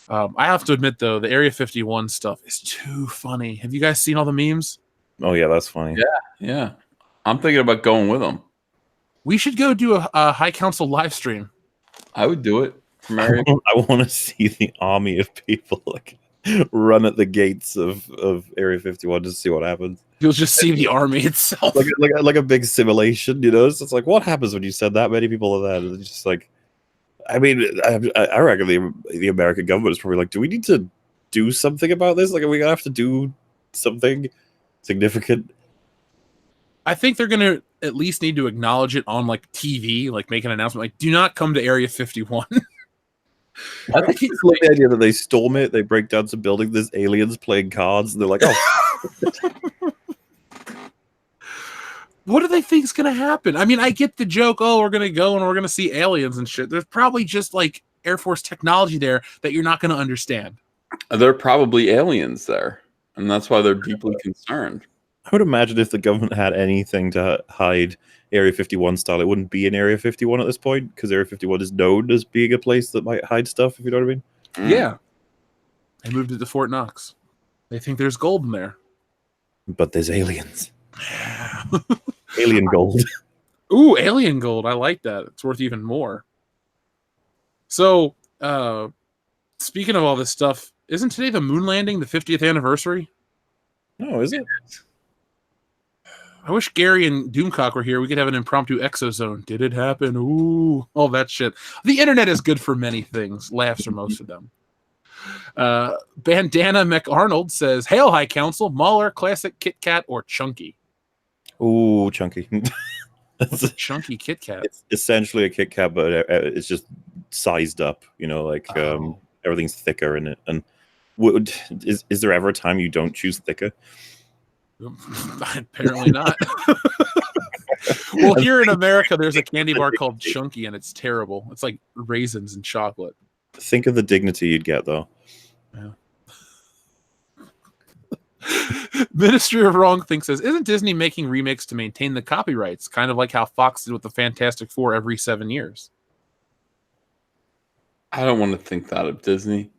I have to admit, though, the Area 51 stuff is too funny. Have you guys seen all the memes? Oh, yeah, that's funny. Yeah. I'm thinking about going with them. We should go do a High Council live stream. I would do it. I want to see the army of people like run at the gates of Area 51 just to see what happens. You'll just see the army itself. Like a big simulation, It's just like, what happens when you send that many people to that? It's just like, I mean, I reckon the American government is probably like, do we need to do something about this? Like, are we going to have to do something significant? I think they're going to at least need to acknowledge it on like TV, like make an announcement, like, do not come to Area 51. I think it's like the idea that they storm it, they break down some building, there's aliens playing cards, and they're like, oh. What do they think is going to happen? I mean, I get the joke, oh, we're going to go and we're going to see aliens and shit. There's probably just like Air Force technology there that you're not going to understand. There are probably aliens there, and that's why they're deeply concerned. I would imagine if the government had anything to hide Area 51 style, it wouldn't be in Area 51 at this point, because Area 51 is known as being a place that might hide stuff, if you know what I mean. Yeah. They moved it to Fort Knox. They think there's gold in there. But there's aliens. Alien gold. Ooh, alien gold. I like that. It's worth even more. So, speaking of all this stuff, isn't today the moon landing, the 50th anniversary? No, is it? I wish Gary and Doomcock were here. We could have an impromptu exozone. Did it happen? Ooh, all that shit. The internet is good for many things. Laughs are most of them. Bandana McArnold says, Hail High Council, Mauler, Classic, Kit Kat, or Chunky? Ooh, Chunky. What's a chunky Kit Kat? It's essentially a Kit Kat, but it's just sized up. Everything's thicker in it. And is there ever a time you don't choose thicker? Apparently not. Well, here in America, there's a candy bar called Chunky, and it's terrible. It's like raisins and chocolate. Think of the dignity you'd get, though. Yeah. Ministry of Wrong Thing says, isn't Disney making remakes to maintain the copyrights? Kind of like how Fox did with the Fantastic Four every 7 years. I don't want to think that of Disney.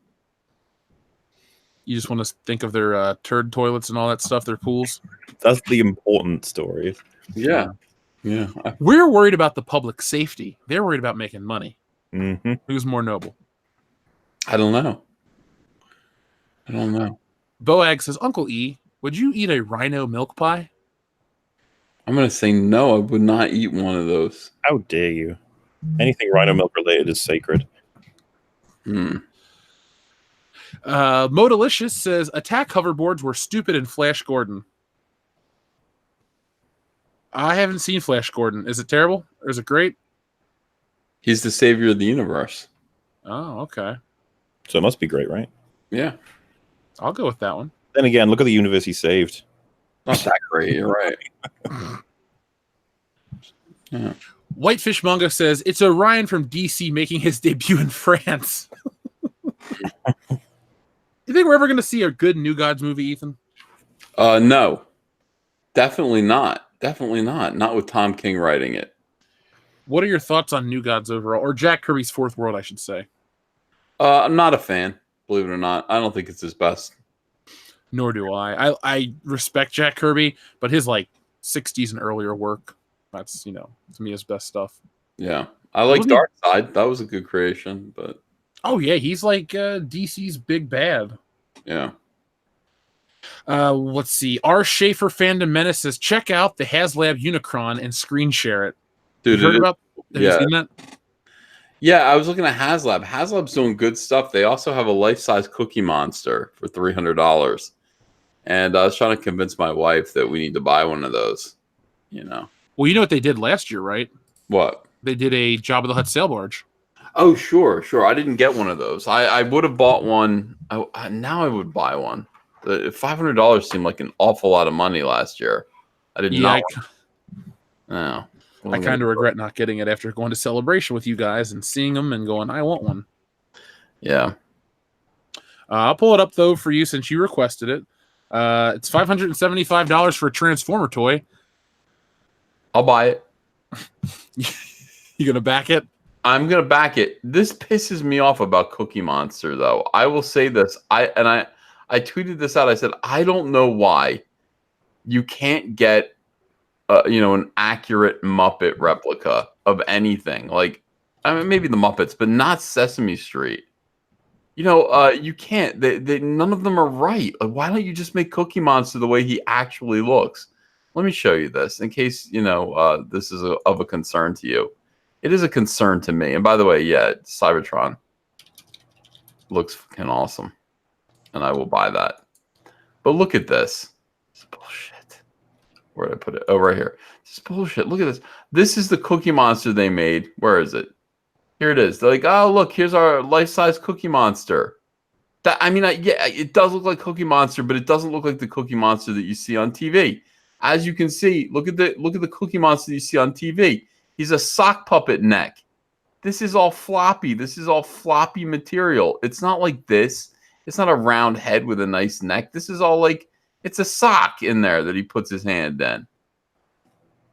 You just want to think of their turd toilets and all that stuff, their pools? That's the important story. Yeah. Yeah. We're worried about the public safety. They're worried about making money. Mm-hmm. Who's more noble? I don't know. Boag says, Uncle E, would you eat a rhino milk pie? I'm going to say no, I would not eat one of those. How dare you? Anything rhino milk related is sacred. Modalicious says, attack hoverboards were stupid in Flash Gordon. I haven't seen Flash Gordon. Is it terrible? Or is it great? He's the savior of the universe. Oh, okay. So it must be great, right? Yeah. I'll go with that one. Then again, look at the universe he saved. Not that great, you're right. Yeah. Whitefish Manga says, it's Orion from DC making his debut in France. You think we're ever going to see a good New Gods movie, Ethan? No. Definitely not. Definitely not. Not with Tom King writing it. What are your thoughts on New Gods overall? Or Jack Kirby's Fourth World, I should say. I'm not a fan, believe it or not. I don't think it's his best. Nor do I. I respect Jack Kirby, but his like 60s and earlier work, that's, to me, his best stuff. Yeah. I like Darkseid. That was a good creation, but... Oh, yeah. He's like DC's big bad. Yeah. Let's see. R. Schaefer Fandom Menace says, check out the HasLab Unicron and screen share it. Dude, Have you seen that? Yeah, I was looking at HasLab. HasLab's doing good stuff. They also have a life-size Cookie Monster for $300. And I was trying to convince my wife that we need to buy one of those, Well, you know what they did last year, right? What? They did a Jabba the Hutt sail barge. Oh, sure. I didn't get one of those. I would have bought one. Now I would buy one. The $500 seemed like an awful lot of money last year. I did not. No. I kind of regret not getting it after going to Celebration with you guys and seeing them and going, I want one. Yeah. I'll pull it up, though, for you since you requested it. It's $575 for a Transformer toy. I'll buy it. You going to back it? I'm going to back it. This pisses me off about Cookie Monster, though. I will say this. I tweeted this out. I said, I don't know why you can't get an accurate Muppet replica of anything. Like, I mean, maybe the Muppets, but not Sesame Street. You can't. They none of them are right. Like, why don't you just make Cookie Monster the way he actually looks? Let me show you this in case this is of a concern to you. It is a concern to me. And by the way, yeah, Cybertron looks fucking awesome, and I will buy that. But look at this. It's bullshit. Where did I put it? Oh, right here. This is bullshit. Look at this. This is the Cookie Monster they made. Where is it? Here it is. They're like, oh, look, here's our life-size Cookie Monster. Yeah, it does look like Cookie Monster, but it doesn't look like the Cookie Monster that you see on TV. As you can see, look at the Cookie Monster you see on TV. He's a sock puppet neck. This is all floppy. This is all floppy material. It's not like this. It's not a round head with a nice neck. This is all like, it's a sock in there that he puts his hand in.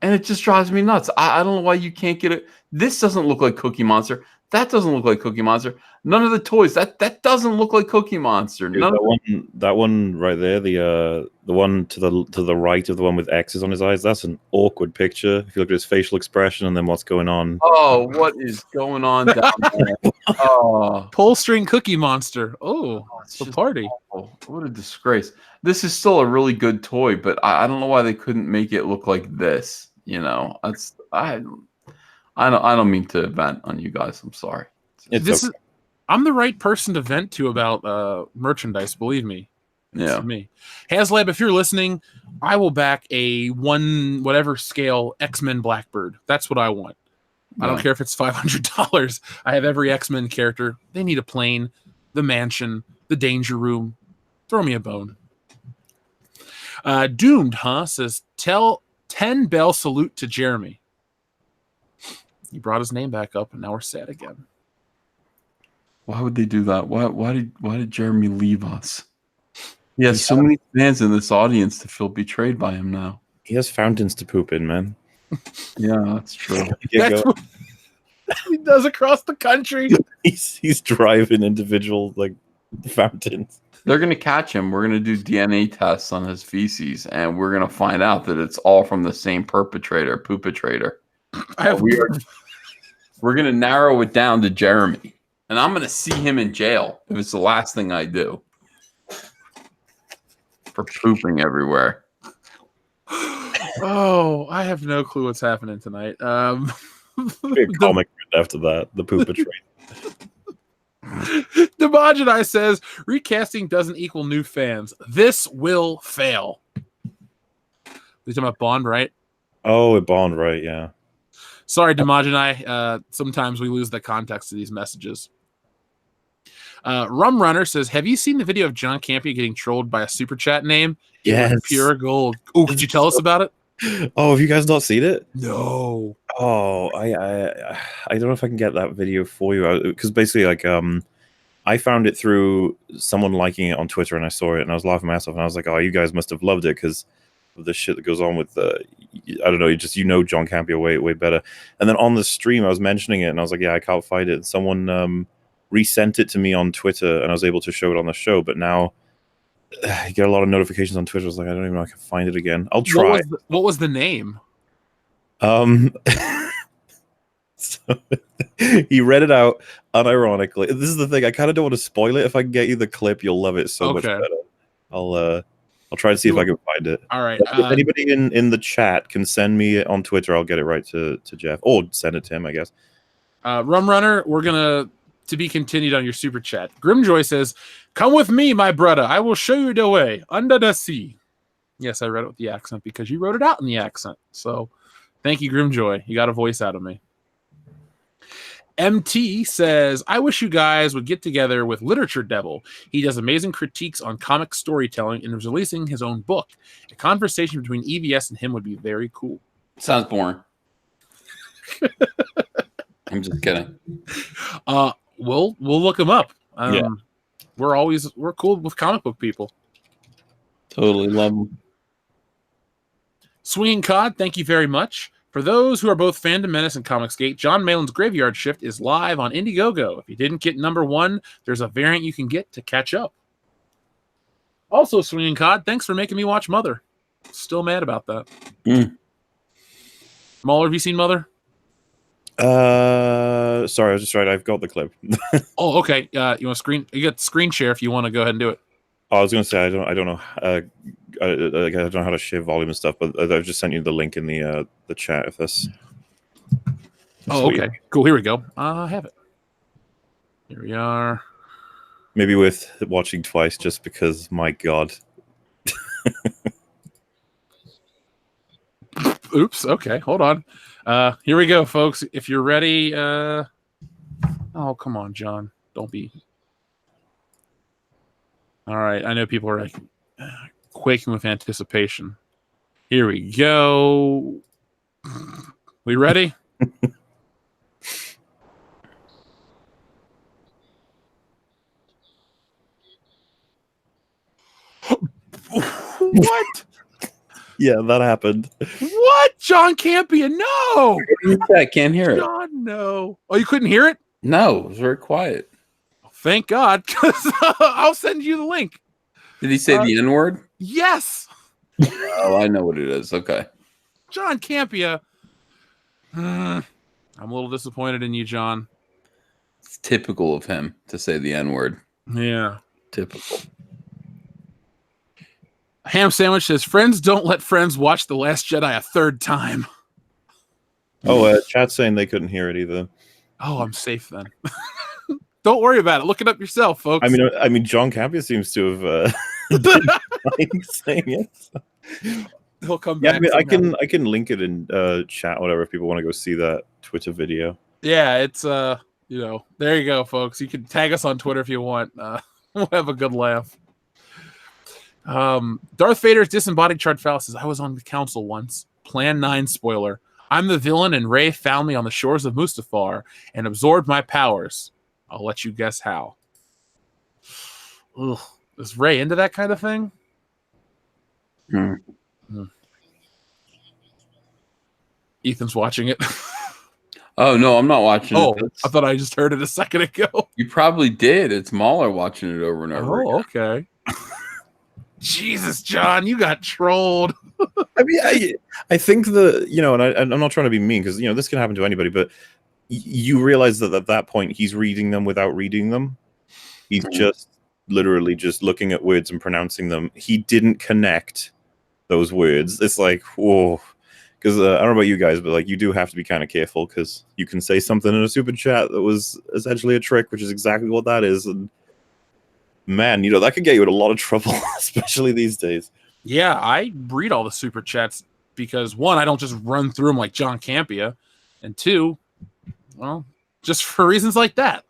And it just drives me nuts. I don't know why you can't get it. This doesn't look like Cookie Monster. That doesn't look like Cookie Monster. None of the toys. That doesn't look like Cookie Monster. Dude, that one right there, the one to the right of the one with X's on his eyes, that's an awkward picture. If you look at his facial expression and then what's going on. Oh, what is going on down there? Oh, pull string Cookie Monster. Oh, it's a party. Awful. What a disgrace. This is still a really good toy, but I don't know why they couldn't make it look like this. I don't mean to vent on you guys. I'm sorry. I'm the right person to vent to about merchandise, believe me. Yeah. For me. Haslab, if you're listening, I will back a one whatever scale X-Men Blackbird. That's what I want. I don't care if it's $500. I have every X-Men character. They need a plane, the mansion, the danger room. Throw me a bone. Doomed, huh? Says, tell 10 bell salute to Jeremy. He brought his name back up, and now we're sad again. Why would they do that? Why did Jeremy leave us? He has so many fans in this audience to feel betrayed by him now. He has fountains to poop in, man. Yeah, that's true. That's what he does across the country. He's driving individual like fountains. They're gonna catch him. We're gonna do DNA tests on his feces, and we're gonna find out that it's all from the same poopatrator. We're gonna narrow it down to Jeremy, and I'm gonna see him in jail if it's the last thing I do for pooping everywhere. Oh, I have no clue what's happening tonight. Be a comic after that, the poopatrator. Demogeni says recasting doesn't equal new fans. This will fail. You're talking about Bond, right? Oh, Bond, right? Yeah. Sorry, Demogeni. Sometimes we lose the context of these messages. Rum Runner says, have you seen the video of John Campia getting trolled by a super chat name? Yes. Pure gold. Oh, could you tell us about it? Oh, have you guys not seen it? No. Oh, I don't know if I can get that video for you, because basically, like, I found it through someone liking it on Twitter, and I saw it, and I was laughing myself, and I was like, oh, you guys must have loved it because of the shit that goes on with the, I don't know, John Campia way better. And then on the stream, I was mentioning it, and I was like, yeah, I can't find it. And someone resent it to me on Twitter, and I was able to show it on the show. But now you get a lot of notifications on Twitter. I was like, I don't even know if I can find it again. I'll try. What was the name? So he read it out unironically. This is the thing. I kind of don't want to spoil it. If I can get you the clip, you'll love it so much better. I'll try to see if I can find it. All right. If anybody in the chat can send me it on Twitter, I'll get it right to Jeff, or send it to him, I guess. Rum Runner, we're gonna to be continued on your super chat. Grimjoy says, "Come with me, my brother. I will show you the way under the sea." Yes, I read it with the accent because you wrote it out in the accent. So, thank you, Grimjoy. You got a voice out of me. MT says, I wish you guys would get together with Literature Devil. He does amazing critiques on comic storytelling and is releasing his own book. A conversation between EVS and him would be very cool. Sounds boring. I'm just kidding. We'll look him up. Yeah. We're cool with comic book people. Totally love them. Swinging Cod, thank you very much. For those who are both Fandom Menace and Comicsgate, John Malin's Graveyard Shift is live on Indiegogo. If you didn't get #1, there's a variant you can get to catch up. Also, Swinging Cod, thanks for making me watch Mother. Still mad about that. Mauler, have you seen Mother? Sorry, I was just right. I've got the clip. Oh, okay. You want screen? You got screen share if you want to go ahead and do it. Oh, I was going to say I don't know. I don't know how to share volume and stuff, but I've just sent you the link in the chat. If that's oh, okay, cool. Here we go. I have it. Here we are. Maybe worth watching twice, just because. My God. Oops. Okay, hold on. Here we go, folks. If you're ready. Oh, come on, John. Don't be. All right. I know people are like quaking with anticipation. Here we go. We ready? What? Yeah, that happened. What? John Campia, no! I can't hear it. John, no. Oh, you couldn't hear it? No, it was very quiet. Thank God, because I'll send you the link. Did he say the N-word? Yes. Oh, I know what it is. Okay. John Campia. I'm a little disappointed in you, John. It's typical of him to say the N-word. Yeah. Typical. Ham Sandwich says, friends don't let friends watch The Last Jedi a third time. Oh, chat's saying they couldn't hear it either. Oh, I'm safe then. Don't worry about it. Look it up yourself, folks. I mean, John Campia seems to have saying it. He'll come Yeah, back. I mean, I can link it in chat, or whatever, if people want to go see that Twitter video. Yeah, it's there you go, folks. You can tag us on Twitter if you want. We'll have a good laugh. Darth Vader's disembodied Chartfallis says, I was on the council once. Plan 9 spoiler. I'm the villain, and Rey found me on the shores of Mustafar and absorbed my powers. I'll let you guess how. Ugh. Is Rey into that kind of thing? Ethan's watching it. Oh no, I'm not watching it. I thought I just heard it a second ago. You probably did. It's Mauler watching it over and over. Oh, okay. Jesus, John, you got trolled. I mean, I think and I'm not trying to be mean, because this can happen to anybody, but you realize that at that point he's reading them without reading them. He's just literally just looking at words and pronouncing them. He didn't connect those words. It's like, whoa. Because I don't know about you guys, but like, you do have to be kind of careful, because you can say something in a super chat that was essentially a trick, which is exactly what that is. And man, that could get you in a lot of trouble, especially these days. Yeah, I read all the super chats because, one, I don't just run through them like John Campia, and two, well, just for reasons like that.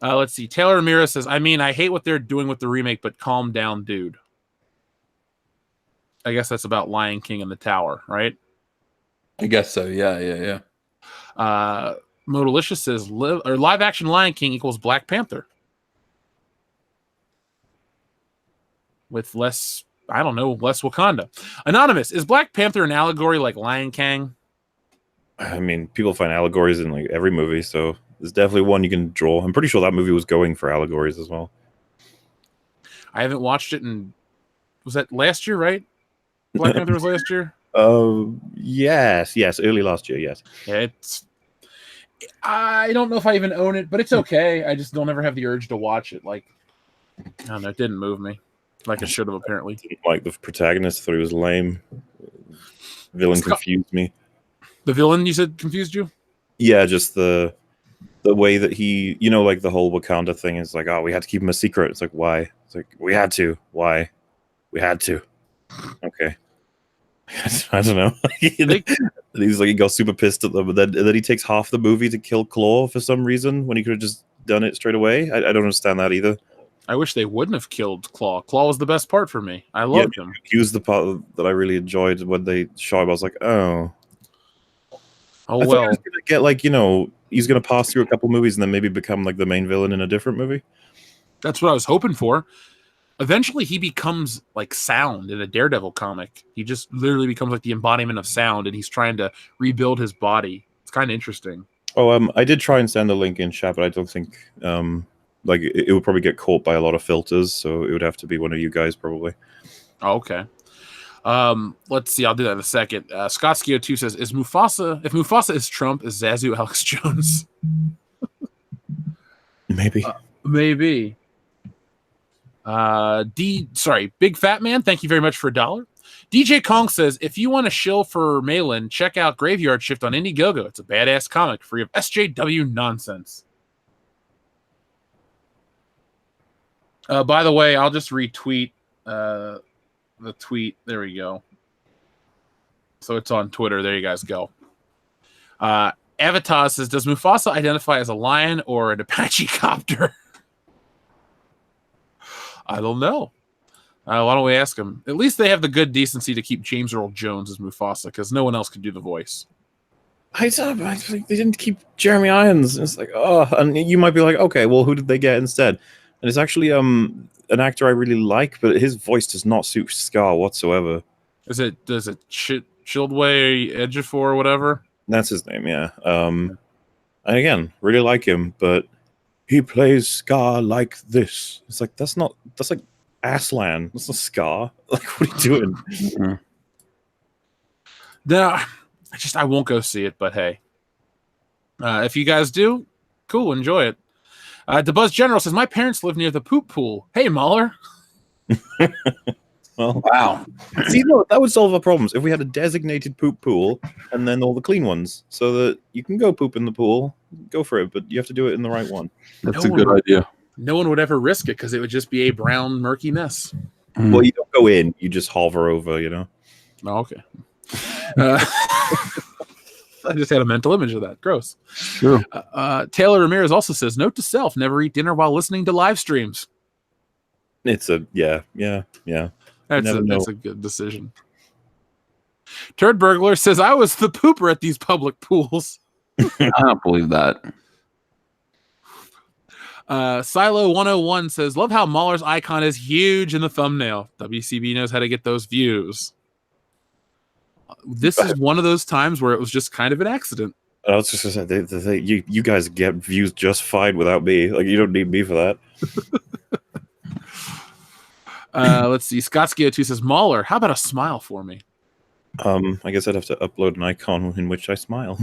Let's see. Taylor Ramirez says, I mean, I hate what they're doing with the remake, but calm down, dude. I guess that's about Lion King and the Tower, right? I guess so. Yeah. Modalicious says live action Lion King equals Black Panther. With less Wakanda. Anonymous, is Black Panther an allegory like Lion King? I mean, people find allegories in like every movie, so there's definitely one you can draw. I'm pretty sure that movie was going for allegories as well. I haven't watched it was that last year, right? Black Panther was last year? Yes, early last year, yes. Yeah, I don't know if I even own it, but it's okay. I just don't ever have the urge to watch it. Like, I don't know, it didn't move me. Like it should have, apparently. Like the protagonist, thought he was lame. Villain confused me. The villain, you said, confused you? Yeah, just the way that he, like the whole Wakanda thing is like, oh, we had to keep him a secret. It's like, why? It's like, we had to. Why? We had to. Okay. I don't know. He's like, he got super pissed at them, but then he takes half the movie to kill Claw for some reason when he could have just done it straight away. I don't understand that either. I wish they wouldn't have killed Claw. Claw was the best part for me. I loved him. He was the part that I really enjoyed when they shot him. I was like, oh, well. He was gonna get he's gonna pass through a couple movies and then maybe become like the main villain in a different movie. That's what I was hoping for. Eventually, he becomes like Sound in a Daredevil comic. He just literally becomes like the embodiment of Sound, and he's trying to rebuild his body. It's kind of interesting. Oh, I did try and send a link in chat, but I don't think it would probably get caught by a lot of filters, so it would have to be one of you guys probably. Oh, okay. Let's see. I'll do that in a second. Scott Skio2 says, if Mufasa is Trump, is Zazu Alex Jones? Maybe. Maybe. Big Fat Man, thank you very much for $1. DJ Kong says, if you want to shill for Malin, check out Graveyard Shift on Indiegogo. It's a badass comic free of SJW nonsense. By the way, I'll just retweet the tweet. There we go. So it's on Twitter. There you guys go. Avatar says, does Mufasa identify as a lion or an Apache copter? I don't know. Why don't we ask him? At least they have the good decency to keep James Earl Jones as Mufasa, because no one else could do the voice. I think they didn't keep Jeremy Irons. It's like, oh, and you might be like, okay, well, who did they get instead? And it's actually an actor I really like, but his voice does not suit Scar whatsoever. Does it Childway Ejiofor or whatever? That's his name, yeah. And again, really like him, but he plays Scar like this. It's like, that's like Aslan. That's not Scar. Like, what are you doing? Mm-hmm. No, I won't go see it, but hey. If you guys do, cool, enjoy it. The Buzz General says, my parents live near the poop pool. Hey, Mauler. Well, wow. See, no, that would solve our problems if we had a designated poop pool and then all the clean ones, so that you can go poop in the pool, go for it, but you have to do it in the right one. That's a good idea. no one would ever risk it because it would just be a brown, murky mess. Well, you don't go in; you just hover over. You know. Oh, okay. I just had a mental image of that. Gross. Sure. Taylor Ramirez also says, note to self, never eat dinner while listening to live streams. It's a yeah. That's a good decision. Turd Burglar says, I was the pooper at these public pools. I don't believe that. Silo 101 says, love how Mauler's icon is huge in the thumbnail. WCB knows how to get those views. This is one of those times where it was just kind of an accident. I was just gonna say, you guys get views just fine without me. Like, you don't need me for that. Let's see. Scottski02 says, Mauler, how about a smile for me? I guess I'd have to upload an icon in which I smile.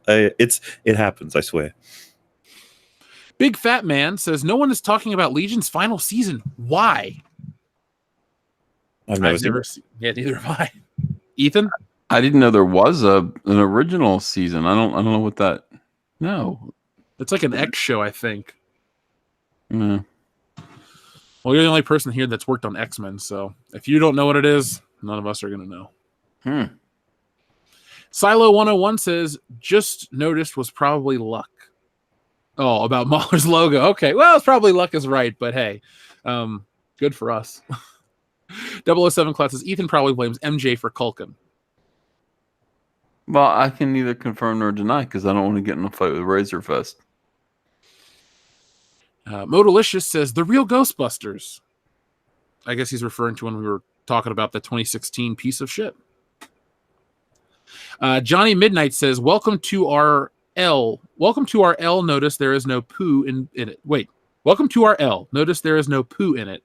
It happens, I swear. Big Fat Man says, no one is talking about Legion's final season. Why? I've never seen it. Yeah, neither have I. Ethan? I didn't know there was an original season. I don't know what that. No, it's like an X show, I think. Yeah. Well, you're the only person here that's worked on X-Men, so if you don't know what it is, none of us are going to know. Silo 101 says, just noticed was probably luck. Oh, about Mauler's logo. Okay, well, it's probably luck is right, but hey, good for us. 007 Class says, Ethan probably blames MJ for Culkin. Well, I can neither confirm nor deny because I don't want to get in a fight with Razorfist. Modalicious says, the real Ghostbusters. I guess he's referring to when we were talking about the 2016 piece of shit. Johnny Midnight says, welcome to our L. Welcome to our L. Notice there is no poo in it. Wait. Welcome to our L. Notice there is no poo in it.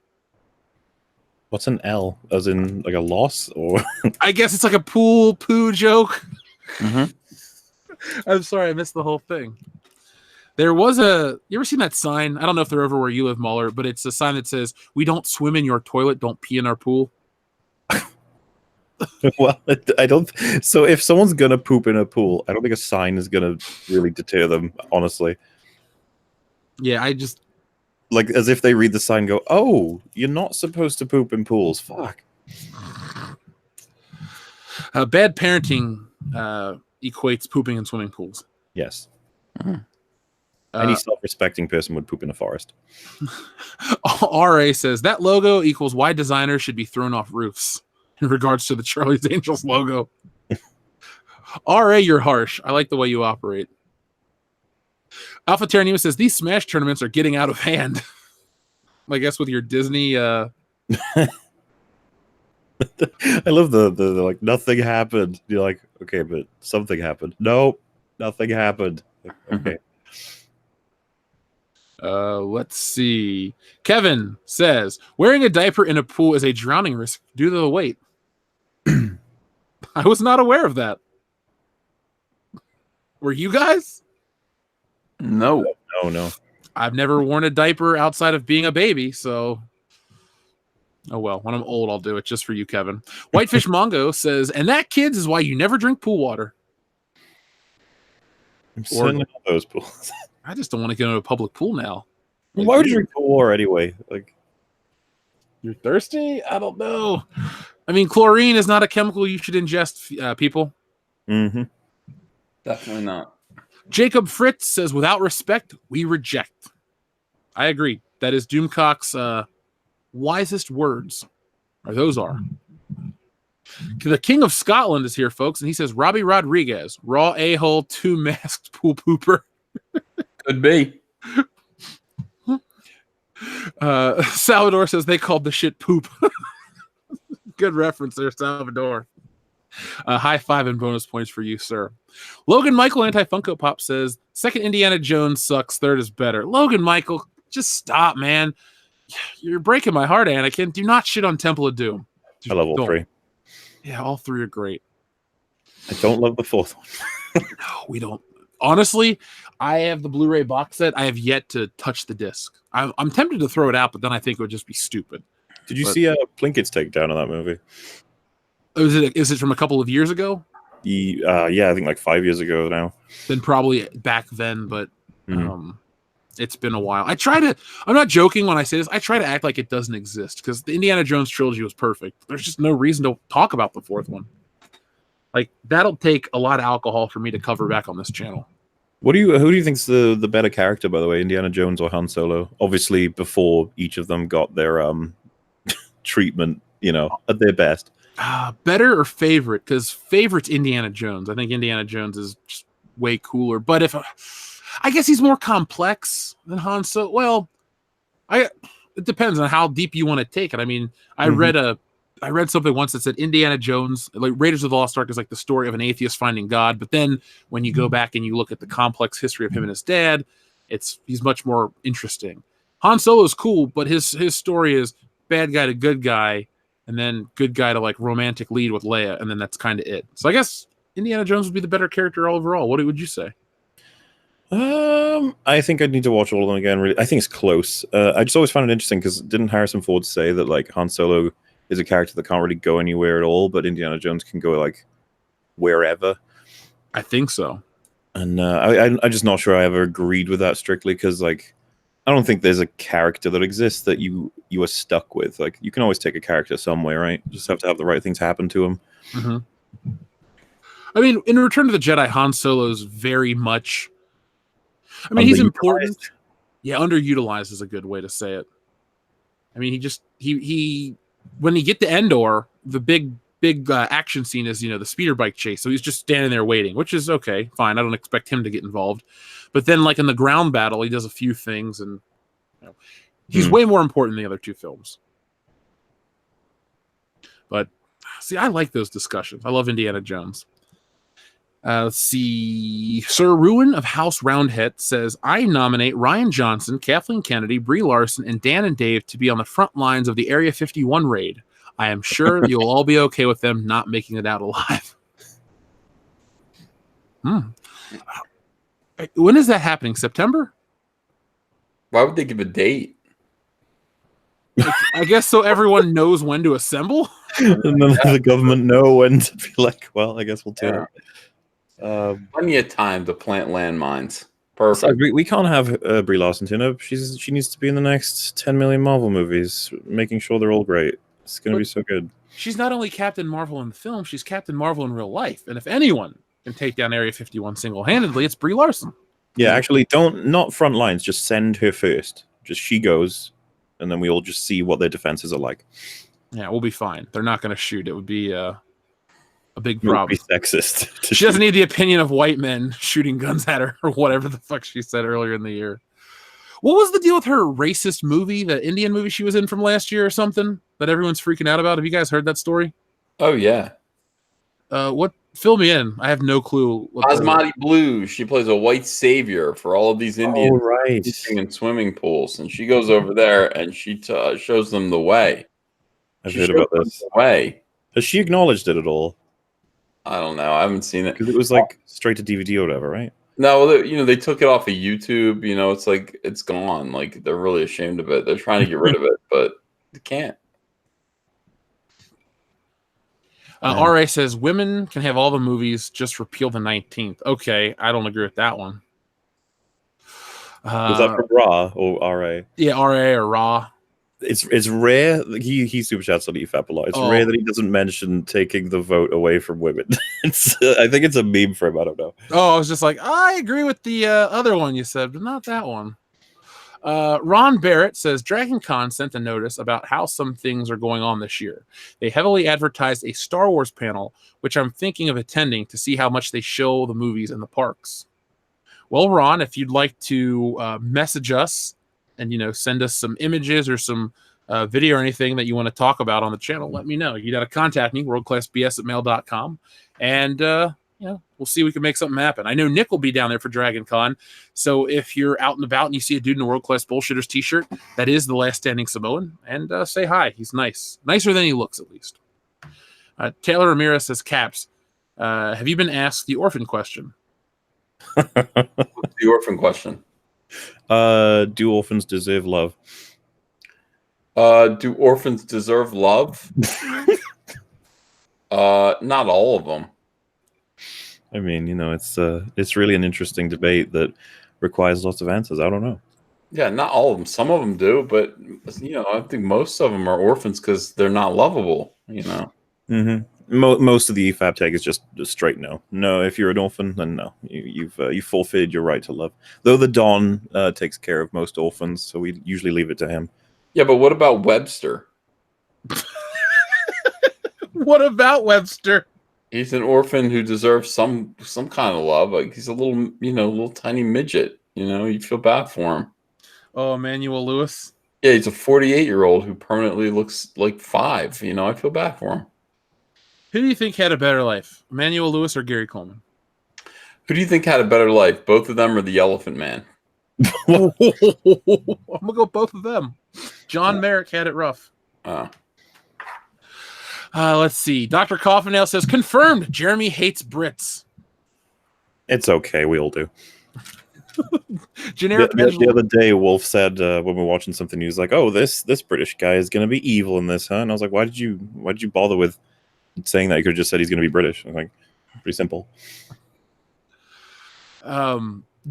What's an L? As in like a loss? Or I guess it's like a pool poo joke. Mm-hmm. I'm sorry, I missed the whole thing. There was you ever seen that sign? I don't know if they're over where you live, Mauler, but it's a sign that says, we don't swim in your toilet, don't pee in our pool. Well, I don't. So if someone's gonna poop in a pool, I don't think a sign is gonna really deter them. Honestly, yeah, I just like as if they read the sign, and go, "Oh, you're not supposed to poop in pools." Fuck. Bad parenting equates pooping in swimming pools. Yes. Any self-respecting person would poop in a forest. RA says that logo equals why designers should be thrown off roofs. In regards to the Charlie's Angels logo. RA, you're harsh. I like the way you operate. Alpha Terranima says, these Smash tournaments are getting out of hand. I guess with your Disney... I love the like, nothing happened. You're like, okay, but something happened. Nope, nothing happened. Okay. Let's see. Kevin says, wearing a diaper in a pool is a drowning risk due to the weight. I was not aware of that. Were you guys? No. I've never worn a diaper outside of being a baby, so... Oh, well, when I'm old, I'll do it just for you, Kevin. Whitefish Mongo says, and that, kids, is why you never drink pool water. I'm sending all those pools. I just don't want to get into a public pool now. Like, why would you drink pool water anyway? Like, you're thirsty? I don't know. I mean, chlorine is not a chemical you should ingest, people. Mm-hmm. Definitely not. Jacob Fritz says, without respect, we reject. I agree. That is Doomcock's wisest words. Or those are. The King of Scotland is here, folks, and he says, Robbie Rodriguez, raw a-hole, two-masked pool pooper. Could be. Salvador says they called the shit poop. Good reference there, Salvador. High five and bonus points for you, sir. Logan Michael Anti-Funko Pop says, second Indiana Jones sucks, third is better. Logan Michael, just stop, man. You're breaking my heart, Anakin. Do not shit on Temple of Doom. I love all three. Yeah, all three are great. I don't love the fourth one. No, we don't. Honestly, I have the Blu-ray box set. I have yet to touch the disc. I'm tempted to throw it out, but then I think it would just be stupid. Did you see Plinkett's takedown of that movie? Is it from a couple of years ago? Yeah, I think like 5 years ago now. Then probably back then, but It's been a while. I'm not joking when I say this. I try to act like it doesn't exist because the Indiana Jones trilogy was perfect. There's just no reason to talk about the fourth one. Like, that'll take a lot of alcohol for me to cover back on this channel. Who do you think's the better character, by the way, Indiana Jones or Han Solo? Obviously, before each of them got their treatment, at their best. Better or favorite? Because favorite's Indiana Jones. I think Indiana Jones is just way cooler. But I guess he's more complex than Han Solo. Well, it depends on how deep you want to take it. I mean, I read something once that said Indiana Jones, like Raiders of the Lost Ark, is like the story of an atheist finding God. But then when you go back and you look at the complex history of him and his dad, he's much more interesting. Han Solo is cool, but his story is bad guy to good guy, and then good guy to like romantic lead with Leia, and then that's kind of it. So I guess Indiana Jones would be the better character overall. What would you say? I think I'd need to watch all of them again. Really, I think it's close. I just always found it interesting because didn't Harrison Ford say that like Han Solo is a character that can't really go anywhere at all, but Indiana Jones can go like wherever? I think so. And I'm just not sure I ever agreed with that strictly because like I don't think there's a character that exists that you are stuck with. Like you can always take a character somewhere, right? You just have to have the right things happen to him. Mm-hmm. I mean, in Return of the Jedi, Han Solo's very much. I mean, he's important. Yeah, underutilized is a good way to say it. I mean, he when you get to Endor, the big action scene is the speeder bike chase. So he's just standing there waiting, which is okay, fine. I don't expect him to get involved. But then, like in the ground battle, he does a few things, and he's way more important than the other two films. But see, I like those discussions. I love Indiana Jones. Let's see. Sir Ruin of House Roundhead says, I nominate Ryan Johnson, Kathleen Kennedy, Brie Larson, and Dan and Dave to be on the front lines of the Area 51 raid. I am sure you'll all be okay with them not making it out alive. When is that happening? September? Why would they give a date? I guess so everyone knows when to assemble. And then the government know when to be like, well, I guess we'll do it. Plenty of time to plant landmines. Perfect. So we can't have Brie Larson tune up. She needs to be in the next 10 million Marvel movies, making sure they're all great. It's going to be so good. She's not only Captain Marvel in the film, she's Captain Marvel in real life. And if anyone can take down Area 51 single-handedly, it's Brie Larson. Yeah, actually, not front lines. Just send her first. Just she goes, and then we all just see what their defenses are like. Yeah, we'll be fine. They're not going to shoot. It would be a big problem. It would be sexist. She doesn't need the opinion of white men shooting guns at her or whatever the fuck she said earlier in the year. What was the deal with her racist movie, the Indian movie she was in from last year or something that everyone's freaking out about? Have you guys heard that story? Oh, yeah. Fill me in. I have no clue. Basmati Blue. She plays a white savior for all of these Indians in swimming pools. And she goes over there and she shows them the way. I've heard about this. Has she acknowledged it at all? I don't know. I haven't seen it. Because it was like straight to DVD or whatever, right? No, well, they took it off of YouTube. It's like it's gone. Like they're really ashamed of it. They're trying to get rid of it, but they can't. RA says women can have all the movies, just repeal the 19th. Okay, I don't agree with that one. Was that from Raw or RA? Yeah, RA or Raw. It's rare. He super chats on EFAP a lot. It's rare that he doesn't mention taking the vote away from women. I think it's a meme for him. I don't know. Oh, I was just like, I agree with the other one you said, but not that one. Ron Barrett says Dragon Con sent a notice about how some things are going on this year. They heavily advertised a Star Wars panel, which I'm thinking of attending to see how much they show the movies in the parks. Well, Ron, if you'd like to message us and send us some images or some video or anything that you want to talk about on the channel, let me know. You got to contact me, worldclassbs@mail.com, and we'll see if we can make something happen. I know Nick will be down there for Dragon Con, so if you're out and about and you see a dude in a World Class Bullshitters t-shirt, that is the last standing Samoan, and say hi. He's nicer than he looks, at least. Taylor Ramirez says, Caps, have you been asked the orphan question? What's the orphan question? Do orphans deserve love? Do orphans deserve love? Not all of them. I mean, it's really an interesting debate that requires lots of answers. I don't know. Yeah, not all of them. Some of them do, but I think most of them are orphans because they're not lovable. Most of the EFAP tag is just straight no. No, if you're an orphan, then no. You've forfeited your right to love. Though the Don takes care of most orphans, so we usually leave it to him. Yeah, but what about Webster? What about Webster? He's an orphan who deserves some kind of love. Like he's a little tiny midget. You feel bad for him. Oh, Emmanuel Lewis. Yeah, he's a 48-year-old who permanently looks like 5. I feel bad for him. Who do you think had a better life, Emmanuel Lewis or Gary Coleman? Who do you think had a better life? Both of them or the Elephant Man? I'm gonna go both of them. John Merrick had it rough. Let's see. Dr. Coffinail says, confirmed, Jeremy hates Brits. It's okay. We all do. Generic. The other day, Wolf said when we were watching something, he was like, "Oh, this British guy is going to be evil in this, huh?" And I was like, "Why did you bother with saying that? You could have just said he's going to be British." I'm like, pretty simple.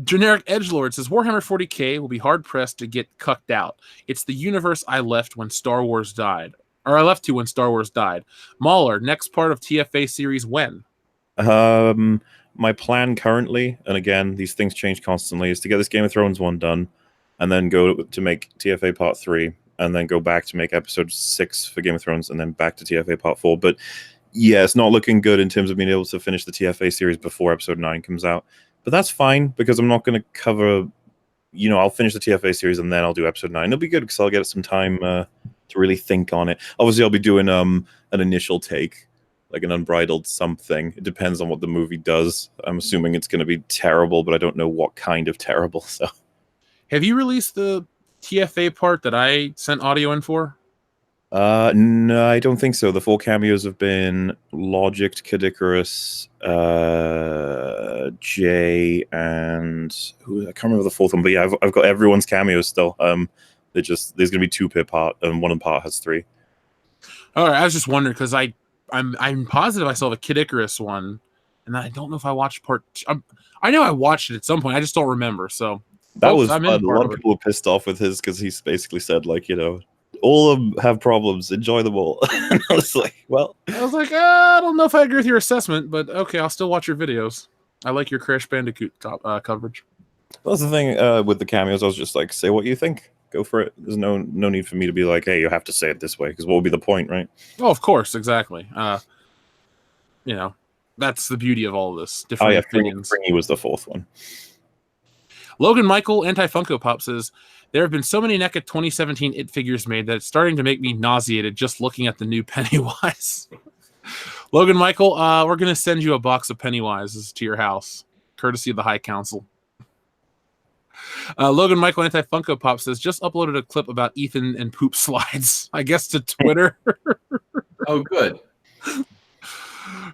Generic Edgelord says Warhammer 40k will be hard pressed to get cucked out. It's the universe I left when Star Wars died, or I left to when Star Wars died. Mauler, next part of TFA series when? My plan currently, and again, these things change constantly, is to get this Game of Thrones one done, and then go to make TFA Part 3, and then go back to make Episode 6 for Game of Thrones, and then back to TFA Part 4. But yeah, it's not looking good in terms of being able to finish the TFA series before Episode 9 comes out. But that's fine, because I'm not going to cover... I'll finish the TFA series, and then I'll do Episode 9. It'll be good, because I'll get some time to really think on it. Obviously, I'll be doing an initial take, like an unbridled something. It depends on what the movie does. I'm assuming it's going to be terrible, but I don't know what kind of terrible. So, have you released the TFA part that I sent audio in for? No, I don't think so. The 4 cameos have been Logic, Kadikarus, Jay, and I can't remember the 4th one. But yeah, I've got everyone's cameos still. There's going to be 2 per part, and one part has 3. All right, I was just wondering because I'm positive I saw the Kid Icarus one, and I don't know if I watched part. I know I watched it at some point. I just don't remember. So that was fun. A lot of people were pissed off with his because he's basically said all of them have problems. Enjoy them all. And I was like, I don't know if I agree with your assessment, but okay, I'll still watch your videos. I like your Crash Bandicoot coverage. That's the thing with the cameos. I was just like, say what you think. Go for it. There's no need for me to be like, hey, you have to say it this way, because what would be the point, right? Oh, of course, exactly. That's the beauty of all of this. Different opinions. Fringy was the 4th one. Logan Michael, Anti-Funko Pop, says, there have been so many NECA 2017 IT figures made that it's starting to make me nauseated just looking at the new Pennywise. Logan Michael, we're going to send you a box of Pennywises to your house, courtesy of the High Council. Logan Michael Anti-Funko Pop says, just uploaded a clip about Ethan and poop slides, I guess, to Twitter. Oh, good.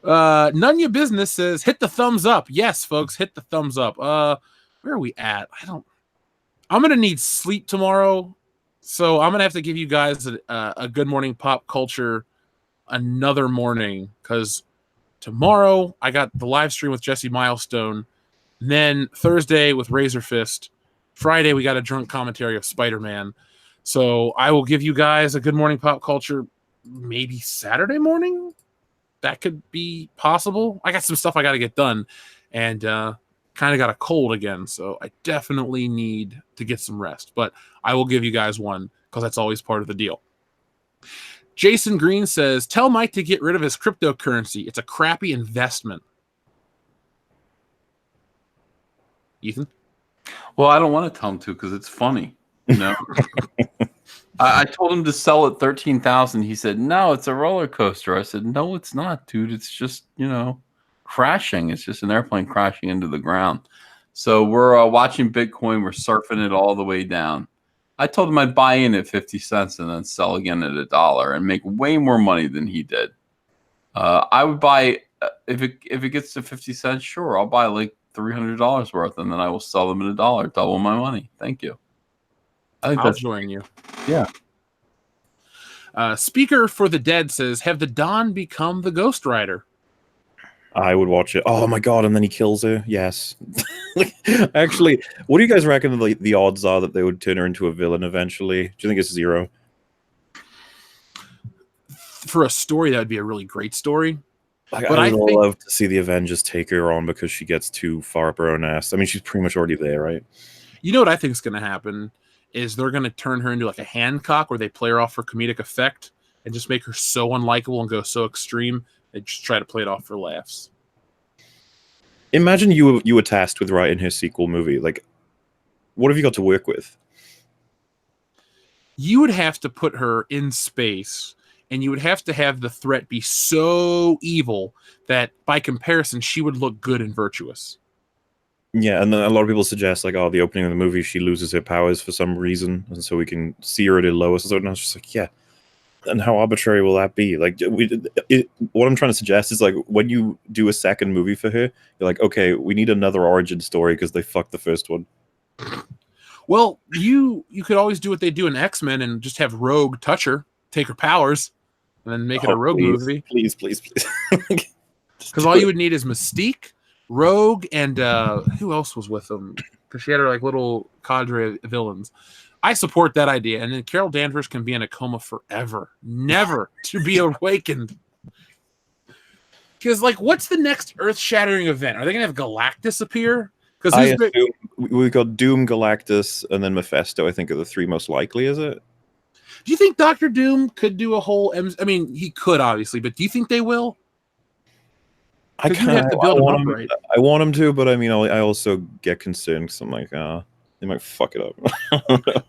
Nunya Business says, hit the thumbs up. Yes, folks, hit the thumbs up. Where are we at? I'm going to need sleep tomorrow, so I'm going to have to give you guys a Good Morning Pop Culture another morning, because tomorrow I got the live stream with Jesse Milestone, and then Thursday with Razor Fist. Friday, we got a drunk commentary of Spider-Man. So I will give you guys a Good Morning Pop Culture maybe Saturday morning. That could be possible. I got some stuff I got to get done, and kind of got a cold again, so I definitely need to get some rest. But I will give you guys one, because that's always part of the deal. Jason Green says, tell Mike to get rid of his cryptocurrency. It's a crappy investment. Ethan? Well, I don't want to tell him to, because it's funny. I told him to sell at 13,000. He said, no, it's a roller coaster. I said, no, it's not, dude. It's just, crashing. It's just an airplane crashing into the ground. So we're watching Bitcoin. We're surfing it all the way down. I told him I'd buy in at 50 cents and then sell again at $1 and make way more money than he did. I would buy, if it gets to 50 cents, sure, I'll buy like $300 worth, and then I will sell them at $1, double my money. Thank you. I think I'll join you. Yeah. Speaker for the Dead says, have the Don become the Ghost Rider? I would watch it. Oh my god! And then he kills her. Yes. Actually, what do you guys reckon the odds are that they would turn her into a villain eventually? Do you think it's 0? For a story, that would be a really great story. Like, But I I would think love to see the Avengers take her on because she gets too far up her own ass. I mean, she's pretty much already there, right? you know what I think is going to happen is they're going to turn her into like a Hancock, where they play her off for comedic effect and just make her so unlikable and go so extreme. They just try to play it off for laughs. Imagine you were tasked with writing her sequel movie. Like, what have you got to work with? You would have to put her in space, and you would have to have the threat be so evil that by comparison, she would look good and virtuous. Yeah, and then a lot of people suggest, like, oh, the opening of the movie, she loses her powers for some reason, and so we can see her at her lowest. And I was just like, yeah. And how arbitrary will that be? Like, what I'm trying to suggest is, like, when you do a second movie for her, you're like, okay, we need another origin story because they fucked the first one. Well, you could always do what they do in X-Men and just have Rogue touch her, take her powers, and then make it a Rogue movie. Please. Because all you would need is Mystique, Rogue, and who else was with them? Because she had her like little cadre of villains. I support that idea. And then Carol Danvers can be in a coma forever, never to be awakened. Because, like, what's the next earth-shattering event? Are they going to have Galactus appear? Because we've got Doom, Galactus, and then Mephisto, I think, are the 3 most likely, is it? Do you think Doctor Doom could do a whole... I mean, he could, obviously, but do you think they will? I have to build him up right. I want him to, but I mean, I also get concerned because I'm like, they might fuck it up.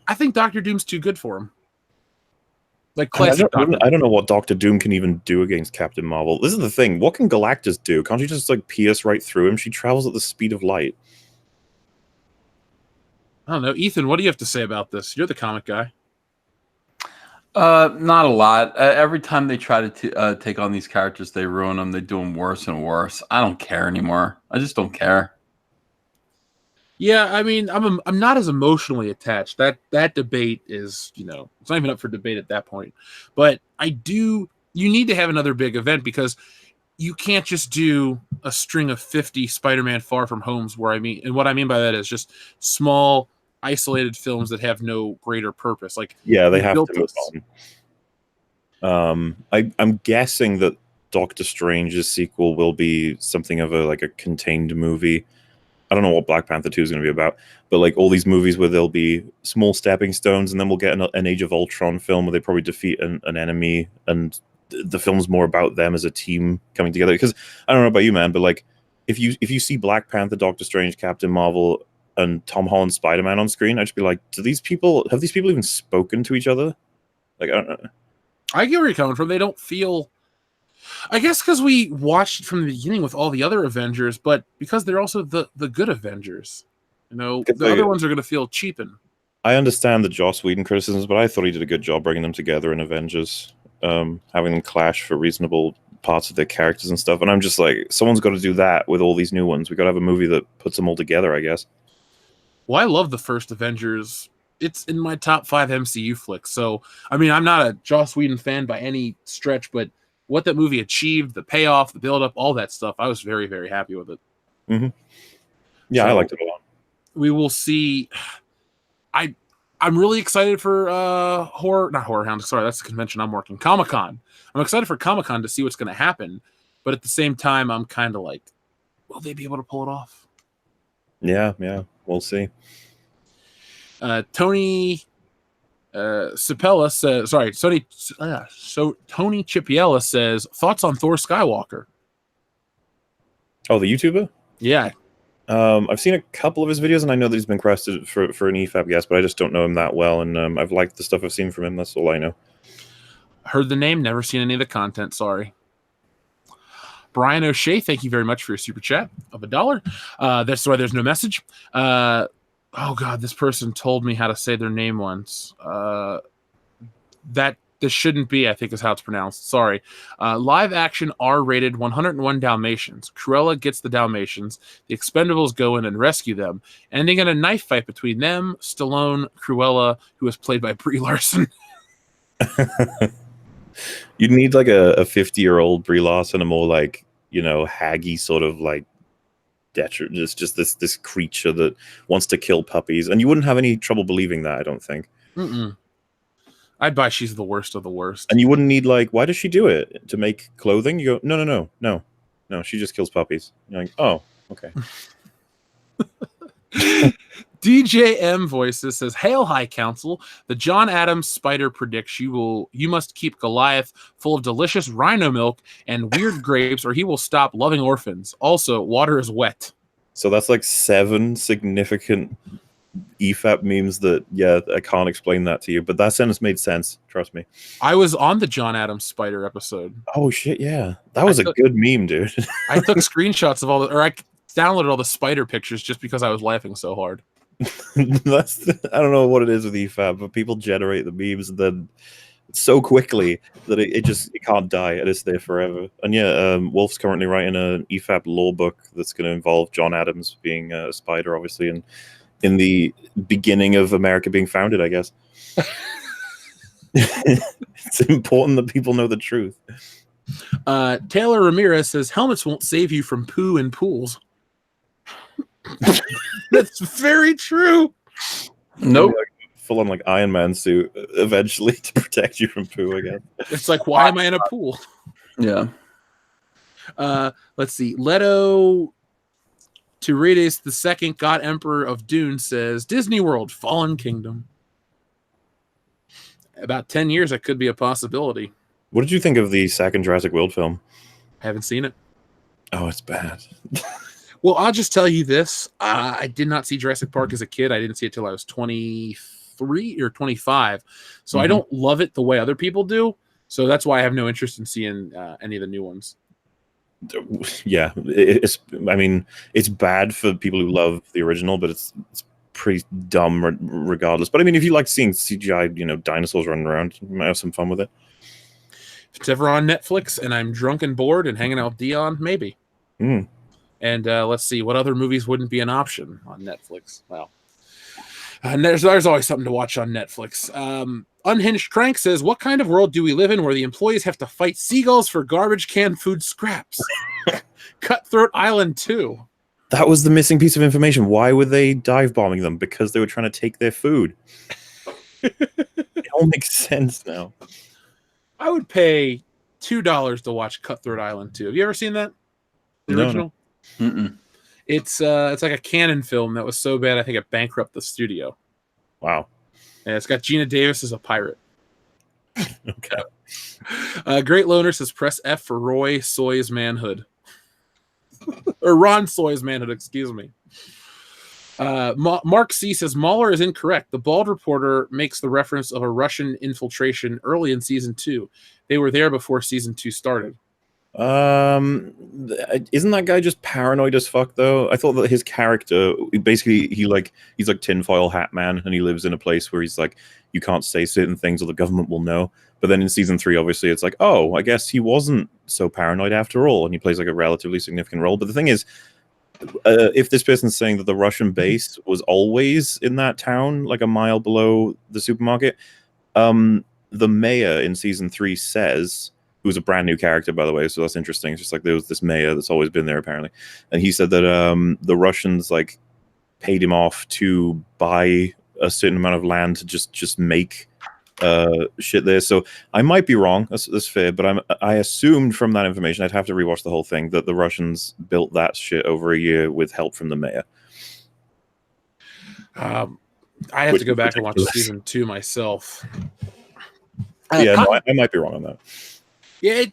I think Doctor Doom's too good for him. Like classic I don't know what Doctor Doom can even do against Captain Marvel. This is the thing. What can Galactus do? Can't she just like pierce right through him? She travels at the speed of light. I don't know. Ethan, what do you have to say about this? You're the comic guy. Not a lot. Every time they try to take on these characters, they ruin them. They do them worse and worse. I don't care anymore. I just don't care. Yeah, I mean, I'm not as emotionally attached. That debate is, it's not even up for debate at that point. But you need to have another big event because you can't just do a string of 50 Spider-Man Far From Homes what I mean by that is just small, isolated films that have no greater purpose. Like, yeah, they have to move on. I'm guessing that Doctor Strange's sequel will be something of a contained movie. I don't know what Black Panther 2 is going to be about, but like all these movies where there'll be small stepping stones, and then we'll get an Age of Ultron film where they probably defeat an enemy, and the film's more about them as a team coming together. Because I don't know about you, man, but like if you see Black Panther, Doctor Strange, Captain Marvel, and Tom Holland Spider-Man on screen, I'd just be like, have these people even spoken to each other? Like, I don't know. I get where you're coming from. They don't feel... I guess because we watched from the beginning with all the other Avengers, but because they're also the good Avengers. The other ones are going to feel cheapened. I understand the Joss Whedon criticisms, but I thought he did a good job bringing them together in Avengers, having them clash for reasonable parts of their characters and stuff. And I'm just like, someone's got to do that with all these new ones. We got to have a movie that puts them all together, I guess. Well, I love the first Avengers. It's in my top 5 MCU flicks. So, I mean, I'm not a Joss Whedon fan by any stretch, but what that movie achieved, the payoff, the build-up, all that stuff, I was very, very happy with it. Mm-hmm. Yeah, so I liked it a lot. We will see. I'm really excited for not Horror Hound. Sorry, that's the convention I'm working. Comic-Con. I'm excited for Comic-Con to see what's going to happen, but at the same time, I'm kind of like, will they be able to pull it off? Yeah, we'll see. Tony Cipella says, Tony Chipiella says, thoughts on Thor Skywalker? Oh, the YouTuber? Yeah. I've seen a couple of his videos, and I know that he's been requested for an EFAB guest, but I just don't know him that well, and I've liked the stuff I've seen from him. That's all I know. Heard the name, never seen any of the content, sorry. Brian O'Shea, thank you very much for your super chat of $1. That's why there's no message. Oh God, this person told me how to say their name once. That this shouldn't be, I think is how it's pronounced. Sorry. Live action R-rated 101 Dalmatians. Cruella gets the Dalmatians. The Expendables go in and rescue them, ending in a knife fight between them, Stallone, Cruella, who is played by Brie Larson. You'd need like a 50-year-old Brie Larson, a more like haggy sort of like just this creature that wants to kill puppies, and you wouldn't have any trouble believing that, I don't think. I'd buy she's the worst of the worst. And you wouldn't need like, why does she do it? To make clothing? You go, no, she just kills puppies. You're like, oh, okay. DJM Voices says, "Hail, High Council. The John Adams spider predicts you must keep Goliath full of delicious rhino milk and weird grapes, or he will stop loving orphans. Also, water is wet." So that's like 7 significant EFAP memes that, I can't explain that to you, but that sentence made sense. Trust me. I was on the John Adams spider episode. Oh shit, yeah, that was a good meme, dude. I took screenshots of I downloaded all the spider pictures just because I was laughing so hard. I don't know what it is with EFAP, but people generate the memes and then so quickly that it can't die and it's there forever. And Wolf's currently writing an EFAP lore book that's going to involve John Adams being a spider, obviously, and in the beginning of America being founded, I guess. It's important that people know the truth. Taylor Ramirez says, "Helmets won't save you from poo in pools." That's very true. Nope. Full on like Iron Man suit eventually to protect you from poo again. It's like, why am I in a pool? Yeah. Let's see. Leto Turides II, God Emperor of Dune, says, "Disney World, Fallen Kingdom." About 10 years, that could be a possibility. What did you think of the second Jurassic World film? I haven't seen it. Oh, it's bad. Well, I'll just tell you this. I did not see Jurassic Park as a kid. I didn't see it till I was 23 or 25. So I don't love it the way other people do. So that's why I have no interest in seeing any of the new ones. Yeah, it's bad for people who love the original, but it's pretty dumb regardless. But I mean, if you like seeing CGI, dinosaurs running around, you might have some fun with it. If it's ever on Netflix and I'm drunk and bored and hanging out with Dion, maybe. And let's see, what other movies wouldn't be an option on Netflix? Well, there's always something to watch on Netflix. Unhinged Crank says, "What kind of world do we live in where the employees have to fight seagulls for garbage can food scraps?" Cutthroat Island 2. That was the missing piece of information. Why were they dive bombing them? Because they were trying to take their food. It all makes sense now. I would pay $2 to watch Cutthroat Island 2. Have you ever seen that? The original? No. It's like a canon film that was so bad I think it bankrupted the studio. Wow. And it's got Gina Davis as a pirate. Okay. Great Loner says, "Press F for Roy Soy's manhood." Or Ron Soy's manhood, excuse me. Mark C says, "Mauler is incorrect. The bald reporter makes the reference of a Russian infiltration early in season 2. They were there before season 2 started." Isn't that guy just paranoid as fuck though? I thought that his character, basically, he's like tinfoil hat man, and he lives in a place where he's like, you can't say certain things or the government will know. But then in season 3, obviously, it's like, oh, I guess he wasn't so paranoid after all, and he plays like a relatively significant role. But the thing is, if this person's saying that the Russian base was always in that town, like a mile below the supermarket, the mayor in season 3 says, who's a brand new character, by the way, so that's interesting. It's just like there was this mayor that's always been there, apparently. And he said that the Russians, like, paid him off to buy a certain amount of land to just make shit there. So I might be wrong, that's fair, but I assumed from that information, I'd have to rewatch the whole thing, that the Russians built that shit over a year with help from the mayor. I have to go back and watch season 2 myself. I might be wrong on that. Yeah,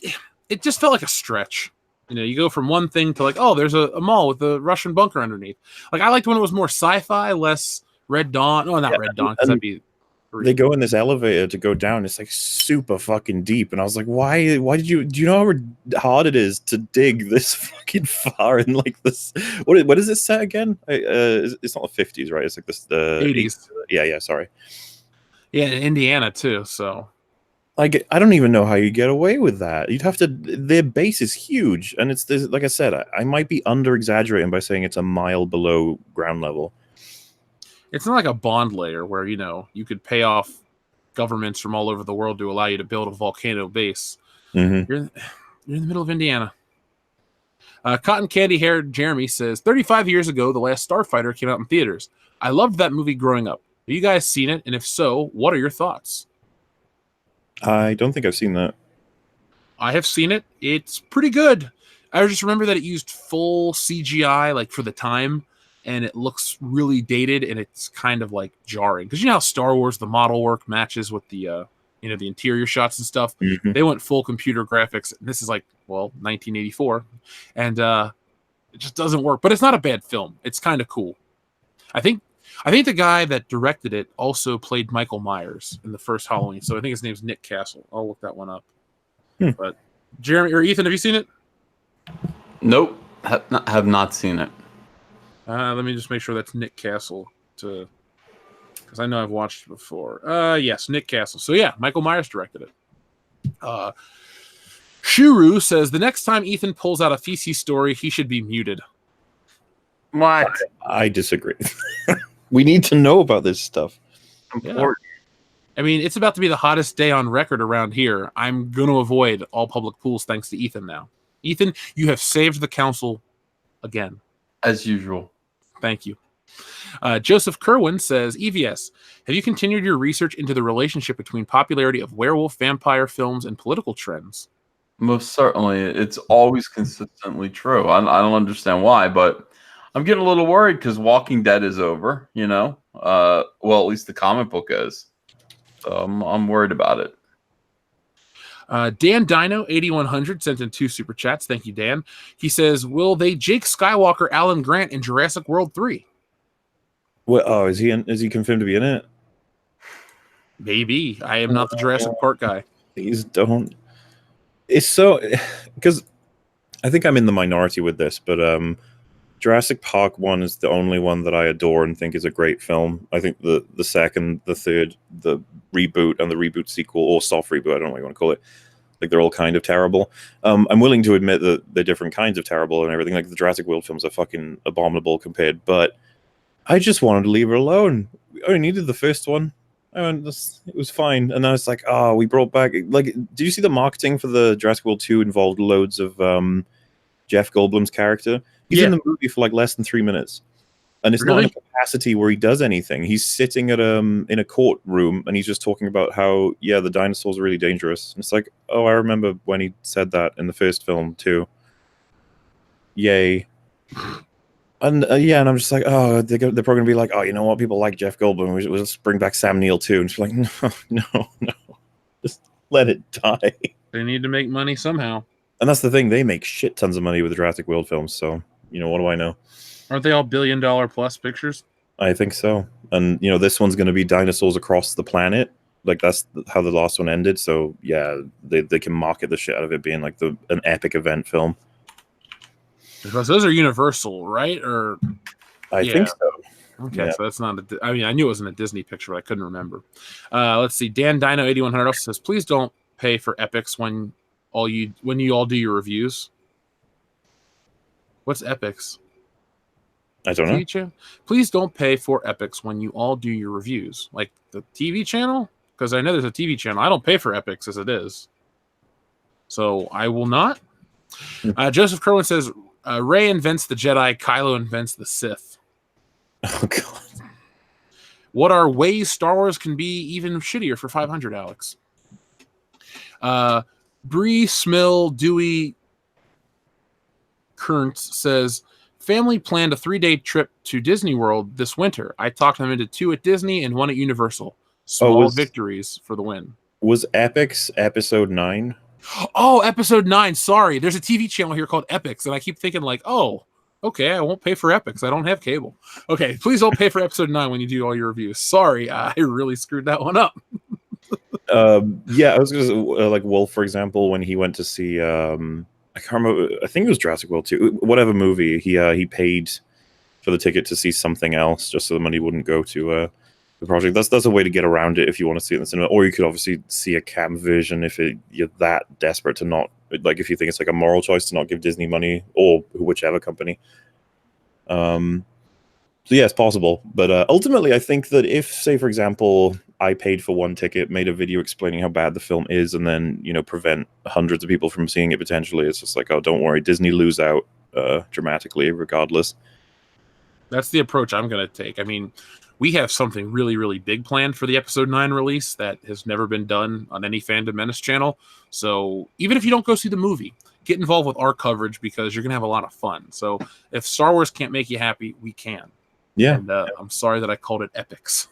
it just felt like a stretch. You go from one thing to like, oh, there's a mall with a Russian bunker underneath. Like, I liked when it was more sci-fi, less Red Dawn. Oh, not Red Dawn, because that'd be... They go in this elevator to go down. It's like super fucking deep, and I was like, "Why? Why did you? Do you know how hard it is to dig this fucking far in like this? What is it set again? It's not the 50s, right? It's like this the 80s. Yeah. Sorry. Yeah, in Indiana too. So, like, I don't even know how you get away with that. You'd have to. Their base is huge, and it's this. Like I said, I might be under exaggerating by saying it's a mile below ground level. It's not like a bond layer where, you could pay off governments from all over the world to allow you to build a volcano base. Mm-hmm. You're in the middle of Indiana. Cotton Candy Haired Jeremy says, 35 years ago, The Last Starfighter came out in theaters. I loved that movie growing up. Have you guys seen it? And if so, what are your thoughts? I don't think I've seen that. I have seen it. It's pretty good. I just remember that it used full CGI, like for the time, and it looks really dated, and it's kind of like jarring. Because you know how Star Wars, the model work matches with the the interior shots and stuff. Mhm. They went full computer graphics. And this is like, 1984, and it just doesn't work. But it's not a bad film. It's kind of cool. I think the guy that directed it also played Michael Myers in the first Halloween. So I think his name's Nick Castle. I'll look that one up. But Jeremy or Ethan, have you seen it? Nope, have not seen it. Let me just make sure that's Nick Castle, because I know I've watched it before. Yes, Nick Castle. So yeah, Michael Myers directed it. Shuru says, the next time Ethan pulls out a feces story, he should be muted. What? I disagree. We need to know about this stuff. Yeah. I mean, it's about to be the hottest day on record around here. I'm going to avoid all public pools thanks to Ethan now. Ethan, you have saved the council again. As usual. Thank you. Joseph Kerwin says, EVS, have you continued your research into the relationship between popularity of werewolf, vampire films, and political trends? Most certainly. It's always consistently true. I don't understand why, but I'm getting a little worried because Walking Dead is over, well, at least the comic book is. So I'm worried about it. Dan Dino 8100 sent in 2 super chats. Thank you, Dan. He says, will they Jake Skywalker Alan Grant in Jurassic World 3? Well, is he confirmed to be in it? Maybe. I am not the Jurassic Park guy. Please don't. It's so, because I think I'm in the minority with this, but Jurassic Park 1 is the only one that I adore and think is a great film. I think the second, the third, the reboot, and the reboot sequel, or soft reboot, I don't know what you want to call it, like they're all kind of terrible. I'm willing to admit that they're different kinds of terrible and everything. Like the Jurassic World films are fucking abominable compared, but I just wanted to leave her alone. We only needed the first one. And it was fine. And I was like, we brought back, like, do you see the marketing for the Jurassic World 2 involved loads of Jeff Goldblum's character? He's in the movie for like less than 3 minutes. And it's not in a capacity where he does anything. He's sitting at in a courtroom and he's just talking about how, the dinosaurs are really dangerous. And it's like, I remember when he said that in the first film too. Yay. And and I'm just like, they're probably going to be like, you know what, people like Jeff Goldblum, we'll just bring back Sam Neill too. And she's like, no, just let it die. They need to make money somehow. And that's the thing, they make shit tons of money with the Jurassic World films, so, what do I know? Aren't they all $1 billion plus pictures? I think so. And, this one's going to be dinosaurs across the planet. Like, that's how the last one ended, so, yeah, they can market the shit out of it being, like, an epic event film. Because those are Universal, right? Or I think so. Okay, so that's not I knew it wasn't a Disney picture, but I couldn't remember. Let's see. Dan Dino 8100 also says, please don't pay for epics when you all do your reviews. What's epics? I don't know. Please don't pay for epics when you all do your reviews. Like the TV channel? Because I know there's a TV channel. I don't pay for epics as it is. So I will not. Joseph Kerwin says, Rey invents the Jedi, Kylo invents the Sith. Oh, God. What are ways Star Wars can be even shittier for 500, Alex? Bree Smill Dewey Kearns says, family planned a 3-day trip to Disney World this winter. I talked them into 2 at Disney and 1 at Universal. Small victories for the win. Was Epics episode 9? Oh, episode 9. Sorry. There's a TV channel here called Epics, and I keep thinking like, okay, I won't pay for Epics. I don't have cable. Okay, please don't pay for episode 9 when you do all your reviews. Sorry, I really screwed that one up. I was going to like Wolf, for example, when he went to see, I can't remember, I think it was Jurassic World 2, whatever movie, he paid for the ticket to see something else just so the money wouldn't go to the project. That's a way to get around it if you want to see it in the cinema, or you could obviously see a cam version if you're that desperate to not, like, if you think it's like a moral choice to not give Disney money or whichever company. So yeah, it's possible, but ultimately I think that if, say for example, I paid for 1 ticket, made a video explaining how bad the film is, and then prevent hundreds of people from seeing it potentially, it's just like, don't worry, Disney lose out. dramatically, regardless. That's the approach I'm going to take. I mean, we have something really, really big planned for the episode 9 release that has never been done on any Fandom Menace channel. So even if you don't go see the movie, get involved with our coverage because you're going to have a lot of fun. So if Star Wars can't make you happy, we can. Yeah. And I'm sorry that I called it Epics.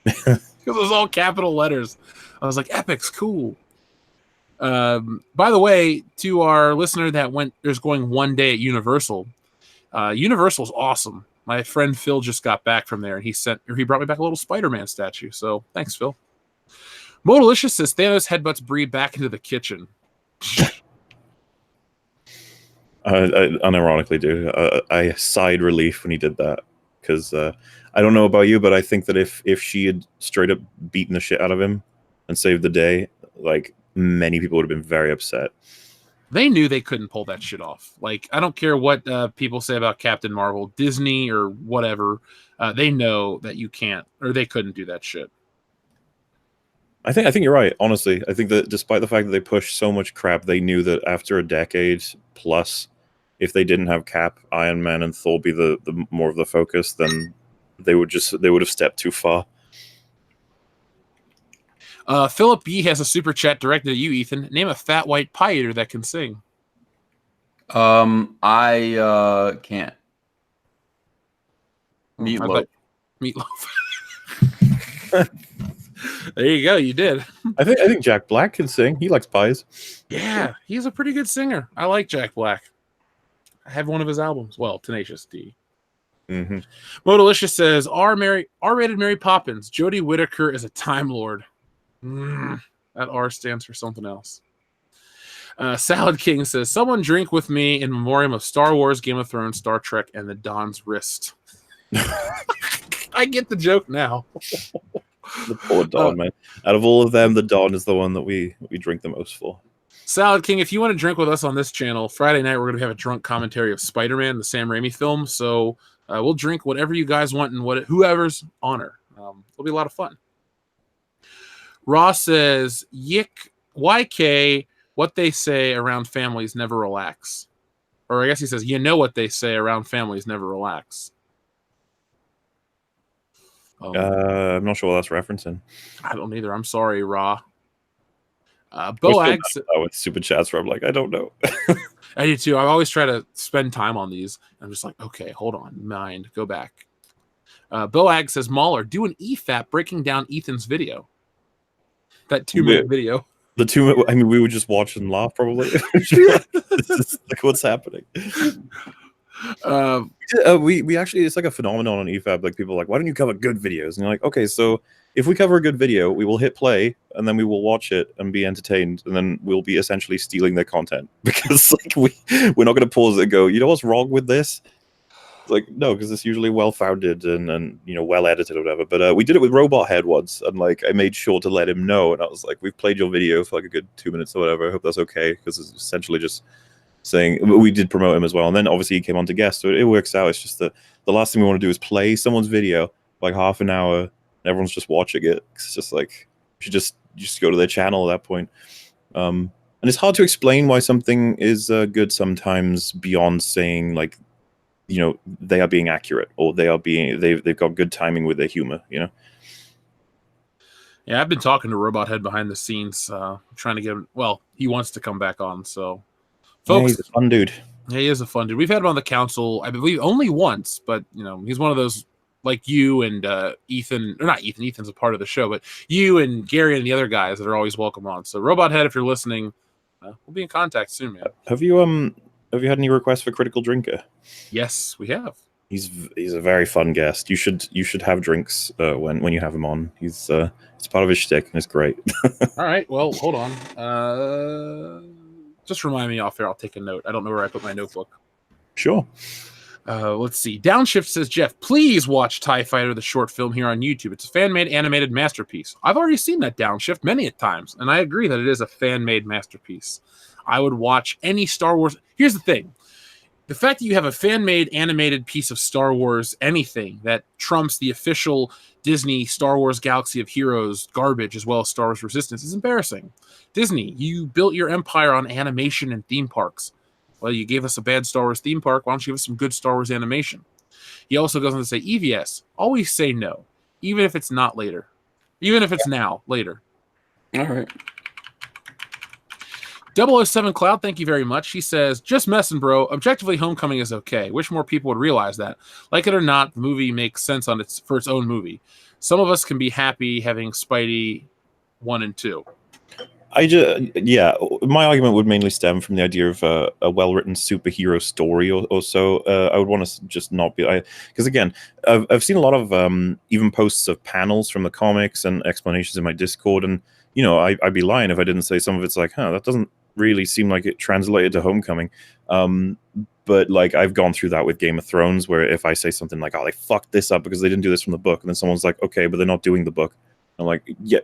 Because it was all capital letters. I was like, Epics, cool. By the way, to our listener that is going one day at Universal, Universal's awesome. My friend Phil just got back from there, and he brought me back a little Spider-Man statue. So thanks, Phil. Modelicious says Thanos headbutts Bree back into the kitchen. I unironically do. I sighed relief when he did that because I don't know about you, but I think that if she had straight up beaten the shit out of him and saved the day, like many people would have been very upset. They knew they couldn't pull that shit off. Like, I don't care what people say about Captain Marvel, Disney or whatever. They know that you can't, or they couldn't do that shit. I think you're right. Honestly, I think that despite the fact that they pushed so much crap, they knew that after a decade plus, if they didn't have Cap, Iron Man, and Thor be the more of the focus, then they would have stepped too far. Philip B has a super chat directed at you, Ethan. Name a fat white pie eater that can sing. I can't. Meatloaf. Meatloaf. There you go. You did. I think Jack Black can sing. He likes pies. Yeah, he's a pretty good singer. I like Jack Black. I have one of his albums. Well, Tenacious D. Mm-hmm. Modelicious says R-rated Mary Poppins. Jodie Whittaker is a Time Lord. That R stands for something else. Salad King says, someone drink with me in memoriam of Star Wars, Game of Thrones, Star Trek, and the Dawn's Wrist. I get the joke now. The poor Dawn, man. Out of all of them, the Dawn is the one that we drink the most for. Salad King, if you want to drink with us on this channel, Friday night we're going to have a drunk commentary of Spider-Man, the Sam Raimi film. So we'll drink whatever you guys want and whoever's honor. It'll be a lot of fun. Ross says, YK, what they say around families never relax. Or I guess he says, you know what they say around families never relax. I'm not sure what that's referencing. I don't either. I'm sorry, Ra. Boag with super chats where I'm like, I don't know. I do too. I always try to spend time on these. I'm just like, okay, hold on. Mind, go back. Boag says, Mauler, do an EFAP breaking down Ethan's video. That 2-minute video. The 2 I mean, we would just watch and laugh probably. This is like what's happening. We actually, it's like a phenomenon on EFAB. Like people are like, why don't you cover good videos? And you're like, okay, so if we cover a good video, we will hit play and then we will watch it and be entertained, and then we'll be essentially stealing their content because like we're not going to pause it and go, you know what's wrong with this? It's like, no, because it's usually well founded and you know, well edited or whatever. But we did it with Robot Head once, and like I made sure to let him know, and I was like, we've played your video for like a good 2 minutes or whatever. I hope that's okay, because it's essentially just saying we did promote him as well, and then obviously he came on to guest, so it works out. It's just the last thing we want to do is play someone's video for like half an hour, and everyone's just watching it. It's just like you should just go to their channel at that point. And it's hard to explain why something is good sometimes beyond saying like, you know, they are being accurate or they've got good timing with their humor, you know. Yeah, I've been talking to Robot Head behind the scenes, trying to get him. Well, he wants to come back on, so folks, yeah, he's a fun dude. Yeah, he is a fun dude. We've had him on the council, I believe, only once, but you know, he's one of those like you and Ethan, or not Ethan. Ethan's a part of the show, but you and Gary and the other guys that are always welcome on. So, Robot Head, if you're listening, we'll be in contact soon, man. Have you had any requests for Critical Drinker? Yes, we have. He's a very fun guest. You should have drinks when you have him on. It's part of his shtick, and it's great. All right, well, hold on. Just remind me off there. I'll take a note. I don't know where I put my notebook. Sure. Let's see. Downshift says, Jeff, please watch TIE Fighter, the short film here on YouTube. It's a fan-made animated masterpiece. I've already seen that, Downshift, many a times, and I agree that it is a fan-made masterpiece. I would watch any Star Wars. Here's the thing. The fact that you have a fan-made animated piece of Star Wars anything that trumps the official Disney Star Wars Galaxy of Heroes garbage as well as Star Wars Resistance is embarrassing. Disney, you built your empire on animation and theme parks. Well, you gave us a bad Star Wars theme park. Why don't you give us some good Star Wars animation? He also goes on to say, EVS, always say no, even if it's not later. Even if it's now, later. All right. 007 Cloud, thank you very much. He says, just messing, bro. Objectively, Homecoming is okay. Wish more people would realize that. Like it or not, the movie makes sense for its own movie. Some of us can be happy having Spidey 1 and 2. My argument would mainly stem from the idea of a well-written superhero story or so. I would want to just not be, because again, I've seen a lot of even posts of panels from the comics and explanations in my Discord, and I'd be lying if I didn't say some of it's like, that doesn't really seem like it translated to Homecoming. But like I've gone through that with Game of Thrones, where if I say something like, "Oh, they fucked this up because they didn't do this from the book," and then someone's like, "Okay, but they're not doing the book," I'm like, "Yeah,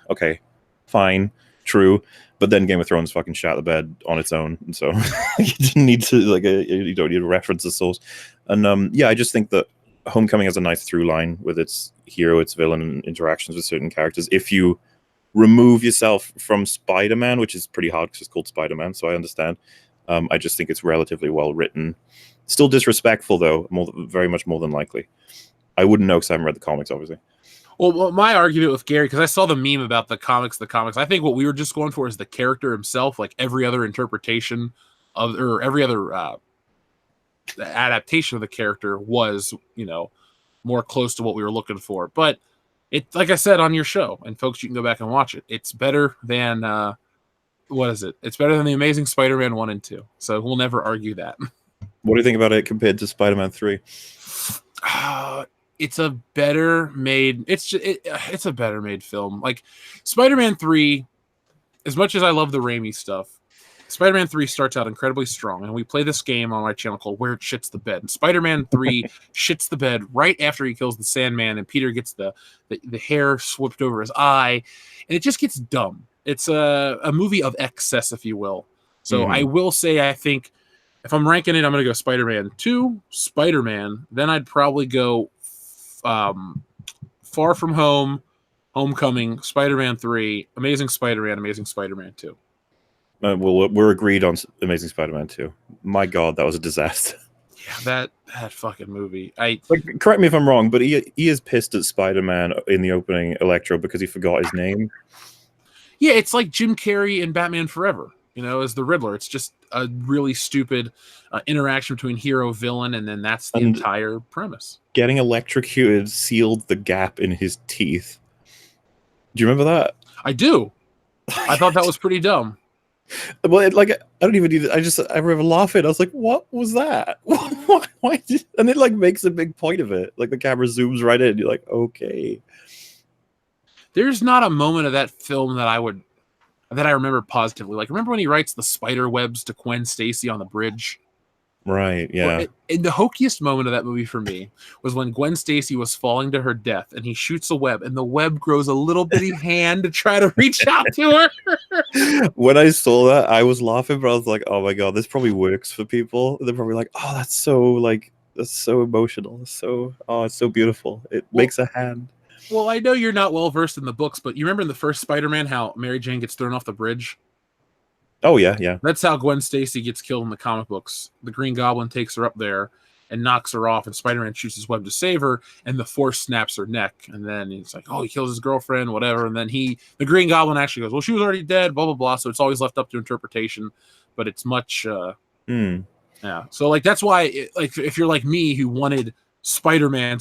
okay, fine." True, but then Game of Thrones fucking shot the bed on its own, and so you didn't need to you don't need to reference the source. And I just think that Homecoming has a nice through line with its hero, its villain, and interactions with certain characters. If you remove yourself from Spider-Man, which is pretty hard because it's called Spider-Man, so I understand. I just think it's relatively well written. Still disrespectful though, very much more than likely. I wouldn't know because I haven't read the comics, obviously. Well, my argument with Gary, because I saw the meme about the comics, I think what we were just going for is the character himself, like every other interpretation of, or every other adaptation of the character was, more close to what we were looking for. But it, like I said on your show, and folks, you can go back and watch it. It's better than, what is it? It's better than The Amazing Spider-Man 1 and 2. So we'll never argue that. What do you think about it compared to Spider-Man 3? It's a better made. It's a better made film. Like Spider-Man 3, as much as I love the Raimi stuff, Spider-Man 3 starts out incredibly strong, and we play this game on my channel called Where It Shits the Bed. And Spider-Man 3 shits the bed right after he kills the Sandman, and Peter gets the hair swept over his eye, and it just gets dumb. It's a movie of excess, if you will. So I will say, I think if I'm ranking it, I'm going to go Spider-Man 2, Spider-Man, then I'd probably go Far From Home, Homecoming, Spider-Man 3, Amazing Spider-Man 2. Well, we're agreed on Amazing Spider-Man 2. My God, that was a disaster. Yeah, that fucking movie. Correct me if I'm wrong, but he is pissed at Spider-Man in the opening Electro because he forgot his name. Yeah, it's like Jim Carrey in Batman Forever, as the Riddler. It's just a really stupid interaction between hero villain, and then that's the entire premise. Getting electrocuted sealed the gap in his teeth. Do you remember that? I do. I thought that was pretty dumb. Well, I don't even need it. I remember laughing. I was like, "What was that? Why?" And it makes a big point of it. Like the camera zooms right in. You're like, "Okay." There's not a moment of that film that I remember positively. Like, remember when he writes the spider webs to Gwen Stacy on the bridge? Right, yeah. And the hokiest moment of that movie for me was when Gwen Stacy was falling to her death, and he shoots a web, and the web grows a little bitty hand to try to reach out to her. When I saw that, I was laughing, but I was like, "Oh my God, this probably works for people." They're probably like, "Oh, that's so emotional. It's so beautiful. It makes a hand." Well, I know you're not well versed in the books, but you remember in the first Spider-Man how Mary Jane gets thrown off the bridge? Oh yeah. That's how Gwen Stacy gets killed in the comic books. The Green Goblin takes her up there and knocks her off, and Spider-Man shoots his web to save her, and the Force snaps her neck. And then he's like, "Oh, he kills his girlfriend, whatever." And then the Green Goblin actually goes, "Well, she was already dead, blah blah blah." So it's always left up to interpretation, but it's much, yeah. So that's why, if you're like me who wanted Spider-Man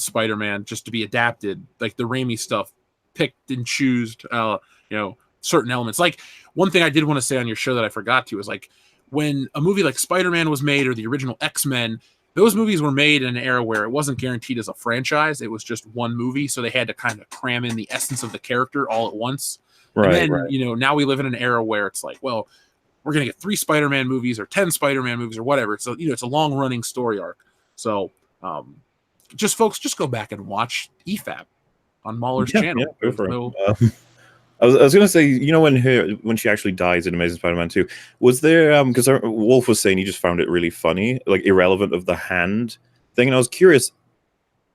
just to be adapted, like the Raimi stuff, picked and choosed, certain elements. Like one thing I did want to say on your show that I forgot to is when a movie like Spider-Man was made, or the original X-Men, those movies were made in an era where it wasn't guaranteed as a franchise. It was just one movie, so they had to kind of cram in the essence of the character all at once. Right. And then, now we live in an era where it's like, well, we're gonna get 3 Spider-Man movies or 10 Spider-Man movies or whatever. It's it's a long running story arc. So just go back and watch EFAB on Mauler's channel. Yeah, I was going to say, when she actually dies in Amazing Spider-Man 2, was there, because Wolf was saying he just found it really funny, irrelevant of the hand thing, and I was curious,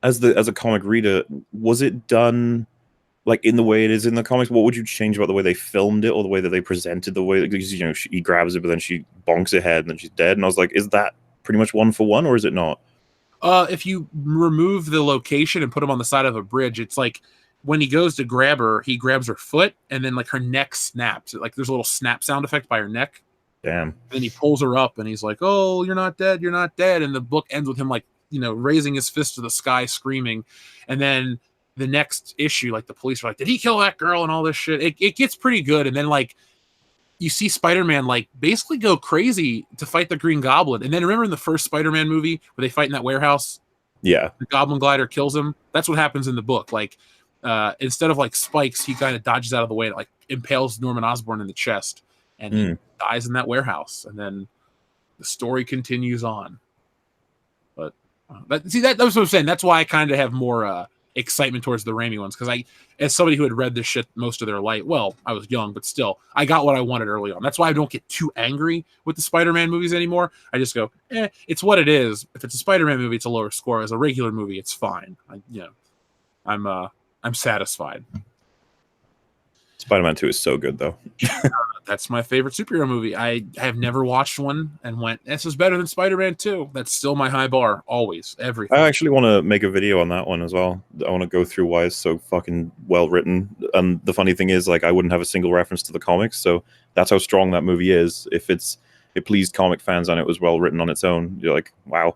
as a comic reader, was it done like in the way it is in the comics, what would you change about the way they filmed it or the way that they presented the way? Because he grabs it, but then she bonks her head and then she's dead. And I was like, is that pretty much 1-for-1 or is it not? If you remove the location and put him on the side of a bridge, it's like when he goes to grab her, he grabs her foot and then like her neck snaps. Like there's a little snap sound effect by her neck. Damn. Then he pulls her up and he's like, "Oh, you're not dead. You're not dead." And the book ends with him like, raising his fist to the sky, screaming. And then the next issue, like the police are like, "Did he kill that girl?" and all this shit. It gets pretty good. And then like you see Spider-Man like basically go crazy to fight the Green Goblin. And then remember in the first Spider-Man movie where they fight in that warehouse? Yeah. The Goblin glider kills him. That's what happens in the book. Like instead of like spikes, he kind of dodges out of the way and it like impales Norman Osborn in the chest. And he dies in that warehouse. And then the story continues on. But see, that's what I'm saying. That's why I kind of have more excitement towards the Raimi ones, because as somebody who had read this shit most of their life, well, I was young, but still, I got what I wanted early on. That's why I don't get too angry with the Spider-Man movies anymore. I just go, it's what it is. If it's a Spider-Man movie, it's a lower score. As a regular movie, it's fine. I'm satisfied. Spider-Man 2 is so good, though. That's my favorite superhero movie. I have never watched one and went, this is better than Spider-Man 2. That's still my high bar, always, everything. I actually want to make a video on that one as well. I want to go through why it's so fucking well written. And the funny thing is, like, I wouldn't have a single reference to the comics, so that's how strong that movie is. If it pleased comic fans and it was well written on its own, you're like, wow.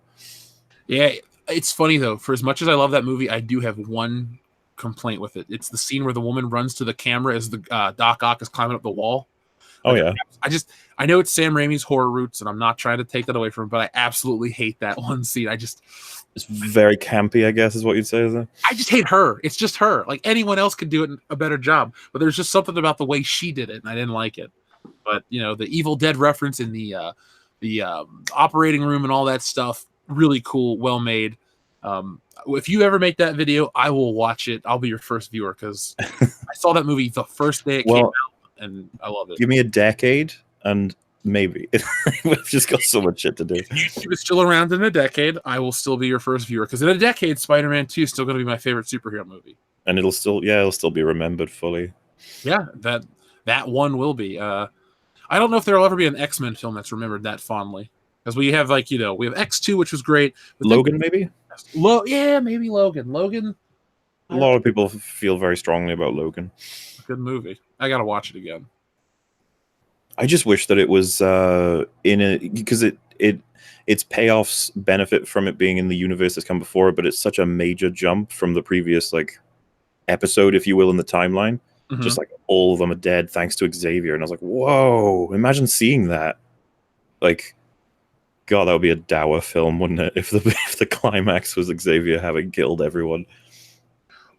Yeah, it's funny, though. For as much as I love that movie, I do have one complaint with it. It's the scene where the woman runs to the camera as the Doc Ock is climbing up the wall. Oh yeah. I know it's Sam Raimi's horror roots, and I'm not trying to take that away from him, but I absolutely hate that one scene. It's very campy, I guess, is what you'd say, is it? I just hate her. It's just her. Like anyone else could do it a better job, but there's just something about the way she did it, and I didn't like it. But the Evil Dead reference in the operating room and all that stuff, really cool, well made. If you ever make that video, I will watch it. I'll be your first viewer, because I saw that movie the first day it came out, and I love it. Give me a decade, and maybe. We've just got so much shit to do. If YouTube is still around in a decade, I will still be your first viewer, because in a decade, Spider-Man 2 is still going to be my favorite superhero movie. And it'll still be remembered fully. Yeah, that one will be. I don't know if there will ever be an X-Men film that's remembered that fondly. Because we have, we have X2, which was great. Logan, maybe? Maybe Logan. Logan. A lot of people feel very strongly about Logan. Good movie. I got to watch it again. I just wish that it was because its payoffs benefit from it being in the universe that's come before, but it's such a major jump from the previous episode, if you will, in the timeline. Mm-hmm. Just like all of them are dead thanks to Xavier, and I was like, whoa! Imagine seeing that. God, that would be a dour film, wouldn't it? If the climax was Xavier having killed everyone.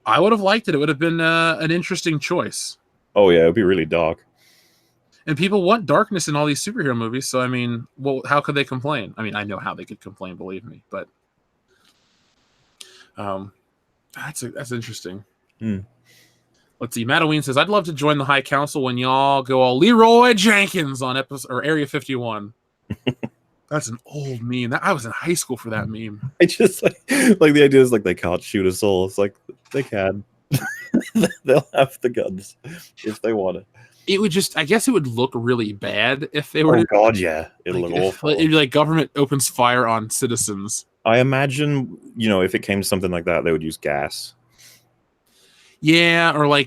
I would have liked it. It would have been an interesting choice. Oh yeah, it would be really dark. And people want darkness in all these superhero movies, so I mean, well, how could they complain? I mean, I know how they could complain, believe me, but that's interesting. Let's see. Mattaween says, "I'd love to join the High Council when y'all go all Leroy Jenkins on Area 51." That's an old meme. I was in high school for that meme. I just like the idea is they can't shoot us all. It's like they can. They'll have the guns if they want it. It would just, I guess it would look really bad if they were. Oh God, yeah, it'll look awful. It'd be like government opens fire on citizens. I imagine, if it came to something like that, they would use gas. Yeah, or I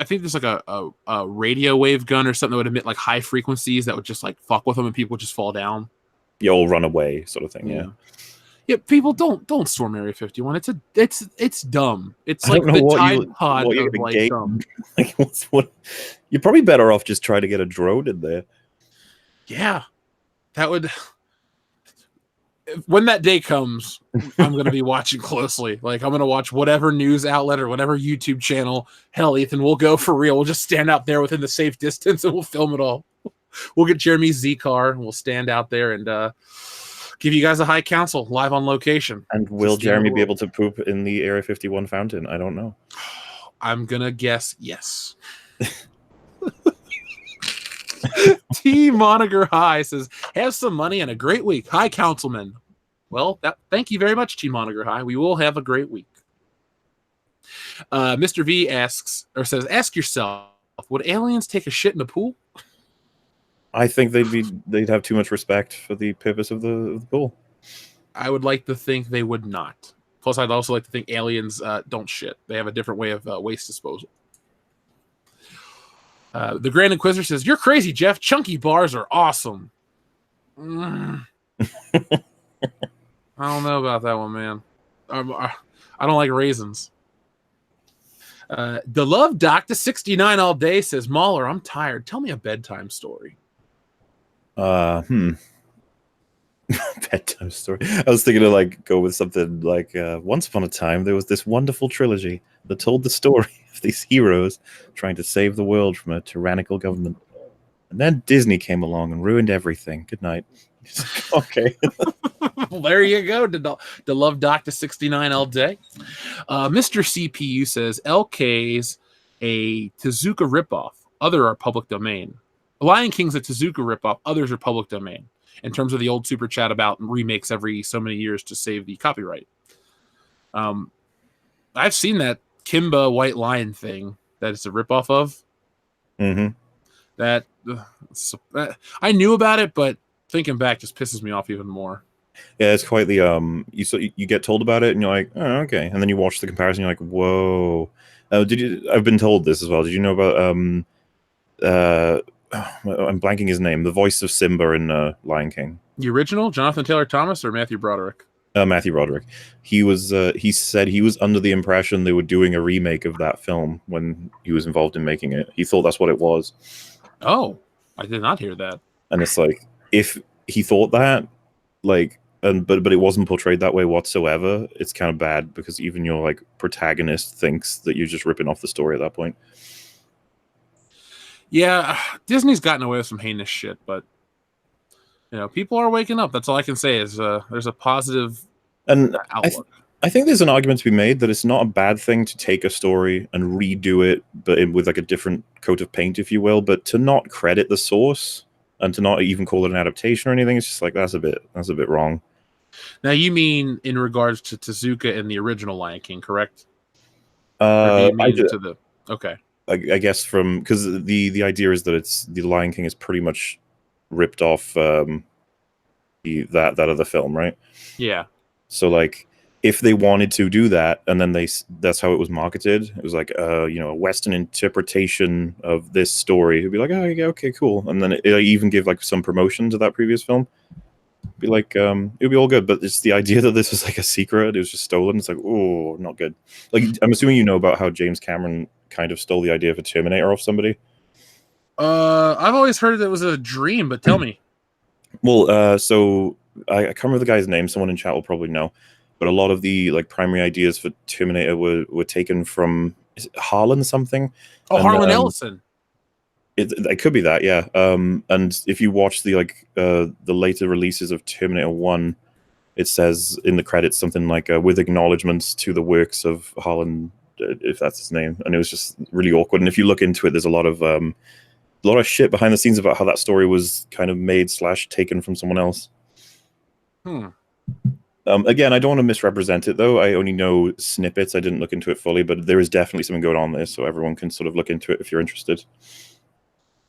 think there's a radio wave gun or something that would emit high frequencies that would just fuck with them and people would just fall down. You'll run away, sort of thing. Yeah. People don't storm Area 51. It's dumb. It's like the Tide Pod of dumb. What? You're probably better off just trying to get a drone in there. Yeah, that would. When that day comes, I'm going to be watching closely. I'm going to watch whatever news outlet or whatever YouTube channel. Hell, Ethan, we'll go for real. We'll just stand out there within the safe distance and we'll film it all. We'll get Jeremy's Z car and we'll stand out there and give you guys a High Council live on location. And will Jeremy be able to poop in the Area 51 fountain? I don't know. I'm going to guess yes. T Moniker High says, "Have some money and a great week. Hi, Councilman." Well, thank you very much, T Moniker High. We will have a great week. Mr. V asks or says, "Ask yourself, would aliens take a shit in the pool?" I think they'd have too much respect for the purpose of the pool. I would like to think they would not. Plus, I'd also like to think aliens don't shit. They have a different way of waste disposal. The Grand Inquisitor says, "You're crazy, Jeff. Chunky bars are awesome." I don't know about that one, man. I don't like raisins. The Love Doctor 69 all day says, "Mauler, I'm tired. Tell me a bedtime story." Bedtime story. I was thinking to like go with something like once upon a time there was this wonderful trilogy that told the story of these heroes trying to save the world from a tyrannical government. And then Disney came along and ruined everything. Good night. Okay. Well, there you go. The Love Doctor 69 all day. Mr. CPU says, "LK's a Tezuka ripoff. Other are public domain. Lion King's a Tezuka ripoff. Others are public domain." In terms of the old super chat about remakes every so many years to save the copyright. I've seen that Kimba White Lion thing that it's a ripoff of. Mm-hmm. That I knew about it, but thinking back just pisses me off even more. Yeah, it's quite the you get told about it and you're like, oh, okay, and then you watch the comparison, you're like, whoa. I've been told this as well. Did you know about I'm blanking his name, the voice of Simba in Lion King? The original, Jonathan Taylor Thomas or Matthew Broderick? Matthew Broderick. He said he was under the impression they were doing a remake of that film when he was involved in making it. He thought that's what it was. Oh, I did not hear that. And it's like, if he thought that, like, but it wasn't portrayed that way whatsoever, it's kind of bad because even your like protagonist thinks that you're just ripping off the story at that point. Yeah, Disney's gotten away with some heinous shit, but you know, people are waking up. That's all I can say is there's a positive outlook. I think there's an argument to be made that it's not a bad thing to take a story and redo it, but with like a different coat of paint, if you will. But to not credit the source and to not even call it an adaptation or anything, it's just like that's a bit wrong. Now, you mean in regards to Tezuka and the original Lion King, correct? Okay. I guess because the idea is that it's the Lion King is pretty much ripped off that other film, right? Yeah. So like, if they wanted to do that, and then that's how it was marketed. It was like a Western interpretation of this story. It'd be like, oh yeah, okay, cool. And then it even give like some promotion to that previous film. It'd be like it'd be all good, but it's the idea that this was like a secret. It was just stolen. It's like, oh, not good. Like, I'm assuming you know about how James Cameron kind of stole the idea of a Terminator off somebody. I've always heard that it was a dream, but tell me. Well, so I can't remember the guy's name. Someone in chat will probably know. But a lot of the like primary ideas for Terminator were taken from, is it Harlan something? Oh, Harlan Ellison. It could be that, yeah. And if you watch the later releases of Terminator 1, it says in the credits something like with acknowledgements to the works of Harlan, if that's his name. And it was just really awkward. And if you look into it, there's a lot of shit behind the scenes about how that story was kind of made / taken from someone else. Again, I don't want to misrepresent it, though. I only know snippets. I didn't look into it fully, but there is definitely something going on there, so everyone can sort of look into it if you're interested.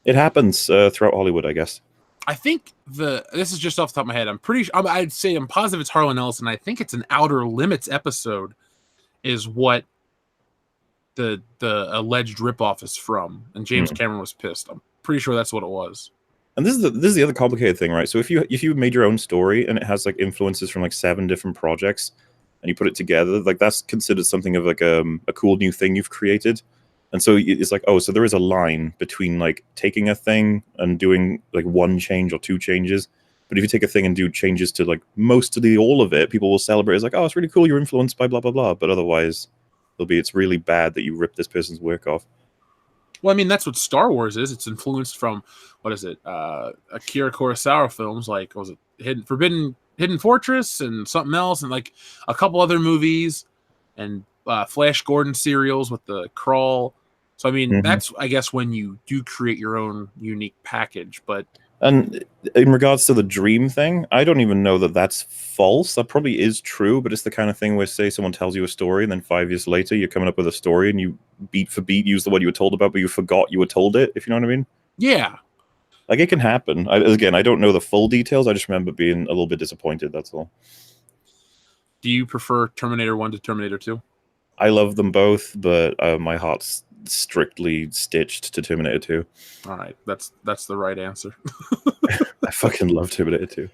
It happens throughout Hollywood, I guess. I think this is just off the top of my head. I'm pretty sure, I'd say I'm positive it's Harlan Ellison. I think it's an Outer Limits episode is what the alleged ripoff is from, and James Cameron was pissed. I'm pretty sure that's what it was. And this is the other complicated thing, right? So if you made your own story and it has like influences from like 7 different projects and you put it together, like that's considered something of like a cool new thing you've created. And so it's like, oh, so there is a line between like taking a thing and doing like 1 change or 2 changes. But if you take a thing and do changes to like most of all of it, people will celebrate. It's like, oh, it's really cool. You're influenced by blah, blah, blah. But otherwise, it's really bad that you rip this person's work off. Well, I mean, that's what Star Wars is. It's influenced from, what is it, Akira Kurosawa films, like, was it Hidden Fortress and something else, and like a couple other movies, and Flash Gordon serials with the crawl. So, I mean, that's, I guess, when you do create your own unique package. But And in regards to the dream thing, I don't even know that that's false. That probably is true, but it's the kind of thing where, say, someone tells you a story, and then 5 years later, you're coming up with a story, and you beat for beat use the one you were told about, but you forgot you were told it. If you know what I mean? Yeah. Like, it can happen. Again, I don't know the full details. I just remember being a little bit disappointed. That's all. Do you prefer Terminator 1 to Terminator 2? I love them both, but my heart's strictly stitched to Terminator 2. All right, that's the right answer. I fucking love Terminator 2.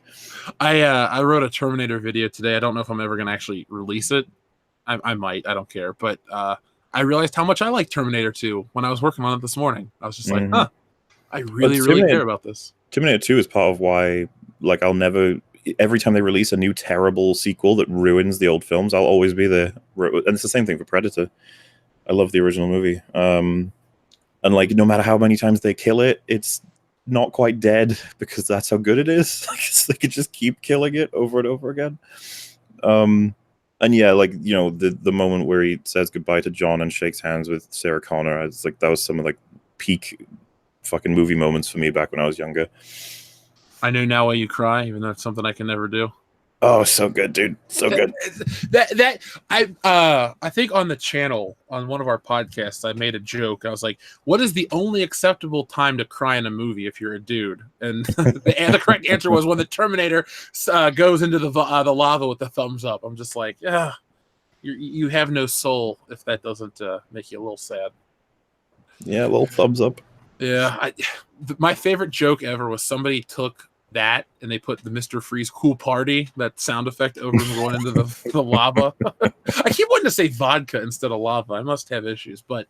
I wrote a Terminator video today. I don't know if I'm ever gonna actually release it. I might. I don't care. But I realized how much I like Terminator 2 when I was working on it this morning. I was just like, huh, I really care about this. Terminator 2 is part of why, like, I'll never. Every time they release a new terrible sequel that ruins the old films, I'll always be there. And it's the same thing for Predator. I love the original movie. And like, no matter how many times they kill it, it's not quite dead because that's how good it is. They could just keep killing it over and over again. And yeah, like, you know, the moment where he says goodbye to John and shakes hands with Sarah Connor, it's like that was some of like peak fucking movie moments for me back when I was younger. I know now why you cry, even though it's something I can never do. Oh, so good, dude. So good. I think on the channel, on one of our podcasts, I made a joke. I was like, what is the only acceptable time to cry in a movie if you're a dude? And the correct answer was when the Terminator goes into the lava with the thumbs up. I'm just like, yeah, you have no soul if that doesn't make you a little sad. Yeah, a little thumbs up. Yeah. My favorite joke ever was somebody took that and they put the Mr. Freeze Cool Party, that sound effect, over him going into the lava. I keep wanting to say vodka instead of lava. I must have issues. But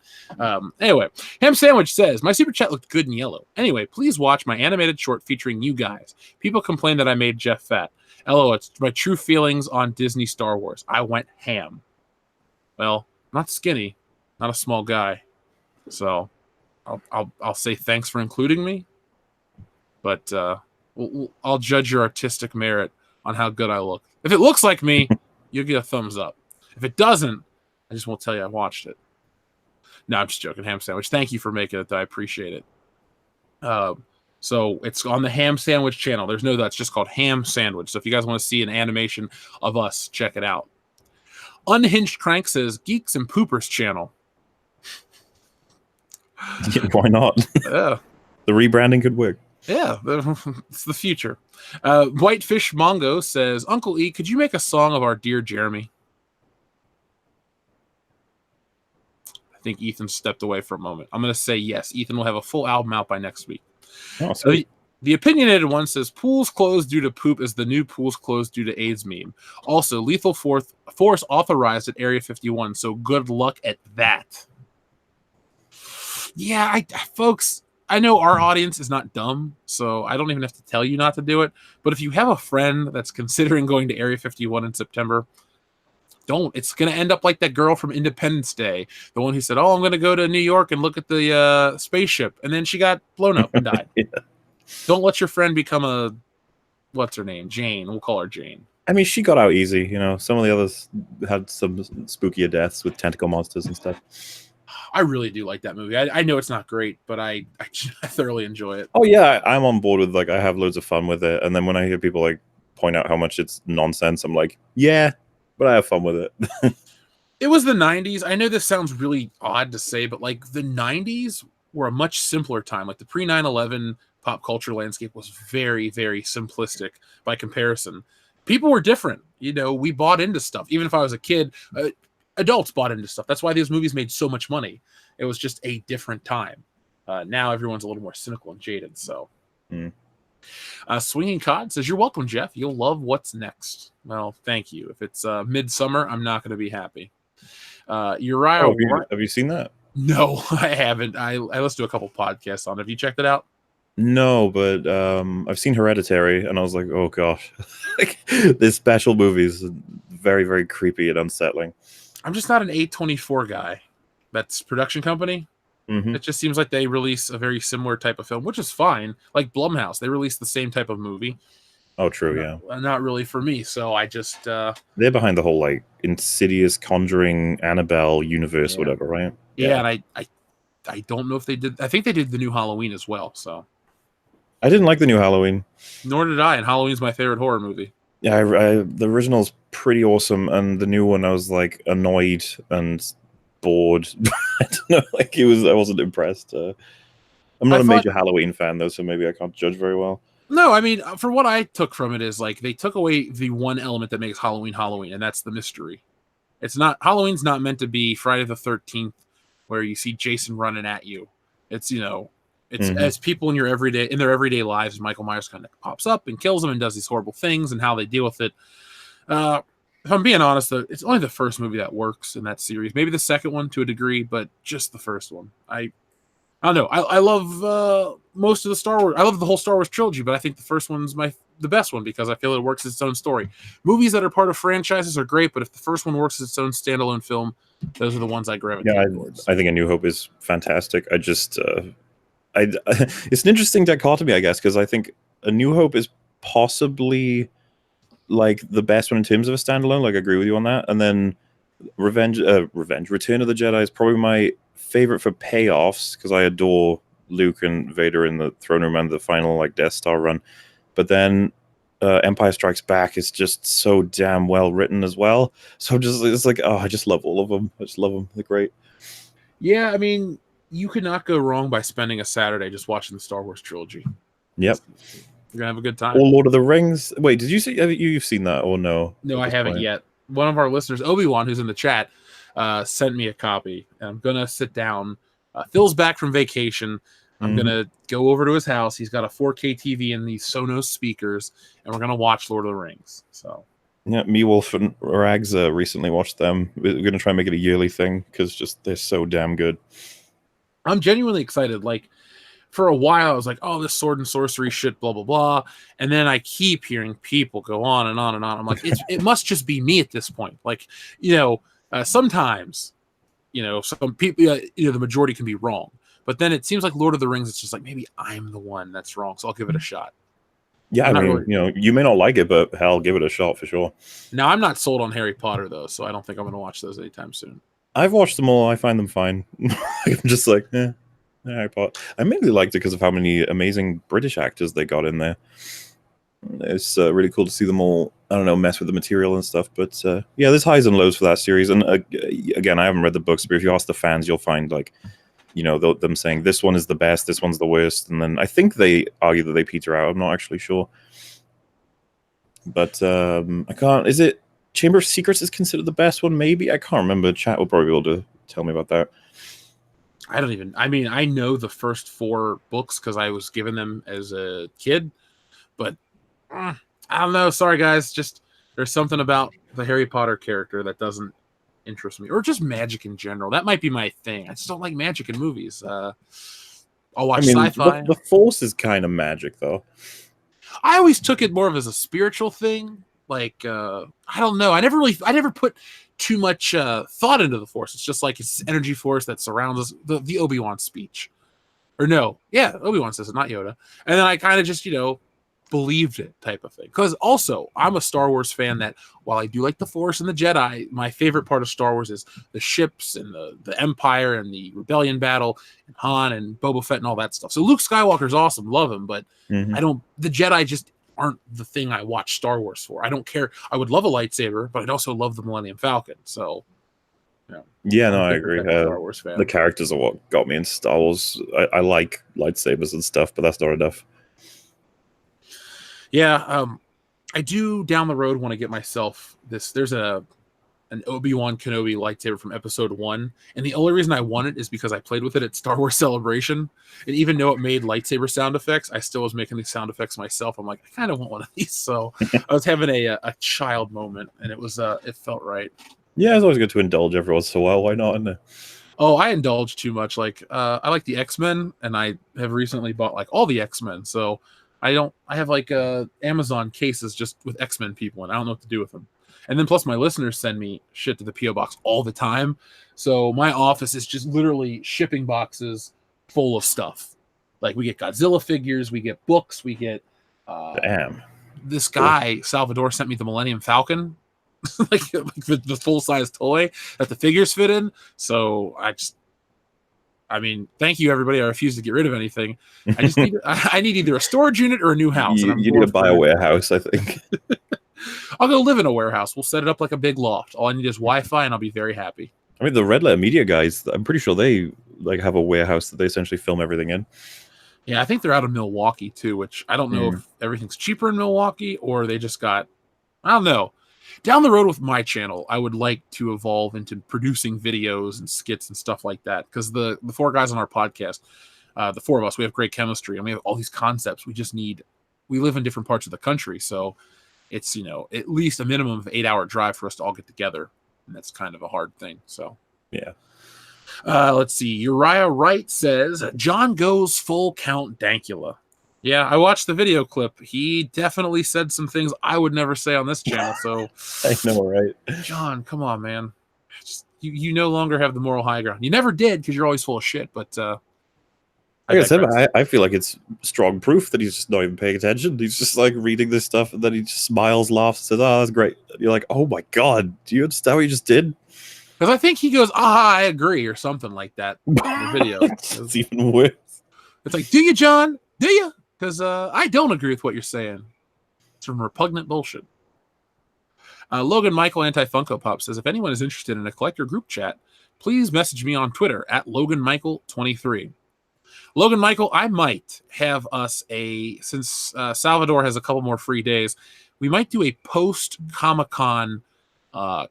anyway, Ham Sandwich says, my super chat looked good in yellow. Anyway, please watch my animated short featuring you guys. People complain that I made Jeff fat. LO, it's my true feelings on Disney Star Wars. I went ham. Well, not skinny, not a small guy. So I'll say thanks for including me. But I'll judge your artistic merit on how good I look. If it looks like me, you'll get a thumbs up. If it doesn't, I just won't tell you I watched it. No, I'm just joking. Ham Sandwich, thank you for making it. I appreciate it. So it's on the Ham Sandwich channel. There's no that's just called Ham Sandwich. So if you guys want to see an animation of us, check it out. Unhinged Crank says Geeks and Poopers channel. Yeah, why not? Yeah. The rebranding could work. Yeah, it's the future. Whitefish Mongo says, Uncle E, could you make a song of our dear Jeremy? I think Ethan stepped away for a moment. I'm going to say yes. Ethan will have a full album out by next week. Oh, sweet. The opinionated one says, pools closed due to poop is the new pools closed due to AIDS meme. Also, lethal force authorized at Area 51, so good luck at that. Yeah, folks, I know our audience is not dumb, so I don't even have to tell you not to do it. But if you have a friend that's considering going to Area 51 in September, don't. It's going to end up like that girl from Independence Day, the one who said, oh, I'm going to go to New York and look at the spaceship. And then she got blown up and died. Yeah. Don't let your friend become a, what's her name? Jane. We'll call her Jane. I mean, she got out easy. You know, some of the others had some spookier deaths with tentacle monsters and stuff. I really do like that movie. I know it's not great, but I thoroughly enjoy it. Oh yeah, I'm on board with, like, I have loads of fun with it. And then when I hear people like point out how much it's nonsense, I'm like, yeah, but I have fun with it. It was the 90s. I know this sounds really odd to say, but like the 90s were a much simpler time. Like the pre 9/11 pop culture landscape was very, very simplistic by comparison. People were different. You know, we bought into stuff. Even if I was a kid, adults bought into stuff. That's why these movies made so much money. It was just a different time. Now everyone's a little more cynical and jaded. So, Swinging Cod says, "You're welcome, Jeff. You'll love what's next." Well, thank you. If it's Midsummer, I'm not going to be happy. Uriah, have you seen that? No, I haven't. I listened to a couple podcasts on it. Have you checked it out? No, but I've seen Hereditary, and I was like, oh gosh, this special movie is very, very creepy and unsettling. I'm just not an A24 guy. That's production company. Mm-hmm. It just seems like they release a very similar type of film, which is fine. Like Blumhouse, they release the same type of movie. Oh, true, yeah. Not really for me, so I just... They're behind the whole, like, Insidious, Conjuring, Annabelle universe, whatever, right? Yeah, and I don't know if they did... I think they did the new Halloween as well, so... I didn't like the new Halloween. Nor did I, and Halloween's my favorite horror movie. Yeah, the original's pretty awesome, and the new one I was like annoyed and bored. I don't know, like I wasn't impressed. I'm not a major Halloween fan though, so maybe I can't judge very well. No, I mean, for what I took from it is like they took away the one element that makes Halloween Halloween, and that's the mystery. It's not Halloween's not meant to be Friday the 13th, where you see Jason running at you. It's it's as people in their everyday lives, Michael Myers kind of pops up and kills them and does these horrible things and how they deal with it. If I'm being honest, though, it's only the first movie that works in that series. Maybe the second one to a degree, but just the first one. I don't know. I love most of the Star Wars. I love the whole Star Wars trilogy, but I think the first one's the best one because I feel it works as its own story. Movies that are part of franchises are great, but if the first one works as its own standalone film, those are the ones I gravitate towards. I think A New Hope is fantastic. I just, it's an interesting dichotomy, I guess, because I think A New Hope is possibly like the best one in terms of a standalone. Like, I agree with you on that. And then Return of the Jedi is probably my favorite for payoffs because I adore Luke and Vader in the throne room and the final like Death Star run. But then Empire Strikes Back is just so damn well written as well. So it's like, oh, I just love all of them. I just love them. They're great. Yeah, I mean, you could not go wrong by spending a Saturday just watching the Star Wars trilogy. Yep. You're gonna have a good time. Or Lord of the Rings. Wait, did you see? You've seen that or no? No, I haven't yet. One of our listeners, Obi-Wan, who's in the chat, sent me a copy, and I'm gonna sit down. Phil's back from vacation. I'm gonna go over to his house. He's got a 4K TV and these Sonos speakers, and we're gonna watch Lord of the Rings. So yeah, me, Wolf, and Rags recently watched them. We're gonna try and make it a yearly thing because just they're so damn good. I'm genuinely excited. Like, for a while, I was like, oh, this sword and sorcery shit, blah, blah, blah. And then I keep hearing people go on and on and on. I'm like, it must just be me at this point. Like, sometimes, some people, the majority can be wrong. But then it seems like Lord of the Rings, it's just like, maybe I'm the one that's wrong. So I'll give it a shot. Yeah, I mean, you may not like it, but hell, give it a shot for sure. Now, I'm not sold on Harry Potter, though, so I don't think I'm going to watch those anytime soon. I've watched them all. I find them fine. I'm just like, Harry Potter. I mainly liked it because of how many amazing British actors they got in there. It's really cool to see them all, I don't know, mess with the material and stuff. But yeah, there's highs and lows for that series. And again, I haven't read the books, but if you ask the fans, you'll find like, them saying this one is the best, this one's the worst. And then I think they argue that they peter out. I'm not actually sure. But I can't, is it Chamber of Secrets is considered the best one? Maybe? I can't remember. Chat will probably be able to tell me about that. I know the first 4 books because I was given them as a kid, but I don't know. Sorry, guys. Just there's something about the Harry Potter character that doesn't interest me, or just magic in general. That might be my thing. I just don't like magic in movies. I'll watch sci-fi. The Force is kind of magic, though. I always took it more of as a spiritual thing. Like, I don't know. I never put too much thought into the Force. It's just like it's energy force that surrounds us. The Obi-Wan speech, or no, yeah, Obi-Wan says it, not Yoda. And then I kind of just believed it, type of thing. Because also I'm a Star Wars fan that while I do like the Force and the Jedi, my favorite part of Star Wars is the ships and the Empire and the Rebellion battle and Han and Boba Fett and all that stuff. So Luke Skywalker's awesome, love him, but the Jedi just aren't the thing I watch Star Wars for. I don't care. I would love a lightsaber, but I'd also love the Millennium Falcon. So, I agree. Star Wars fan. The characters are what got me into Star Wars. I like lightsabers and stuff, but that's not enough. Yeah, I do down the road want to get myself this. There's an Obi-Wan Kenobi lightsaber from Episode 1, and the only reason I want it is because I played with it at Star Wars Celebration, and even though it made lightsaber sound effects, I still was making these sound effects myself. I'm like, I kind of want one of these, so I was having a child moment, and it felt right. Yeah, it's always good to indulge every once in a while. Why not? Isn't it? Oh, I indulge too much. Like, I like the X-Men, and I have recently bought like all the X-Men, so I have like Amazon cases just with X-Men people, and I don't know what to do with them. And then plus my listeners send me shit to the P.O. box all the time. So my office is just literally shipping boxes full of stuff. Like we get Godzilla figures, we get books, we get damn. This guy, Salvador, sent me the Millennium Falcon. like the full-size toy that the figures fit in. So I mean, thank you, everybody. I refuse to get rid of anything. I just need I need either a storage unit or a new house. You need to buy a warehouse, I think. I'll go live in a warehouse. We'll set it up like a big loft. All I need is Wi-Fi, and I'll be very happy. I mean, the Red Letter Media guys, I'm pretty sure they like have a warehouse that they essentially film everything in. Yeah, I think they're out of Milwaukee too, which I don't know if everything's cheaper in Milwaukee or they just got, I don't know. Down the road with my channel, I would like to evolve into producing videos and skits and stuff like that, because the four guys on our podcast, the four of us, we have great chemistry and we have all these concepts. We live in different parts of the country, so it's, you know, at least a minimum of 8-hour drive for us to all get together, and that's kind of a hard thing. So yeah. Let's see. Uriah Wright says John goes full Count Dankula. Yeah, I watched the video clip. He definitely said some things I would never say on this channel. So I know, right? John, come on, man. You no longer have the moral high ground. You never did, because you're always full of shit. But like I said, I feel like it's strong proof that he's just not even paying attention. He's just like reading this stuff, and then he just smiles, laughs, says, "Oh, that's great." And you're like, "Oh my god, do you understand what you just did?" Because I think he goes, "Ah, I agree," or something like that in the video. It's even worse. It's like, "Do you, John? Do you?" Because I don't agree with what you're saying. It's some repugnant bullshit. Logan Michael Anti-Funko Pop says, if anyone is interested in a collector group chat, please message me on Twitter at LoganMichael23. Logan Michael, I might have us since Salvador has a couple more free days, we might do a post-Comic-Con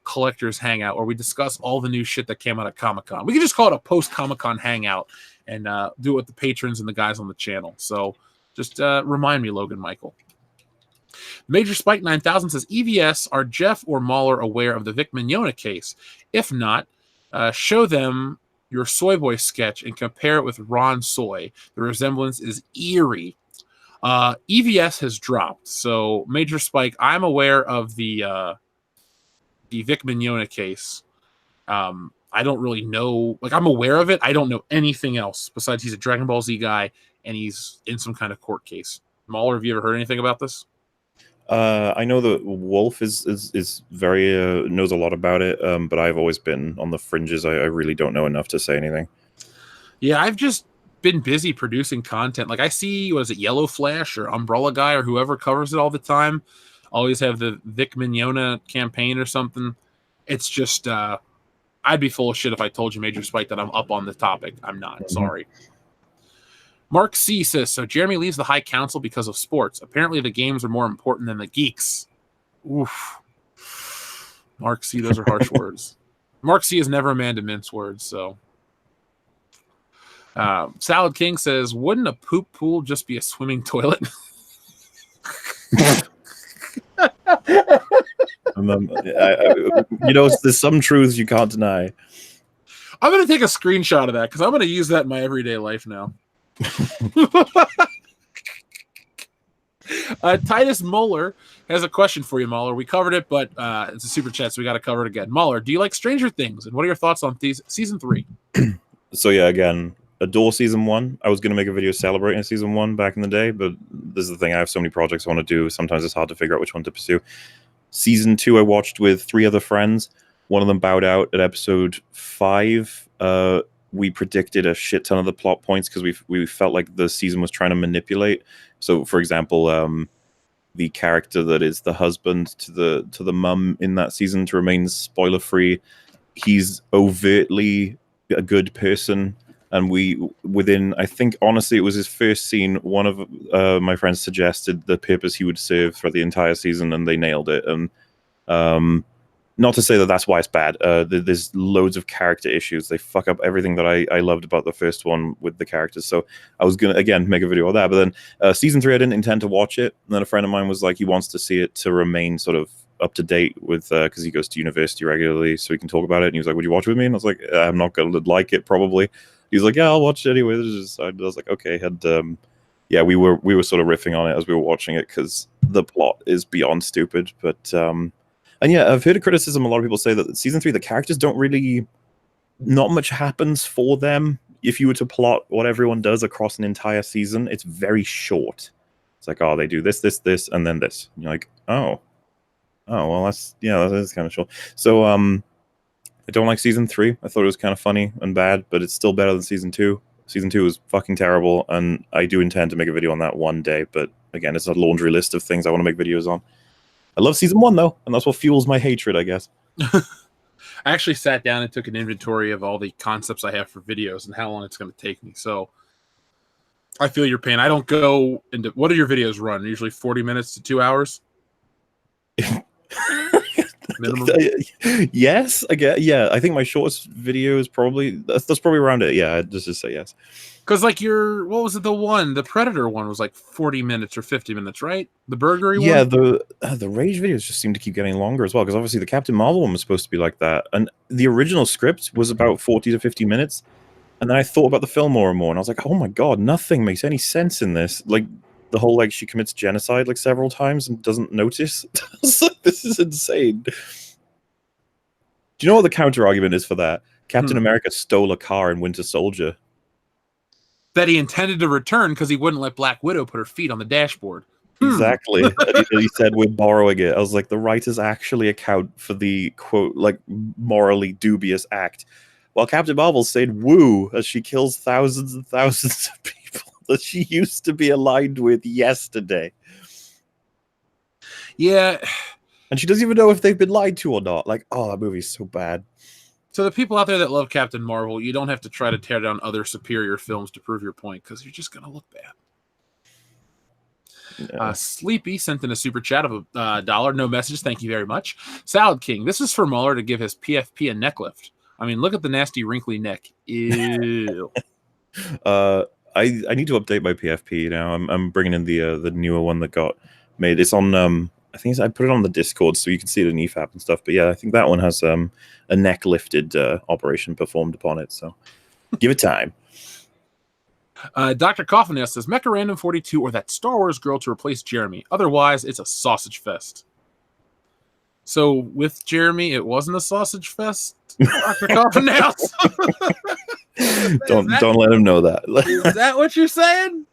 collectors hangout where we discuss all the new shit that came out of Comic-Con. We could just call it a post-Comic-Con hangout and do it with the patrons and the guys on the channel. So just remind me, Logan Michael. Major Spike 9000 says, EVS, are Jeff or Mauler aware of the Vic Mignogna case? If not, show them your Soy Boy sketch and compare it with Ron Soy. The resemblance is eerie. EVS has dropped. So Major Spike, I'm aware of the Vic Mignogna case. I don't really know. Like, I'm aware of it. I don't know anything else besides he's a Dragon Ball Z guy and he's in some kind of court case. Mauler, have you ever heard anything about this? I know that Wolf is very knows a lot about it, but I've always been on the fringes. I really don't know enough to say anything. Yeah, I've just been busy producing content. Like, I see, what is it, Yellow Flash or Umbrella Guy or whoever covers it all the time. Always have the Vic Mignogna campaign or something. It's just, I'd be full of shit if I told you, Major Spike, that I'm up on the topic. I'm not. Sorry. Mark C says, so Jeremy leaves the High Council because of sports. Apparently the games are more important than the geeks. Oof. Mark C, those are harsh words. Mark C is never a man to mince words, so. Salad King says, wouldn't a poop pool just be a swimming toilet? There's some truths you can't deny. I'm going to take a screenshot of that because I'm going to use that in my everyday life now. Titus Mauler has a question for you, Mauler. We covered it, but it's a super chat, so we got to cover it again. Mauler, do you like Stranger Things, and what are your thoughts on season 3? So yeah, again, adore season 1. I was going to make a video celebrating season 1 back in the day, but this is the thing. I have so many projects I want to do. Sometimes it's hard to figure out which one to pursue. Season 2 I watched with 3 other friends. One of them bowed out at episode 5. We predicted a shit ton of the plot points because we felt like the season was trying to manipulate. So, for example, the character that is the husband to the mum in that season, to remain spoiler free, he's overtly a good person. And within, I think, honestly, it was his first scene. One of my friends suggested the purpose he would serve for the entire season, and they nailed it. And not to say that that's why it's bad. There's loads of character issues. They fuck up everything that I loved about the first one with the characters. So I was going to, again, make a video of that. But then season 3, I didn't intend to watch it. And then a friend of mine was like, he wants to see it to remain sort of up to date with, because he goes to university regularly, so he can talk about it. And he was like, would you watch it with me? And I was like, I'm not going to like it, probably. He was like, yeah, I'll watch it anyway. I was like, okay. And yeah, we were sort of riffing on it as we were watching it because the plot is beyond stupid. But and yeah, I've heard a criticism. A lot of people say that season 3, the characters don't really, not much happens for them. If you were to plot what everyone does across an entire season, it's very short. It's like, oh, they do this, this, this, and then this. And you're like, oh, well, that is kind of short. So I don't like season 3. I thought it was kind of funny and bad, but it's still better than season 2. Season 2 was fucking terrible, and I do intend to make a video on that one day, but again, it's a laundry list of things I want to make videos on. I love season 1, though, and that's what fuels my hatred, I guess. I actually sat down and took an inventory of all the concepts I have for videos and how long it's going to take me, so I feel your pain. I don't go into... What do your videos run? Usually 40 minutes to 2 hours? Minimum? Yes, I get. Yeah, I think my shortest video is probably that's probably around it. Yeah, I'd just say yes. Because like what was it? The Predator one was like 40 minutes or 50 minutes, right? The burglary one. Yeah, the Rage videos just seem to keep getting longer as well. Because obviously the Captain Marvel one was supposed to be like that, and the original script was about 40 to 50 minutes. And then I thought about the film more and more, and I was like, oh my god, nothing makes any sense in this. Like the whole like she commits genocide like several times and doesn't notice. I was like, this is insane. Do you know what the counter argument is for that? Captain America stole a car in Winter Soldier. That he intended to return because he wouldn't let Black Widow put her feet on the dashboard. Exactly. And he said we're borrowing it. I was like, the writers actually account for the quote like morally dubious act. While Captain Marvel said woo as she kills thousands and thousands of people that she used to be aligned with yesterday. Yeah. And she doesn't even know if they've been lied to or not. Like, oh, that movie's so bad. So the people out there that love Captain Marvel, you don't have to try to tear down other superior films to prove your point, because you're just going to look bad. No. Sleepy sent in a super chat of $1. No message. Thank you very much. Salad King. This is for Mauler to give his PFP a neck lift. I mean, look at the nasty wrinkly neck. Ew. I need to update my PFP now. I'm bringing in the newer one that got made. It's on I think I put it on the Discord so you can see it in EFAP and stuff. But yeah, I think that one has a neck lifted operation performed upon it. So give it time. Dr. Coffin says Mecha Random 42 or that Star Wars girl to replace Jeremy. Otherwise, it's a sausage fest. So with Jeremy, it wasn't a sausage fest. Dr. Coffin Don't let him know that. Is that what you're saying?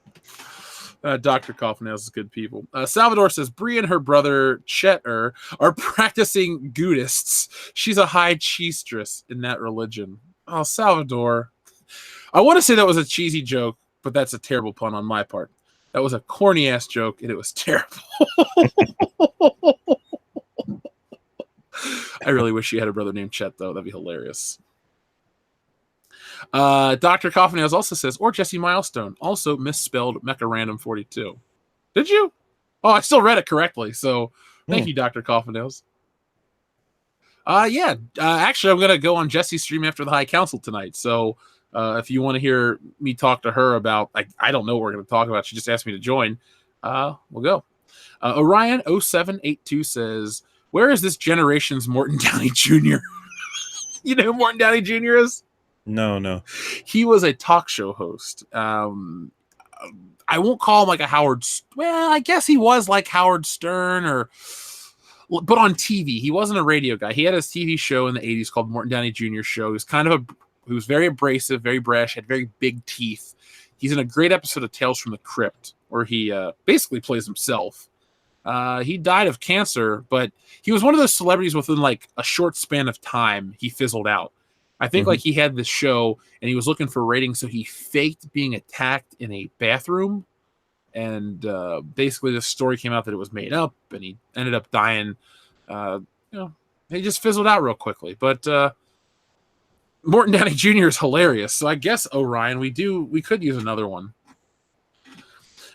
Dr. Coffin is good people. Salvador says Bree and her brother Chet are practicing Gudists. She's a high chiestress in that religion. Oh, Salvador. I want to say that was a cheesy joke, but that's a terrible pun on my part. That was a corny ass joke, and it was terrible. I really wish she had a brother named Chet, though. That'd be hilarious. Dr. Coffinails also says, or Jesse Milestone, also misspelled Mecha Random 42. Did you? Oh, I still read it correctly. So thank you, Dr. Coffinails. Actually, I'm going to go on Jesse's stream after the High Council tonight. So if you want to hear me talk to her about, I don't know what we're going to talk about. She just asked me to join. We'll go. Orion0782 says, where is this generation's Morton Downey Jr.? You know who Morton Downey Jr. is? No. He was a talk show host. I won't call him like a Howard. Well, I guess he was like Howard Stern, but on TV. He wasn't a radio guy. He had his TV show in the 80s called Morton Downey Jr. Show. He was he was very abrasive, very brash, had very big teeth. He's in a great episode of Tales from the Crypt where he basically plays himself. He died of cancer, but he was one of those celebrities within like a short span of time. He fizzled out. I think like he had this show and he was looking for ratings, so he faked being attacked in a bathroom. And basically the story came out that it was made up and he ended up dying. He just fizzled out real quickly. But Morton Downey Jr. is hilarious. So I guess, Orion, we could use another one.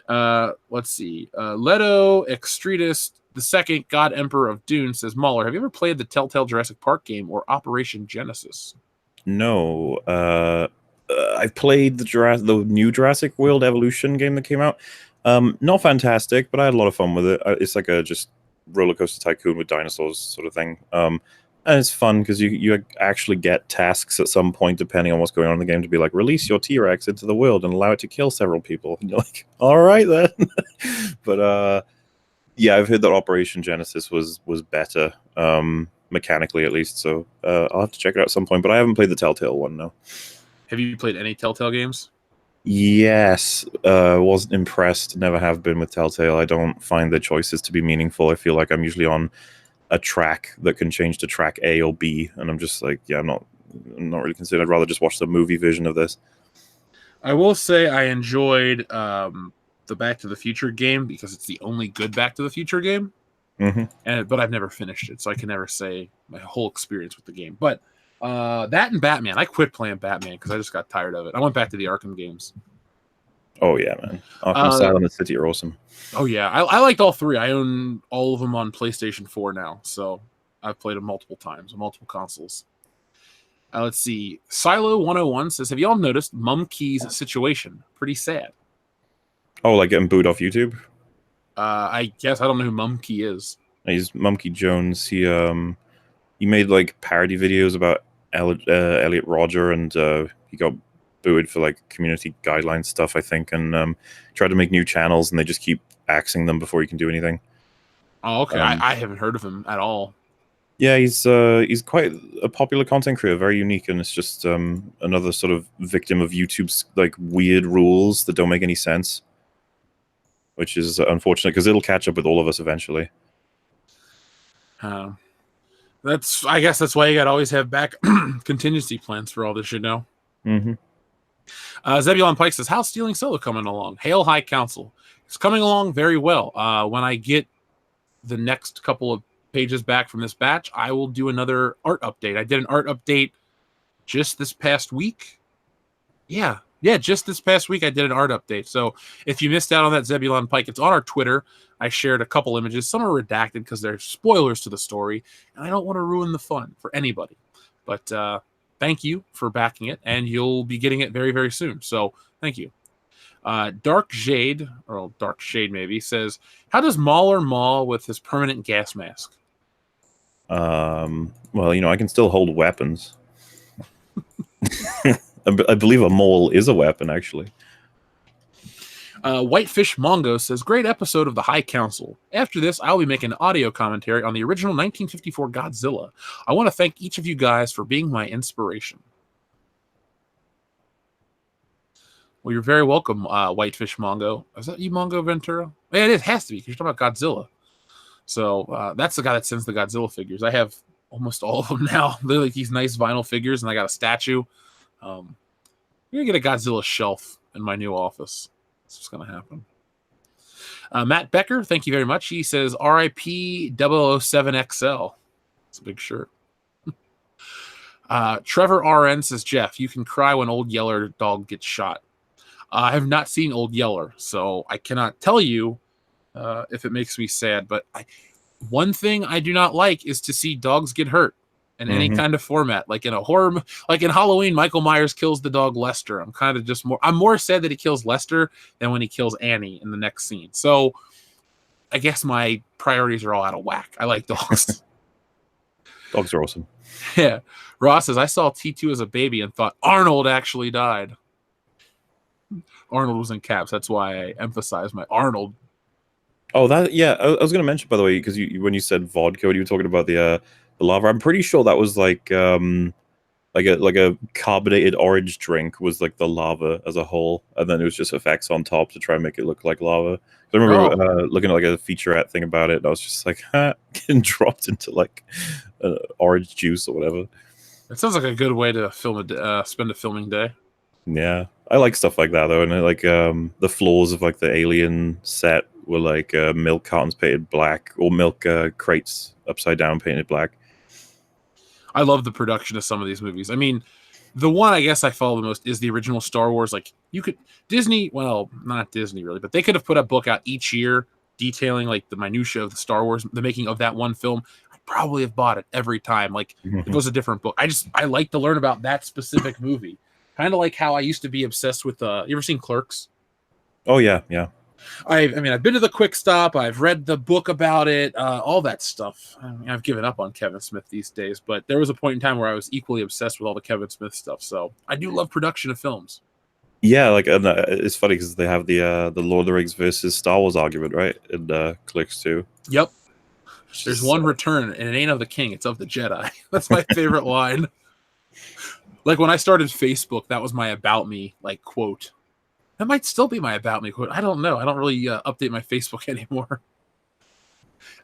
Let's see. Leto Extretus II, God Emperor of Dune, says, Mauler, have you ever played the Telltale Jurassic Park game or Operation Genesis? No. I've played the new Jurassic World Evolution game that came out. Not fantastic, but I had a lot of fun with it. It's like a just roller coaster tycoon with dinosaurs sort of thing. And it's fun because you actually get tasks at some point, depending on what's going on in the game, to be like, release your T-Rex into the world and allow it to kill several people. And you're like, all right then. But yeah, I've heard that Operation Genesis was better, mechanically at least. So I'll have to check it out at some point. But I haven't played the Telltale one, no. Have you played any Telltale games? Yes. Wasn't impressed. Never have been with Telltale. I don't find the choices to be meaningful. I feel like I'm usually on a track that can change to track A or B, and I'm just like, yeah, I'm not really considering. I'd rather just watch the movie version of this. I will say I enjoyed the Back to the Future game because it's the only good Back to the Future game. But I've never finished it, so I can never say my whole experience with the game. But that and Batman, I quit playing Batman because I just got tired of it. I went back to the Arkham games. Oh yeah, man! Arkham Asylum and City are awesome. Oh yeah, I liked all three. I own all of them on PlayStation 4 now, so I've played them multiple times on multiple consoles. Let's see. Silo 101 says, "Have y'all noticed Mum Key's situation? Pretty sad." Oh, like getting booed off YouTube? I guess I don't know who Mum Key is. He's Mumkey Jones. He made like parody videos about Elliot Rodger, and he got booed for like community guidelines stuff, I think, and tried to make new channels, and they just keep axing them before you can do anything. Oh, okay. I haven't heard of him at all. Yeah, he's quite a popular content creator, very unique, and it's just another sort of victim of YouTube's like weird rules that don't make any sense, which is unfortunate because it'll catch up with all of us eventually. I guess that's why you got to always have back contingency plans for all this, you know. Zebulon Pike says, "How's Stealing Solo coming along? Hail High Council. It's coming along very well. When I get the next couple of pages back from this batch, I will do another art update. I did an art update just this past week. Yeah, just this past week I did an art update. So if you missed out on that, Zebulon Pike, it's on our Twitter. I shared a couple images. Some are redacted because they're spoilers to the story, and I don't want to ruin the fun for anybody. But thank you for backing it, and you'll be getting it very, very soon. So thank you." Dark Shade maybe, says, "How does Mauler maul with his permanent gas mask?" Well, I can still hold weapons. I believe a maul is a weapon, actually. Whitefish Mongo says, "Great episode of the High Council. After this, I'll be making an audio commentary on the original 1954 Godzilla. I want to thank each of you guys for being my inspiration." Well, you're very welcome, Whitefish Mongo. Is that you, Mongo Ventura? Yeah, it has to be, because you're talking about Godzilla. So that's the guy that sends the Godzilla figures. I have almost all of them now. They're like these nice vinyl figures, and I got a statue. I'm going to get a Godzilla shelf in my new office. That's what's going to happen. Matt Becker, thank you very much. He says, RIP 007XL. It's a big shirt. Trevor RN says, "Jeff, you can cry when Old Yeller dog gets shot." I have not seen Old Yeller, so I cannot tell you if it makes me sad. But one thing I do not like is to see dogs get hurt in any kind of format. Like in a horror, like in Halloween, Michael Myers kills the dog Lester. I'm more sad that he kills Lester than when he kills Annie in the next scene. So I guess my priorities are all out of whack. I like dogs. Dogs are awesome. Yeah. Ross says, "I saw T2 as a baby and thought Arnold actually died." Arnold was in caps. That's why I emphasize my Arnold. Oh, that, yeah. I was going to mention, by the way, because when you said vodka, when you were talking about the lava, I'm pretty sure that was like a carbonated orange drink was like the lava as a whole, and then it was just effects on top to try and make it look like lava. I remember looking at like a featurette thing about it, and I was just like, getting dropped into like orange juice or whatever. It sounds like a good way to spend a filming day. Yeah, I like stuff like that though, and I like the floors of like the Alien set were like milk cartons painted black, or milk crates upside down painted black. I love the production of some of these movies. I mean, the one I guess I follow the most is the original Star Wars. Like Disney, well, not Disney really, but they could have put a book out each year detailing like the minutia of the Star Wars, the making of that one film. I'd probably have bought it every time. Like if it was a different book. I like to learn about that specific movie. Kind of like how I used to be obsessed with. You ever seen Clerks? Oh yeah. I've been to the Quick Stop. I've read the book about it. All that stuff. I've given up on Kevin Smith these days, but there was a point in time where I was equally obsessed with all the Kevin Smith stuff. So I do love production of films. Yeah, like it's funny because they have the Lord of the Rings versus Star Wars argument, right? In Clicks too. Yep. There's one return, and it ain't of the king; it's of the Jedi. That's my favorite line. Like when I started Facebook, that was my about me quote. That might still be my about me quote. I don't know. I don't really update my Facebook anymore.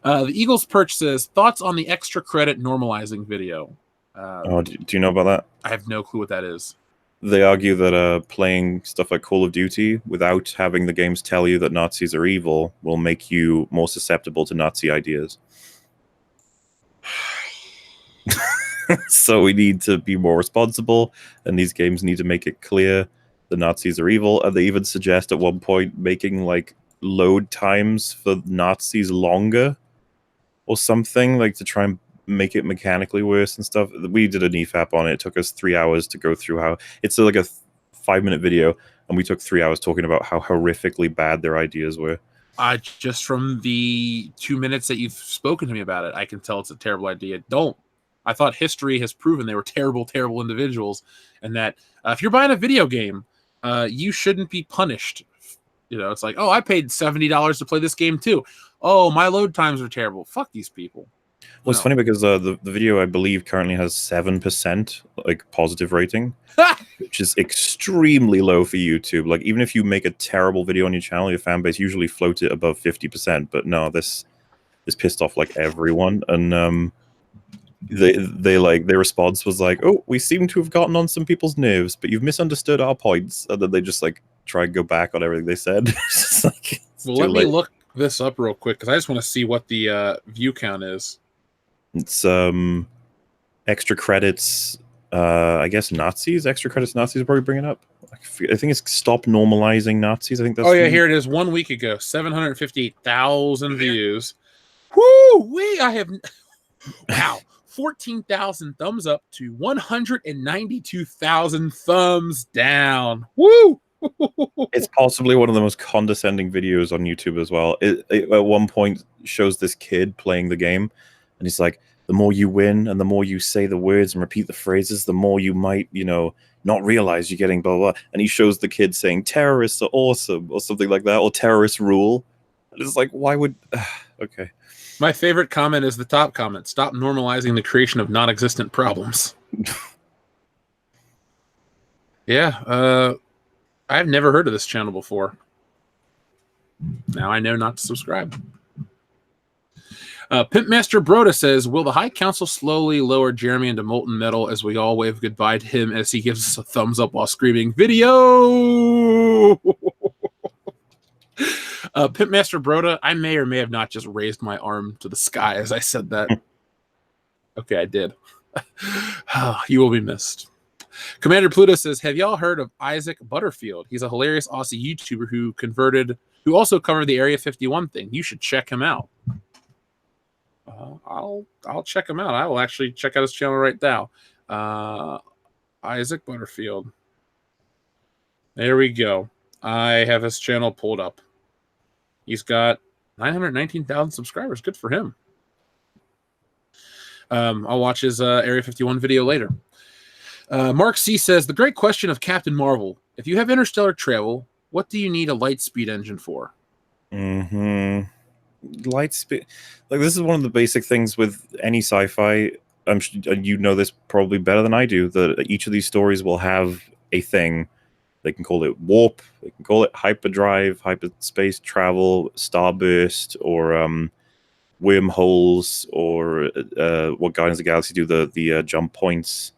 The Eagles Perch says, thoughts on the extra credit normalizing video? Do you know about that? I have no clue what that is. They argue that playing stuff like Call of Duty without having the games tell you that Nazis are evil will make you more susceptible to Nazi ideas. So we need to be more responsible, and these games need to make it clear the Nazis are evil. And they even suggest at one point making like load times for Nazis longer or something, like to try and make it mechanically worse and stuff. We did an EFAP on it. It took us 3 hours to go through how it's like a 5-minute video, and we took 3 hours talking about how horrifically bad their ideas were. Just from the 2 minutes that you've spoken to me about it, I can tell it's a terrible idea. Don't. I thought history has proven they were terrible, terrible individuals, and that if you're buying a video game, you shouldn't be punished. You know, it's like, oh, I paid $70 to play this game too. Oh, my load times are terrible. Fuck these people. Well, it's funny because the video, I believe, currently has 7% like positive rating, which is extremely low for YouTube. Like, even if you make a terrible video on your channel, your fan base usually float it above 50%. But no, this pissed off like everyone, and their response was like, "Oh, we seem to have gotten on some people's nerves, but you've misunderstood our points." And then they just like try and go back on everything they said. Like, well, let me look this up real quick because I just want to see what the view count is. It's extra credits. I guess Nazis. Extra credits. Nazis are probably bringing up. I think it's stop normalizing Nazis. I think that's. Oh yeah, here it is. 1 week ago, 758,000 views. Woo! I have. Wow. 14,000 thumbs up to 192,000 thumbs down. Woo! It's possibly one of the most condescending videos on YouTube as well. It at one point shows this kid playing the game, and he's like, the more you win and the more you say the words and repeat the phrases, the more you might, not realize you're getting blah, blah. And he shows the kid saying, terrorists are awesome, or something like that, or terrorists rule. And it's like, why would... Okay. My favorite comment is the top comment. Stop normalizing the creation of non-existent problems. Yeah, I've never heard of this channel before. Now I know not to subscribe. Pimpmaster Broda says, will the High Council slowly lower Jeremy into molten metal as we all wave goodbye to him as he gives us a thumbs up while screaming, video? Pimpmaster Broda, I may or may have not just raised my arm to the sky as I said that. Okay, I did. You will be missed. Commander Pluto says, have y'all heard of Isaac Butterfield? He's a hilarious Aussie YouTuber who also covered the Area 51 thing. You should check him out. I'll check him out. I will actually check out his channel right now. Isaac Butterfield. There we go. I have his channel pulled up. He's got 919,000 subscribers. Good for him. I'll watch his Area 51 video later. Mark C says, the great question of Captain Marvel. If you have interstellar travel, what do you need a light speed engine for? Light speed. Like, this is one of the basic things with any sci-fi. I'm sure you know this probably better than I do, that each of these stories will have a thing. They can call it warp, they can call it hyperdrive, hyperspace travel, starburst, or wormholes, or what Guardians of the Galaxy do, the jump points.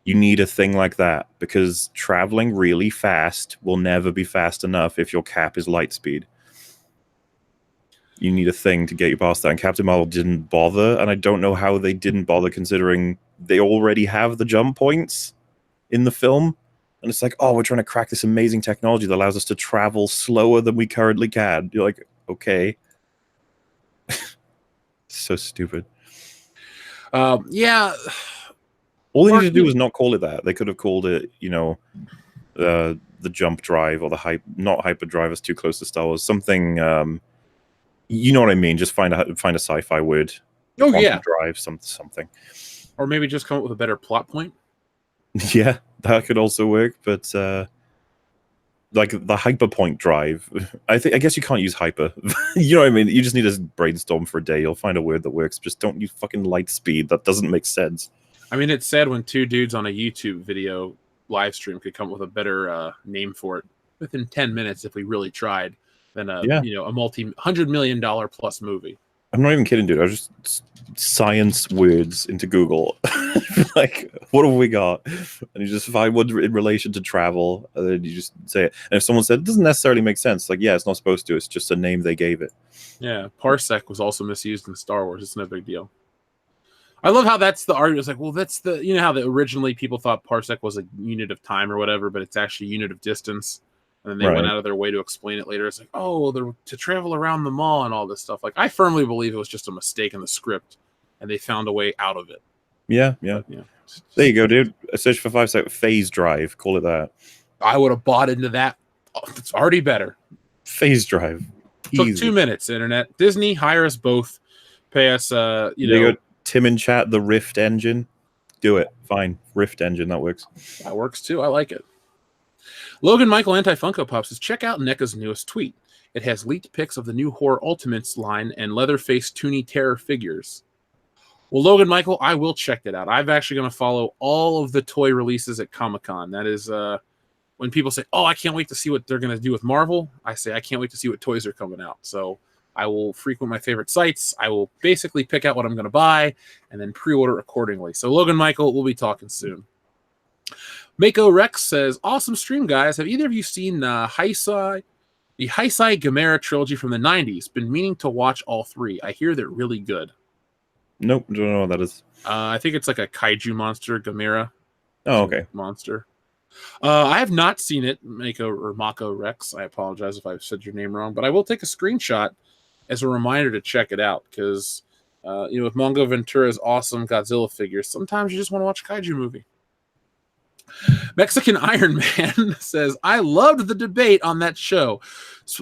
You need a thing like that, because traveling really fast will never be fast enough if your cap is light speed. You need a thing to get you past that, and Captain Marvel didn't bother, and I don't know how they didn't bother, considering they already have the jump points in the film. And it's like, oh, we're trying to crack this amazing technology that allows us to travel slower than we currently can. You're like, okay. So stupid. Yeah. All they needed to do was not call it that. They could have called it, the jump drive, or the not hyperdrive is too close to Star Wars. Something, you know what I mean? Just find a sci-fi word. Oh, yeah. Drive, something. Or maybe just come up with a better plot point. Yeah, that could also work, but like the hyperpoint drive, I guess you can't use hyper. You know what I mean? You just need to brainstorm for a day. You'll find a word that works. Just don't use fucking light speed. That doesn't make sense. I mean, it's sad when two dudes on a YouTube video live stream could come up with a better name for it within 10 minutes if we really tried than a multi-$100 million plus movie. I'm not even kidding, dude. I was just science words into Google. Like, what have we got? And you just find one in relation to travel, and then you just say it. And if someone said it doesn't necessarily make sense, like, yeah, it's not supposed to. It's just a name they gave it. Yeah, parsec was also misused in Star Wars. It's no big deal. I love how that's the argument. It's like, well, that's the, you know how originally people thought parsec was a unit of time or whatever, but it's actually a unit of distance. And then they went out of their way to explain it later. It's like, oh, they're to travel around the mall and all this stuff. Like, I firmly believe it was just a mistake in the script, and they found a way out of it. Yeah. But, there you go, dude. A search for 5 second phase drive. Call it that. I would have bought into that. Oh, it's already better. Phase drive. Took 2 minutes, internet. Disney, hire us both. Pay us, There you go. Tim in chat, the Rift engine. Do it. Fine. Rift engine, that works. That works too. I like it. Logan Michael Anti-Funko Pop says, check out NECA's newest tweet. It has leaked pics of the new Horror Ultimates line and Leatherface Toonie Terror figures. Well, Logan Michael, I will check that out. I'm actually going to follow all of the toy releases at Comic-Con. That is when people say, oh, I can't wait to see what they're going to do with Marvel. I say, I can't wait to see what toys are coming out. So I will frequent my favorite sites. I will basically pick out what I'm going to buy and then pre-order accordingly. So Logan Michael, we'll be talking soon. Mako Rex says, awesome stream, guys. Have either of you seen the Heisei Gamera trilogy from the 90s? Been meaning to watch all 3. I hear they're really good. Nope, don't know what that is. I think it's like a kaiju monster, Gamera. Oh, okay. Monster. I have not seen it, Mako Rex. I apologize if I said your name wrong, but I will take a screenshot as a reminder to check it out, because with Mongo Ventura's awesome Godzilla figures, sometimes you just want to watch a kaiju movie. Mexican Iron Man says, I loved the debate on that show,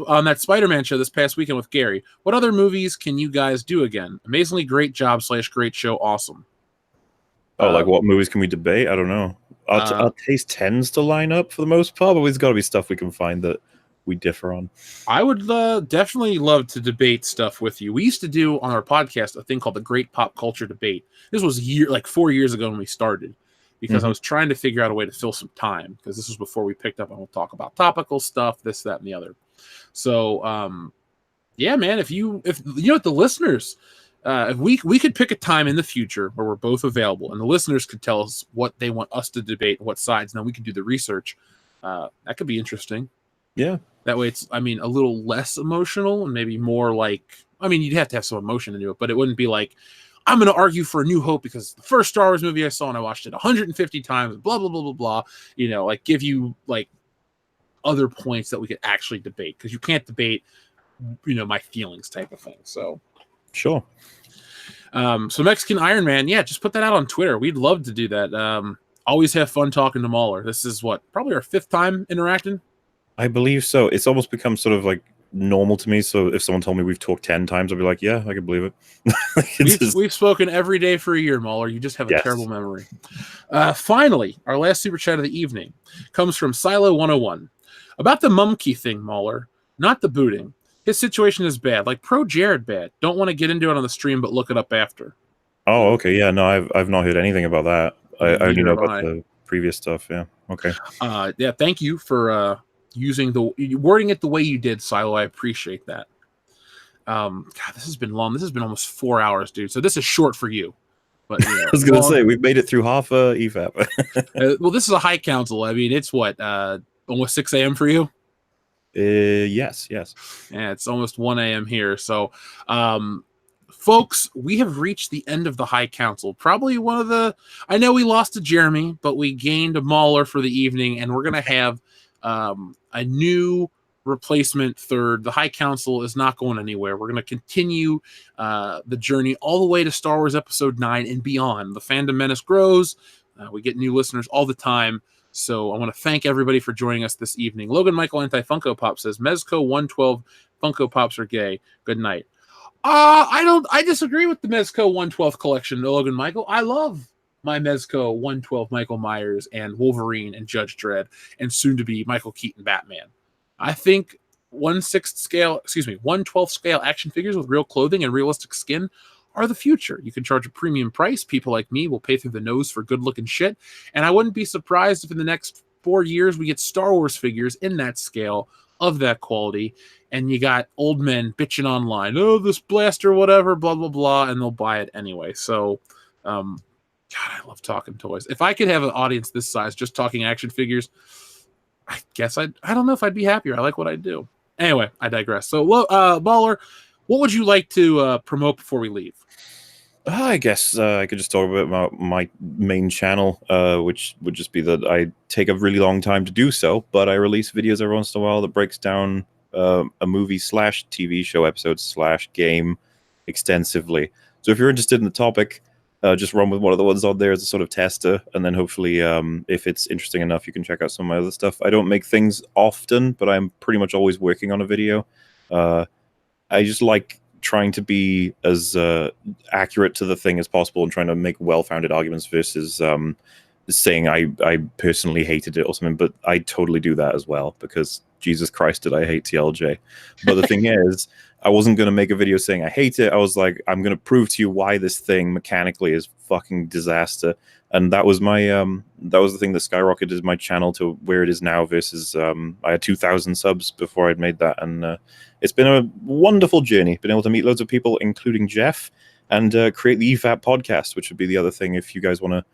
on that Spider-Man show this past weekend with Gary. What other movies can you guys do again? Amazingly great job / great show. Awesome. Oh, like what movies can we debate? I don't know. Our taste tends to line up for the most part, but there's got to be stuff we can find that we differ on. I would definitely love to debate stuff with you. We used to do on our podcast a thing called the Great Pop Culture Debate. This was 4 years ago when we started, because I was trying to figure out a way to fill some time, because this was before we picked up and we'll talk about topical stuff, this, that, and the other. So, yeah, man, if you know what, the listeners, if we could pick a time in the future where we're both available and the listeners could tell us what they want us to debate, what sides, and then we could do the research. That could be interesting. Yeah. That way it's, a little less emotional and maybe more like, you'd have to have some emotion into it, but it wouldn't be like, I'm going to argue for A New Hope because the first Star Wars movie I saw and I watched it 150 times, blah, blah, blah, blah, blah. Like give you like other points that we could actually debate, because you can't debate, my feelings type of thing. So, sure. So Mexican Iron Man, yeah, just put that out on Twitter. We'd love to do that. Always have fun talking to Mauler. This is probably our 5th time interacting. I believe so. It's almost become sort of like normal to me. So if someone told me we've talked 10 times, I'd be like, yeah, I can believe it. We've spoken every day for a year, Mauler. You just have a terrible memory. Finally, our last super chat of the evening comes from Silo 101. About the Mumkey thing, Mauler, not the booting. His situation is bad, like pro Jared bad. Don't want to get into it on the stream, but look it up after. Oh, okay. Yeah, no, I've not heard anything about that. I only know about the previous stuff. Yeah. Okay. Yeah, thank you for wording it the way you did, Silo. I appreciate that. God, this has been long. This has been almost 4 hours, dude. So this is short for you. But I was gonna say we've made it through half a EFAP. Well, this is a high council. It's almost 6 a.m. for you. Yes. Yeah, it's almost 1 a.m. here. So, folks, we have reached the end of the High Council. Probably one of the. I know we lost to Jeremy, but we gained a Mauler for the evening, and we're gonna have a new replacement third. The High Council is not going anywhere. We're gonna continue the journey all the way to Star Wars Episode 9 and beyond. The fandom menace grows. We get new listeners all the time. So I want to thank everybody for joining us this evening. Logan Michael Anti-Funko Pop says, Mezco 112 Funko Pops are gay. Good night. I disagree with the Mezco 112 collection, Logan Michael. I love my Mezco 112 Michael Myers and Wolverine and Judge Dredd and soon to be Michael Keaton Batman. I think 1/12 scale action figures with real clothing and realistic skin are the future. You can charge a premium price. People like me will pay through the nose for good looking shit. And I wouldn't be surprised if in the next 4 years we get Star Wars figures in that scale of that quality, and you got old men bitching online, oh, this blaster, whatever, blah, blah, blah, and they'll buy it anyway. So, God, I love talking toys. If I could have an audience this size just talking action figures, I guess I don't know if I'd be happier. I like what I do. Anyway, I digress. So, Mauler, what would you like to promote before we leave? I guess I could just talk about my main channel, which would just be that I take a really long time to do so, but I release videos every once in a while that breaks down a movie / TV show episode / game extensively. So if you're interested in the topic, just run with one of the ones on there as a sort of tester, and then hopefully, if it's interesting enough, you can check out some of my other stuff. I don't make things often, but I'm pretty much always working on a video. I just like trying to be as accurate to the thing as possible and trying to make well-founded arguments versus saying I personally hated it or something. But I totally do that as well, because Jesus Christ, did I hate TLJ. But the thing is, I wasn't going to make a video saying I hate it. I was like, I'm going to prove to you why this thing mechanically is fucking disaster. And that was my that was the thing that skyrocketed my channel to where it is now versus I had 2,000 subs before I'd made that. And it's been a wonderful journey. Been able to meet loads of people, including Jeff, and create the EFAP podcast, which would be the other thing if you guys want to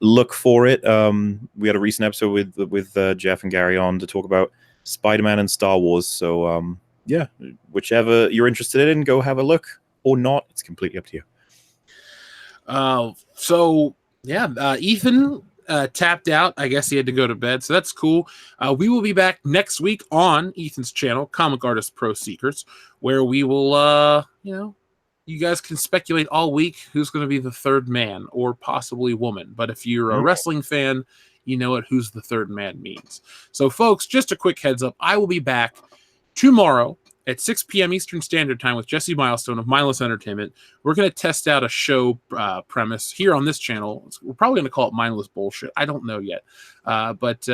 look for it. We had a recent episode with Jeff and Gary on to talk about Spider-Man and Star Wars. So yeah, whichever you're interested in, go have a look, or not. It's completely up to you. So yeah, Ethan tapped out. I guess he had to go to bed, so that's cool. We will be back next week on Ethan's channel, Comic Artist Pro Secrets, where we will, you guys can speculate all week who's going to be the third man or possibly woman. But if you're a wrestling fan, you know what who's the third man means. So, folks, just a quick heads up: I will be back tomorrow at 6 p.m. Eastern Standard Time with Jesse Milestone of Mindless Entertainment. We're going to test out a show premise here on this channel. We're probably going to call it Mindless Bullshit. I don't know yet. But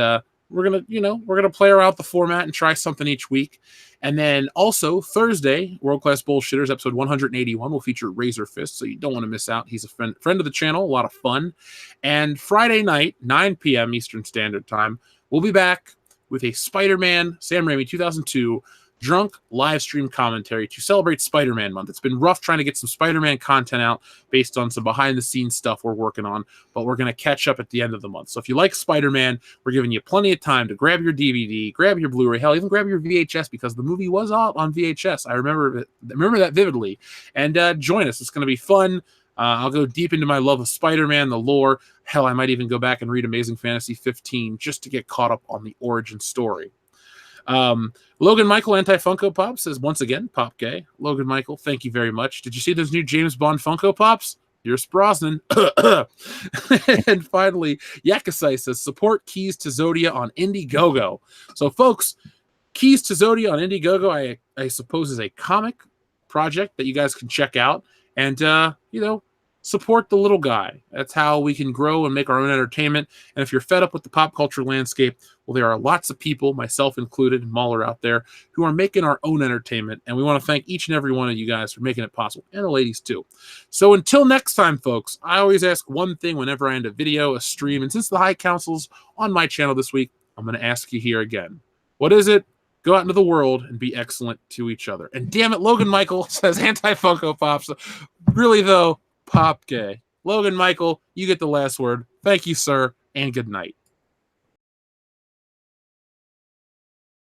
we're going to play around with the format and try something each week. And then also Thursday, World Class Bullshitters, episode 181, will feature Razor Fist, so you don't want to miss out. He's a friend of the channel, a lot of fun. And Friday night, 9 p.m. Eastern Standard Time, we'll be back with a Spider-Man Sam Raimi 2002 drunk live stream commentary to celebrate Spider-Man month. It's been rough trying to get some Spider-Man content out based on some behind-the-scenes stuff we're working on, but we're going to catch up at the end of the month. So if you like Spider-Man, we're giving you plenty of time to grab your DVD, grab your Blu-ray, hell, even grab your VHS, because the movie was out on VHS. I remember that vividly. And join us. It's going to be fun. I'll go deep into my love of Spider-Man, the lore. Hell, I might even go back and read Amazing Fantasy 15 just to get caught up on the origin story. Logan Michael, Anti-Funko Pop, says, once again, Pop Gay. Logan Michael, thank you very much. Did you see those new James Bond Funko Pops? Here's Brosnan. And finally, Yakasai says, support Keys to Zodia on Indiegogo. So, folks, Keys to Zodia on Indiegogo, I suppose, is a comic project that you guys can check out. And, support the little guy. That's how we can grow and make our own entertainment. And if you're fed up with the pop culture landscape, well, there are lots of people, myself included, Mauler out there, who are making our own entertainment. And we want to thank each and every one of you guys for making it possible. And the ladies, too. So until next time, folks, I always ask one thing whenever I end a video, a stream. And since the High Council's on my channel this week, I'm going to ask you here again. What is it? Go out into the world and be excellent to each other. And damn it, Logan Michael says Anti-Funko Pops. Really, though, Pop Gay. Logan Michael, you get the last word. Thank you, sir, and good night.